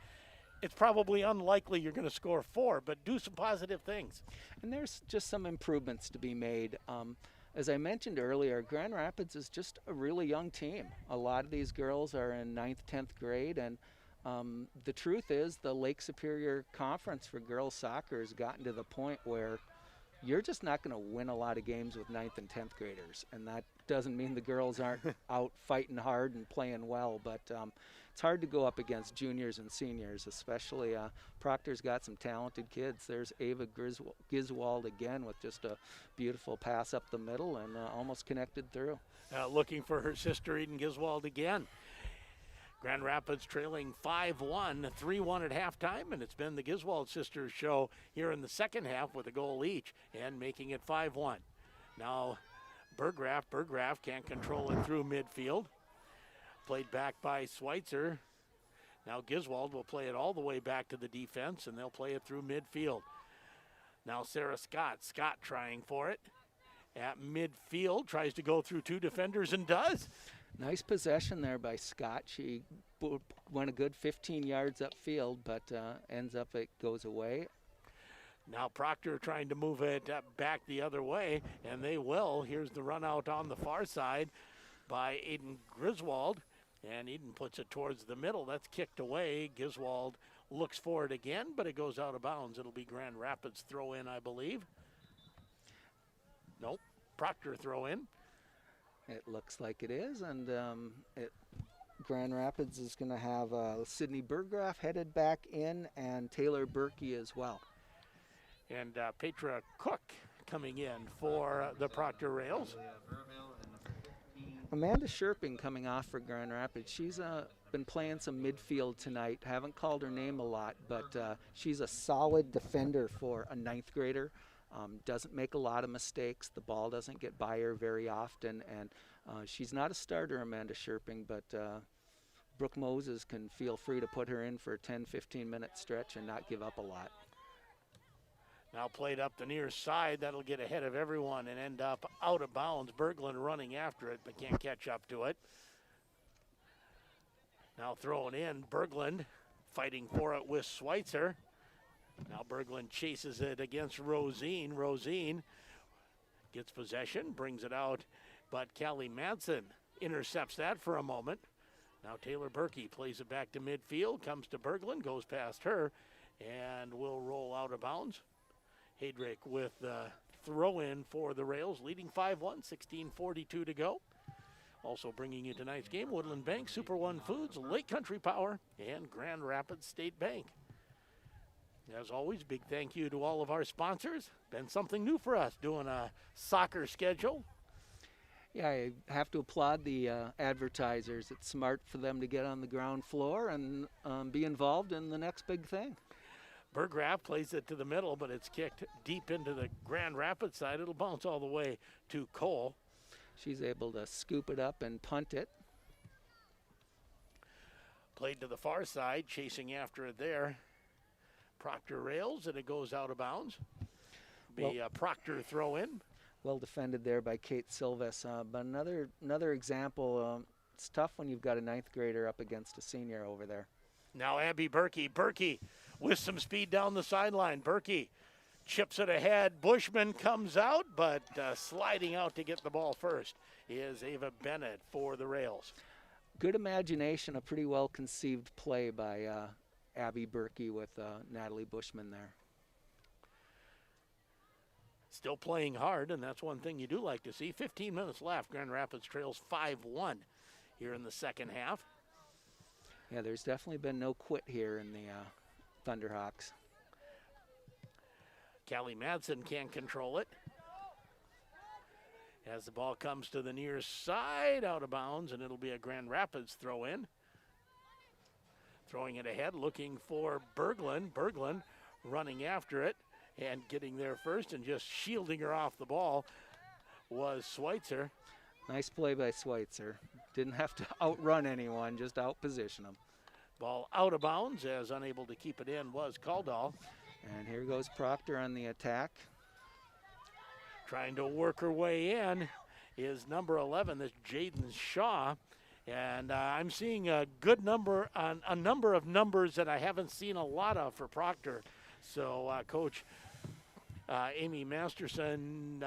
[SPEAKER 2] it's probably unlikely you're going to score 4. But do some positive things.
[SPEAKER 1] And there's just some improvements to be made. as I mentioned earlier, Grand Rapids is just a really young team. A lot of these girls are in 9th, 10th grade, and the truth is the Lake Superior Conference for girls soccer has gotten to the point where you're just not going to win a lot of games with 9th and 10th graders. And that doesn't mean the girls aren't out fighting hard and playing well, but it's hard to go up against juniors and seniors, especially Proctor's got some talented kids. There's Ava Giswald again with just a beautiful pass up the middle and almost connected through.
[SPEAKER 2] Looking for her sister Eden Giswald again. Grand Rapids trailing 5-1, 3-1 at halftime, and it's been the Giswald sisters show here in the second half with a goal each and making it 5-1. Now Berggraf can't control it through midfield. Played back by Schweitzer. Now Giswald will play it all the way back to the defense, and they'll play it through midfield. Now Sarah Scott trying for it. At midfield, tries to go through two defenders and does.
[SPEAKER 1] Nice possession there by Scott. She went a good 15 yards upfield, but ends up it goes away.
[SPEAKER 2] Now Proctor trying to move it back the other way, and they will. Here's the run out on the far side by Eden Griswold, and Eden puts it towards the middle. That's kicked away. Giswald looks for it again, but it goes out of bounds. It'll be Grand Rapids throw in, I believe. Nope, Proctor throw in.
[SPEAKER 1] It looks like it is, and Grand Rapids is going to have Sydney Berggraf headed back in and Taylor Berkey as well.
[SPEAKER 2] And Petra Cook coming in for the Proctor Rails.
[SPEAKER 1] Amanda Sherping coming off for Grand Rapids. She's been playing some midfield tonight. Haven't called her name a lot, but she's a solid defender for a 9th grader. Doesn't make a lot of mistakes. The ball doesn't get by her very often, and she's not a starter, Amanda Sherping, but Brooke Moses can feel free to put her in for a 10-15 minute stretch and not give up a lot.
[SPEAKER 2] Now played up the near side. That'll get ahead of everyone and end up out of bounds. Berglund running after it, but can't catch up to it. Now throwing in, Berglund fighting for it with Schweitzer. Now Berglund chases it against Rosine. Rosine gets possession, brings it out, but Callie Madsen intercepts that for a moment. Now Taylor Berkey plays it back to midfield, comes to Berglund, goes past her, and will roll out of bounds. Heydrich with the throw-in for the Rails, leading 5-1, 16:42 to go. Also bringing you tonight's game, Woodland Bank, Super One Foods, Lake Country Power, and Grand Rapids State Bank. As always, big thank you to all of our sponsors. Been something new for us, doing a soccer schedule.
[SPEAKER 1] Yeah, I have to applaud the advertisers. It's smart for them to get on the ground floor and be involved in the next big thing.
[SPEAKER 2] Berggraf plays it to the middle, but it's kicked deep into the Grand Rapids side. It'll bounce all the way to Cole.
[SPEAKER 1] She's able to scoop it up and punt it.
[SPEAKER 2] Played to the far side, chasing after it there. Proctor rails, and it goes out of bounds. Be a Proctor throw in.
[SPEAKER 1] Well defended there by Kate Silvas. But another example, it's tough when you've got a 9th grader up against a senior over there.
[SPEAKER 2] Now Abby Berkey. Berkey with some speed down the sideline. Berkey chips it ahead. Bushman comes out, but sliding out to get the ball first is Ava Bennett for the Rails.
[SPEAKER 1] Good imagination, a pretty well conceived play by Abby Berkey with Natalie Bushman there.
[SPEAKER 2] Still playing hard, and that's one thing you do like to see. 15 minutes left. Grand Rapids trails 5-1 here in the second half.
[SPEAKER 1] Yeah, there's definitely been no quit here in the Thunderhawks.
[SPEAKER 2] Callie Madsen can't control it. As the ball comes to the near side, out of bounds, and it'll be a Grand Rapids throw in. Throwing it ahead, looking for Berglund. Berglund running after it and getting there first and just shielding her off the ball was Schweitzer.
[SPEAKER 1] Nice play by Schweitzer. Didn't have to outrun anyone, just outposition them.
[SPEAKER 2] Ball out of bounds, as unable to keep it in was Caldall.
[SPEAKER 1] And here goes Proctor on the attack.
[SPEAKER 2] Trying to work her way in is number 11, that's Jaden Shaw. And I'm seeing a good number, a number of numbers that I haven't seen a lot of for Proctor. So Coach Amy Masterson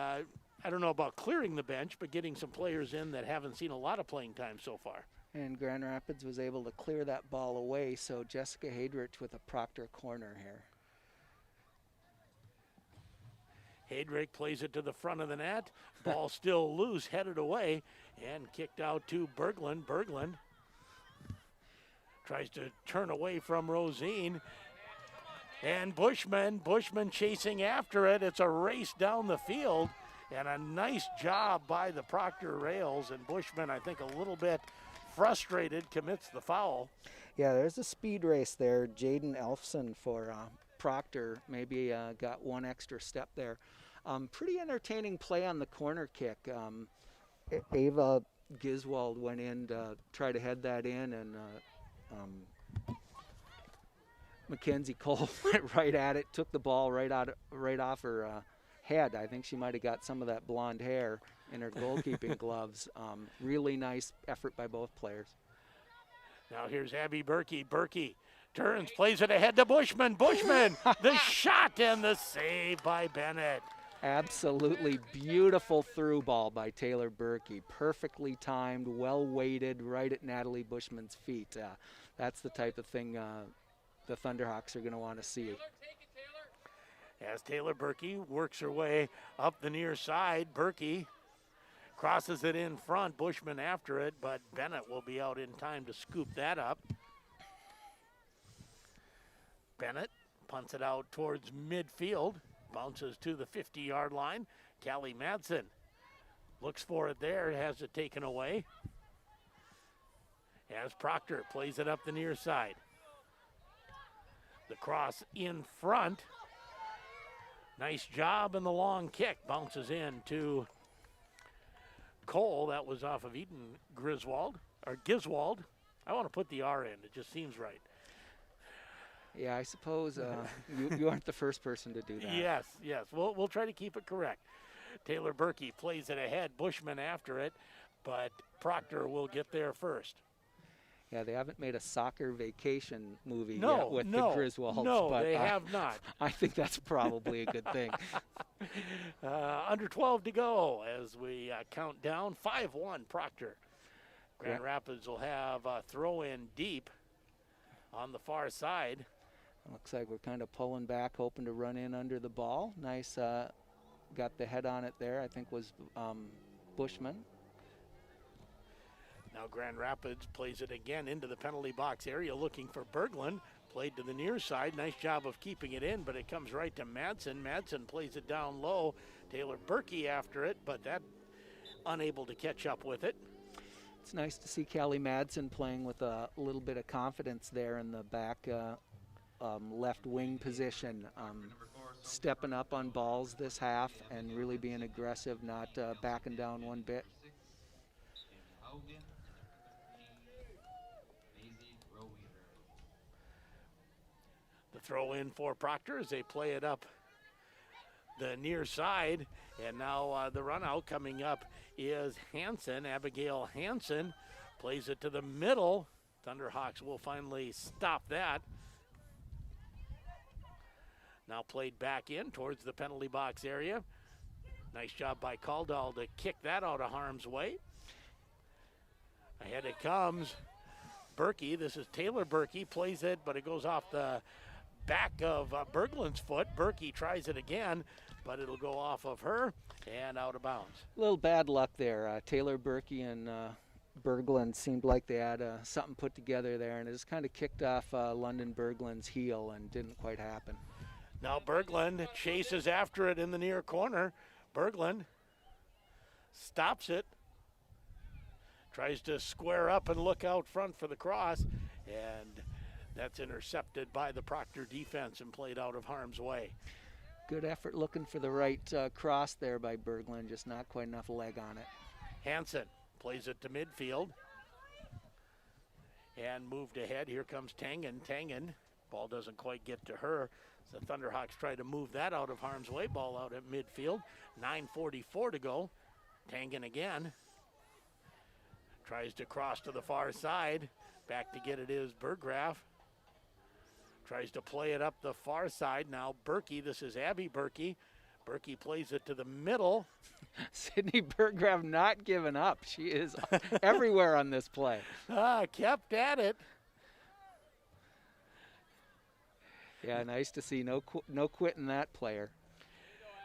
[SPEAKER 2] I don't know about clearing the bench, but getting some players in that haven't seen a lot of playing time so far.
[SPEAKER 1] And Grand Rapids was able to clear that ball away, so Jessica Hadrich with a Proctor corner here.
[SPEAKER 2] Hadrick plays it to the front of the net. Ball still loose, headed away, and kicked out to Berglund. Berglund tries to turn away from Rosine. And Bushman chasing after it. It's a race down the field, and a nice job by the Proctor Rails. And Bushman, I think, a little bit frustrated, commits the foul.
[SPEAKER 1] Yeah, there's a speed race there. Jaden Elfson for Proctor maybe got one extra step there. Pretty entertaining play on the corner kick. Ava Giswald went in to try to head that in, and Mackenzie Cole went right at it, took the ball right off her head. I think she might have got some of that blonde hair in her goalkeeping gloves. Really nice effort by both players.
[SPEAKER 2] Now here's Abby Berkey. Berkey turns, plays it ahead to Bushman. Bushman, the shot and the save by Bennett.
[SPEAKER 1] Absolutely beautiful through ball by Taylor Berkey. Perfectly timed, well weighted, right at Natalie Bushman's feet. That's the type of thing the Thunderhawks are going to want to see.
[SPEAKER 2] As Taylor Berkey works her way up the near side, Berkey crosses it in front, Bushman after it, but Bennett will be out in time to scoop that up. Bennett punts it out towards midfield, bounces to the 50-yard line. Callie Madsen looks for it there, has it taken away. As Proctor plays it up the near side. The cross in front. Nice job in the long kick. Bounces in to Cole. That was off of Eden Griswold, or Giswald. I want to put the R in. It just seems right.
[SPEAKER 1] Yeah, I suppose you aren't the first person to do that.
[SPEAKER 2] Yes. We'll try to keep it correct. Taylor Berkey plays it ahead. Bushman after it, but Proctor will get there first.
[SPEAKER 1] Yeah, they haven't made a soccer vacation movie yet with the Griswolds.
[SPEAKER 2] No,
[SPEAKER 1] but
[SPEAKER 2] they have not.
[SPEAKER 1] I think that's probably a good thing.
[SPEAKER 2] Under 12 to go as we count down. 5-1 Proctor. Grand Rapids will have a throw in deep on the far side.
[SPEAKER 1] Looks like we're kind of pulling back, hoping to run in under the ball. Nice, got the head on it there, I think was Bushman.
[SPEAKER 2] Now Grand Rapids plays it again into the penalty box area, looking for Berglund. Played to the near side. Nice job of keeping it in, but it comes right to Madsen. Madsen plays it down low. Taylor Berkey after it, but that unable to catch up with it.
[SPEAKER 1] It's nice to see Callie Madsen playing with a little bit of confidence there in the back left wing position. Stepping up on balls this half and really being aggressive, not backing down one bit.
[SPEAKER 2] The throw in for Proctor as they play it up the near side. And now the run out coming up is Hansen. Abigail Hansen plays it to the middle. Thunderhawks will finally stop that. Now played back in towards the penalty box area. Nice job by Caldwell to kick that out of harm's way. Ahead it comes. Berkey, this is Taylor Berkey, plays it, but it goes off the back of Berglund's foot. Berkey tries it again, but it'll go off of her and out of bounds.
[SPEAKER 1] A little bad luck there. Taylor Berkey and Berglund seemed like they had something put together there, and it just kind of kicked off London Berglund's heel and didn't quite happen.
[SPEAKER 2] Now Berglund chases after it in the near corner. Berglund stops it, tries to square up and look out front for the cross, and that's intercepted by the Proctor defense and played out of harm's way.
[SPEAKER 1] Good effort looking for the right cross there by Berglund, just not quite enough leg on it.
[SPEAKER 2] Hansen plays it to midfield and moved ahead. Here comes Tangen. Tangen, ball doesn't quite get to her. The Thunderhawks try to move that out of harm's way. Ball out at midfield. 9:44 to go. Tangen again. Tries to cross to the far side. Back to get it is Berggraf. Tries to play it up the far side. Now Berkey, this is Abby Berkey. Berkey plays it to the middle.
[SPEAKER 1] Sydney Burgraff not giving up. She is everywhere on this play.
[SPEAKER 2] Kept at it.
[SPEAKER 1] Yeah, nice to see. No quitting that player.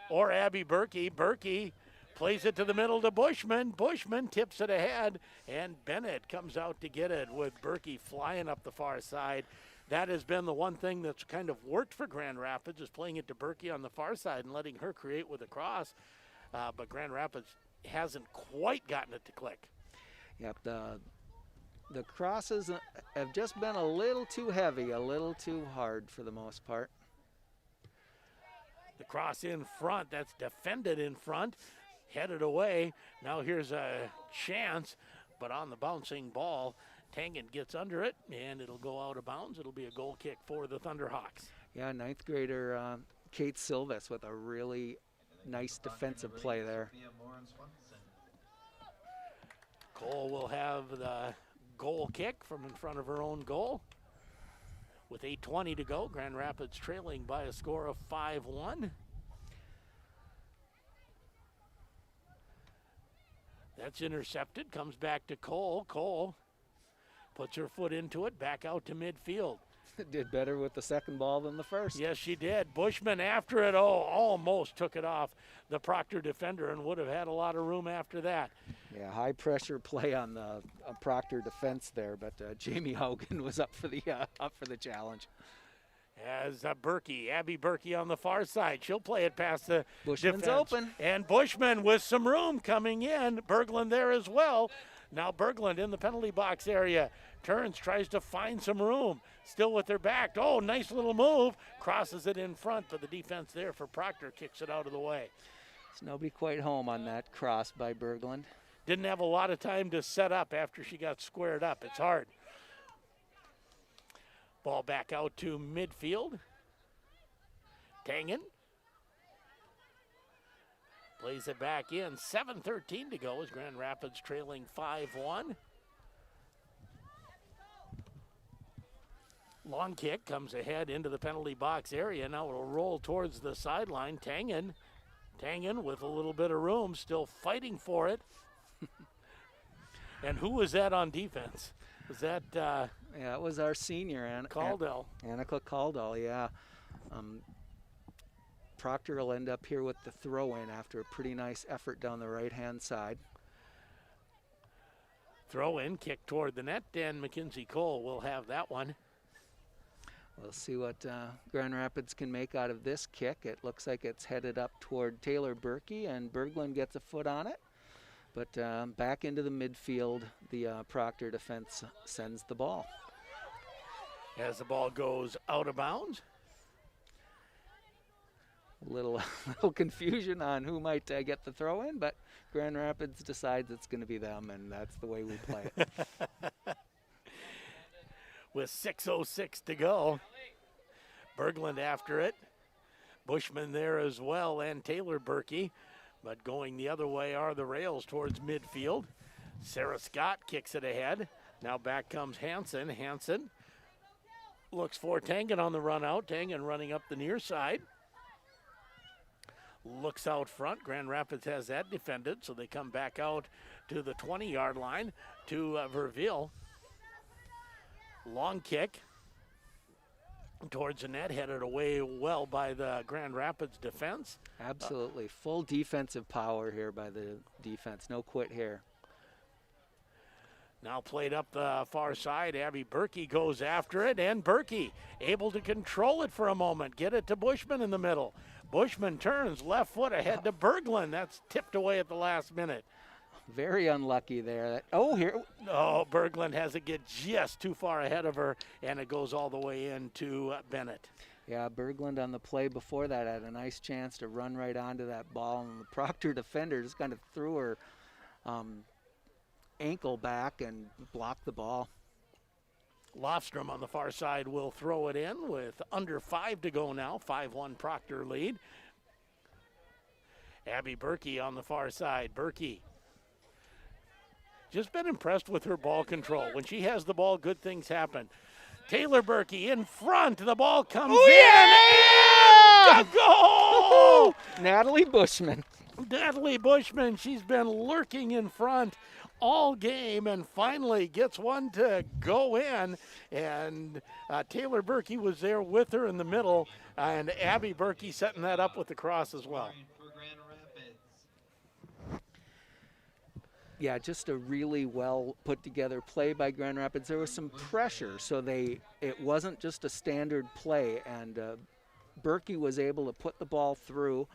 [SPEAKER 2] Or Abby Berkey. Berkey plays it to the middle to Bushman. Bushman tips it ahead, and Bennett comes out to get it with Berkey flying up the far side. That has been the one thing that's kind of worked for Grand Rapids, is playing it to Berkey on the far side and letting her create with a cross. But Grand Rapids hasn't quite gotten it to click.
[SPEAKER 1] Yep, the crosses have just been a little too heavy, a little too hard for the most part.
[SPEAKER 2] The cross in front, that's defended in front, headed away. Now here's a chance, but on the bouncing ball, Tangen gets under it, and it'll go out of bounds. It'll be a goal kick for the Thunderhawks.
[SPEAKER 1] Yeah, ninth grader Kate Silvis with a really nice defensive play there.
[SPEAKER 2] Cole will have the goal kick from in front of her own goal. With 8:20 to go, Grand Rapids trailing by a score of 5-1. That's intercepted, comes back to Cole. Cole puts her foot into it, back out to midfield.
[SPEAKER 1] Did better with the second ball than the first.
[SPEAKER 2] Yes, she did. Bushman after it, almost took it off the Proctor defender and would have had a lot of room after that.
[SPEAKER 1] Yeah, high pressure play on the Proctor defense there, but Jamie Hogan was up for the challenge.
[SPEAKER 2] As Abby Berkey on the far side. She'll play it past the
[SPEAKER 1] Bushman's
[SPEAKER 2] defense.
[SPEAKER 1] open.
[SPEAKER 2] And Bushman with some room coming in. Berglund there as well. Now Berglund in the penalty box area. Turns, tries to find some room. Still with her back. Oh, nice little move. Crosses it in front, but the defense there for Proctor kicks it out of the way.
[SPEAKER 1] There's nobody quite home on that cross by Berglund.
[SPEAKER 2] Didn't have a lot of time to set up after she got squared up. It's hard. Ball back out to midfield. Tangen plays it back in. 7:13 to go as Grand Rapids trailing 5-1. Long kick comes ahead into the penalty box area. Now it'll roll towards the sideline. Tangen with a little bit of room, still fighting for it. And who was that on defense? Was that
[SPEAKER 1] yeah, it was our senior,
[SPEAKER 2] Caldell.
[SPEAKER 1] Annika Caldell, yeah. Proctor will end up here with the throw-in after a pretty nice effort down the right-hand side.
[SPEAKER 2] Throw in, kick toward the net, and Mackenzie Cole will have that one.
[SPEAKER 1] We'll see what Grand Rapids can make out of this kick. It looks like it's headed up toward Taylor Berkey, and Berglund gets a foot on it. But back into the midfield, the Proctor defense sends the ball.
[SPEAKER 2] As the ball goes out of bounds.
[SPEAKER 1] Little confusion on who might get the throw in, but Grand Rapids decides it's going to be them, and that's the way we play it.
[SPEAKER 2] With 6:06 to go, Berglund after it. Bushman there as well, and Taylor Berkey. But going the other way are the rails towards midfield. Sarah Scott kicks it ahead. Now back comes Hansen. Hansen looks for Tangen on the run out. Tangen running up the near side. Looks out front. Grand Rapids has that defended, so they come back out to the 20-yard line to Verville. Long kick towards the net, headed away well by the Grand Rapids defense.
[SPEAKER 1] Absolutely. Full defensive power here by the defense. No quit here.
[SPEAKER 2] Now played up the far side. Abby Berkey goes after it, and Berkey able to control it for a moment. Get it to Bushman in the middle. Bushman turns left foot ahead to Berglund. That's tipped away at the last minute.
[SPEAKER 1] Very unlucky there. Here.
[SPEAKER 2] Oh, Berglund has it get just too far ahead of her, and it goes all the way into Bennett.
[SPEAKER 1] Yeah, Berglund on the play before that had a nice chance to run right onto that ball, and the Proctor defender just kind of threw her ankle back and blocked the ball.
[SPEAKER 2] Lofstrom on the far side will throw it in with under 5 to go now. 5-1 Proctor lead. Abby Berkey on the far side. Berkey just been impressed with her ball control. When she has the ball, good things happen. Taylor Berkey in front. The ball comes in.
[SPEAKER 1] Yeah!
[SPEAKER 2] And a goal!
[SPEAKER 1] Natalie Bushman.
[SPEAKER 2] Natalie Bushman, she's been lurking in front all game and finally gets one to go in. And Taylor Berkey was there with her in the middle, and Abby Berkey setting that up with the cross as well.
[SPEAKER 3] Scoring for Grand Rapids.
[SPEAKER 1] Yeah, just a really well put together play by Grand Rapids. There was some pressure, so it wasn't just a standard play, and Berkey was able to put the ball through,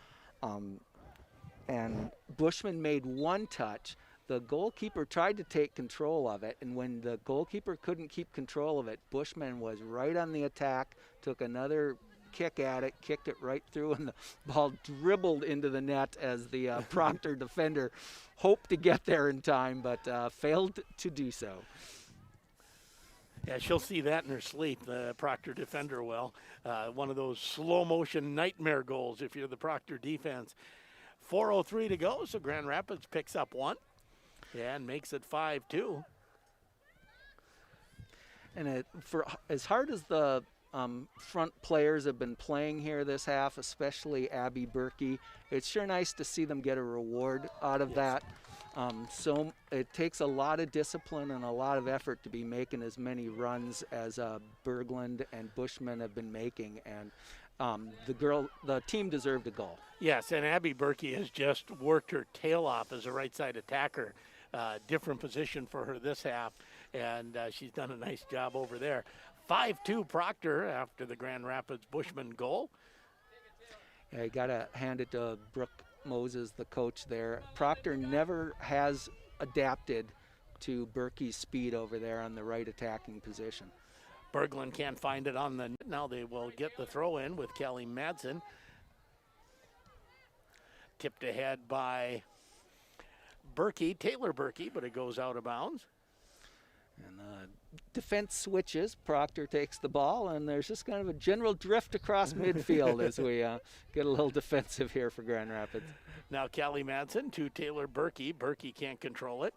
[SPEAKER 1] and Bushman made one touch. The goalkeeper tried to take control of it, and when the goalkeeper couldn't keep control of it, Bushman was right on the attack, took another kick at it, kicked it right through, and the ball dribbled into the net as the Proctor defender hoped to get there in time, but failed to do so.
[SPEAKER 2] Yeah, she'll see that in her sleep, the Proctor defender will. One of those slow motion nightmare goals if you're the Proctor defense. 4:03 to go, so Grand Rapids picks up one and makes it 5-2.
[SPEAKER 1] And for as hard as the front players have been playing here this half, especially Abby Berkey, it's sure nice to see them get a reward out of that. So it takes a lot of discipline and a lot of effort to be making as many runs as Berglund and Bushman have been making, and the team deserved a goal.
[SPEAKER 2] Yes, and Abby Berkey has just worked her tail off as a right side attacker. Different position for her this half, and she's done a nice job over there. 5-2 Proctor after the Grand Rapids Bushman goal.
[SPEAKER 1] Yeah, you got to hand it to Brooke Moses, the coach there. Proctor never has adapted to Berkey's speed over there on the right attacking position.
[SPEAKER 2] Berglund can't find it on the net. Now they will get the throw in with Kelly Madsen. Tipped ahead by Berkey, Taylor Berkey, but it goes out of bounds.
[SPEAKER 1] And defense switches. Proctor takes the ball, and there's just kind of a general drift across midfield as we get a little defensive here for Grand Rapids.
[SPEAKER 2] Now Kelly Madsen to Taylor Berkey. Berkey can't control it.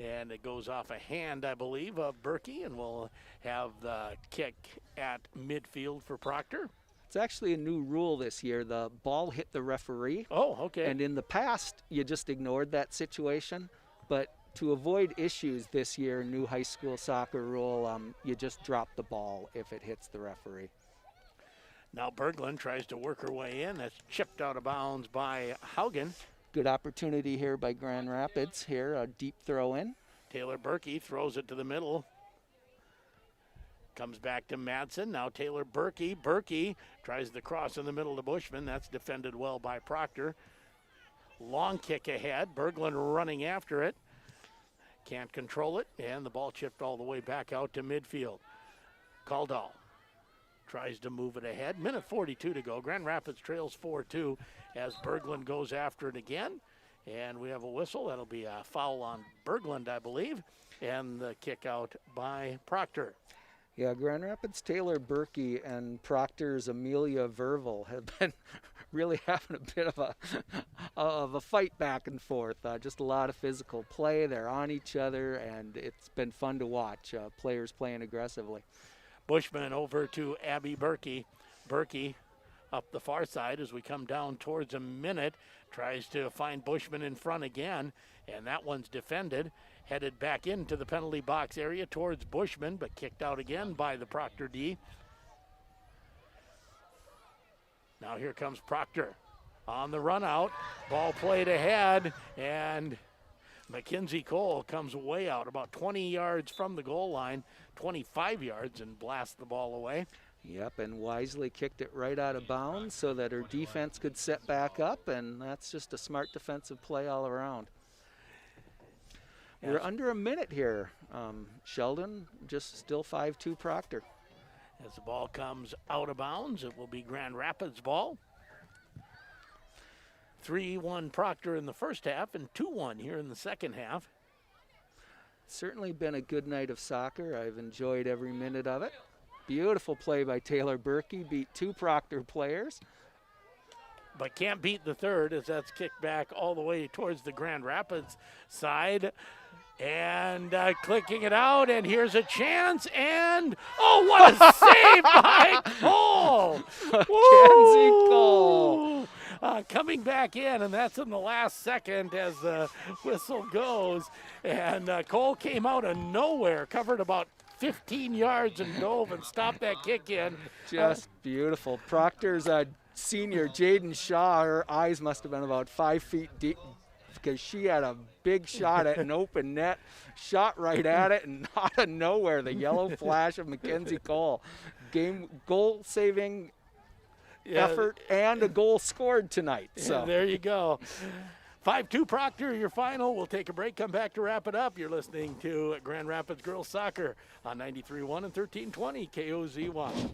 [SPEAKER 2] And it goes off a hand, I believe, of Berkey, and we'll have the kick at midfield for Proctor.
[SPEAKER 1] It's actually a new rule this year. The ball hit the referee.
[SPEAKER 2] Oh, okay.
[SPEAKER 1] And in the past, you just ignored that situation. But to avoid issues this year, new high school soccer rule, you just drop the ball if it hits the referee.
[SPEAKER 2] Now Berglund tries to work her way in. That's chipped out of bounds by Haugen.
[SPEAKER 1] Good opportunity here by Grand Rapids here, a deep throw in.
[SPEAKER 2] Taylor Berkey throws it to the middle. Comes back to Madsen. Now Taylor Berkey. Berkey tries the cross in the middle to Bushman. That's defended well by Proctor. Long kick ahead. Berglund running after it. Can't control it, and the ball chipped all the way back out to midfield. Caldall tries to move it ahead. Minute 42 to go. Grand Rapids trails 4-2 as Berglund goes after it again. And we have a whistle. That'll be a foul on Berglund, I believe. And the kick out by Proctor.
[SPEAKER 1] Yeah, Grand Rapids' Taylor Berkey and Proctor's Amelia Verville have been really having a bit of a fight back and forth. Just a lot of physical play. They're on each other, and it's been fun to watch players playing aggressively.
[SPEAKER 2] Bushman over to Abby Berkey. Berkey up the far side as we come down towards a minute. Tries to find Bushman in front again, and that one's defended. Headed back into the penalty box area towards Bushman, but kicked out again by the Proctor D. Now here comes Proctor on the run out. Ball played ahead, and Mackenzie Cole comes way out about 20 yards from the goal line, 25 yards, and blasts the ball away.
[SPEAKER 1] Yep, and wisely kicked it right out of bounds so that her defense could set back up, and that's just a smart defensive play all around. We're under a minute here. Sheldon, just still 5-2 Proctor.
[SPEAKER 2] As the ball comes out of bounds, it will be Grand Rapids ball. 3-1 Proctor in the first half and 2-1 here in the second half.
[SPEAKER 1] Certainly been a good night of soccer. I've enjoyed every minute of it. Beautiful play by Taylor Berkey, beat two Proctor players.
[SPEAKER 2] But can't beat the third as that's kicked back all the way towards the Grand Rapids side. And clicking it out, and here's a chance, and oh, what a save by Cole!
[SPEAKER 1] Mackenzie Cole.
[SPEAKER 2] coming back in, and that's in the last second as the whistle goes. And Cole came out of nowhere, covered about 15 yards and dove and stopped that kick in.
[SPEAKER 1] Just beautiful. Proctor's senior, Jaden Shaw, her eyes must have been about 5 feet deep because she had a big shot at an open net, shot right at it, and out of nowhere, the yellow flash of Mackenzie Cole. Goal-saving effort and a goal scored tonight. So
[SPEAKER 2] Yeah, there you go. 5-2 Proctor, your final. We'll take a break, come back to wrap it up. You're listening to Grand Rapids Girls Soccer on 93.1 and 1320 KOZ1.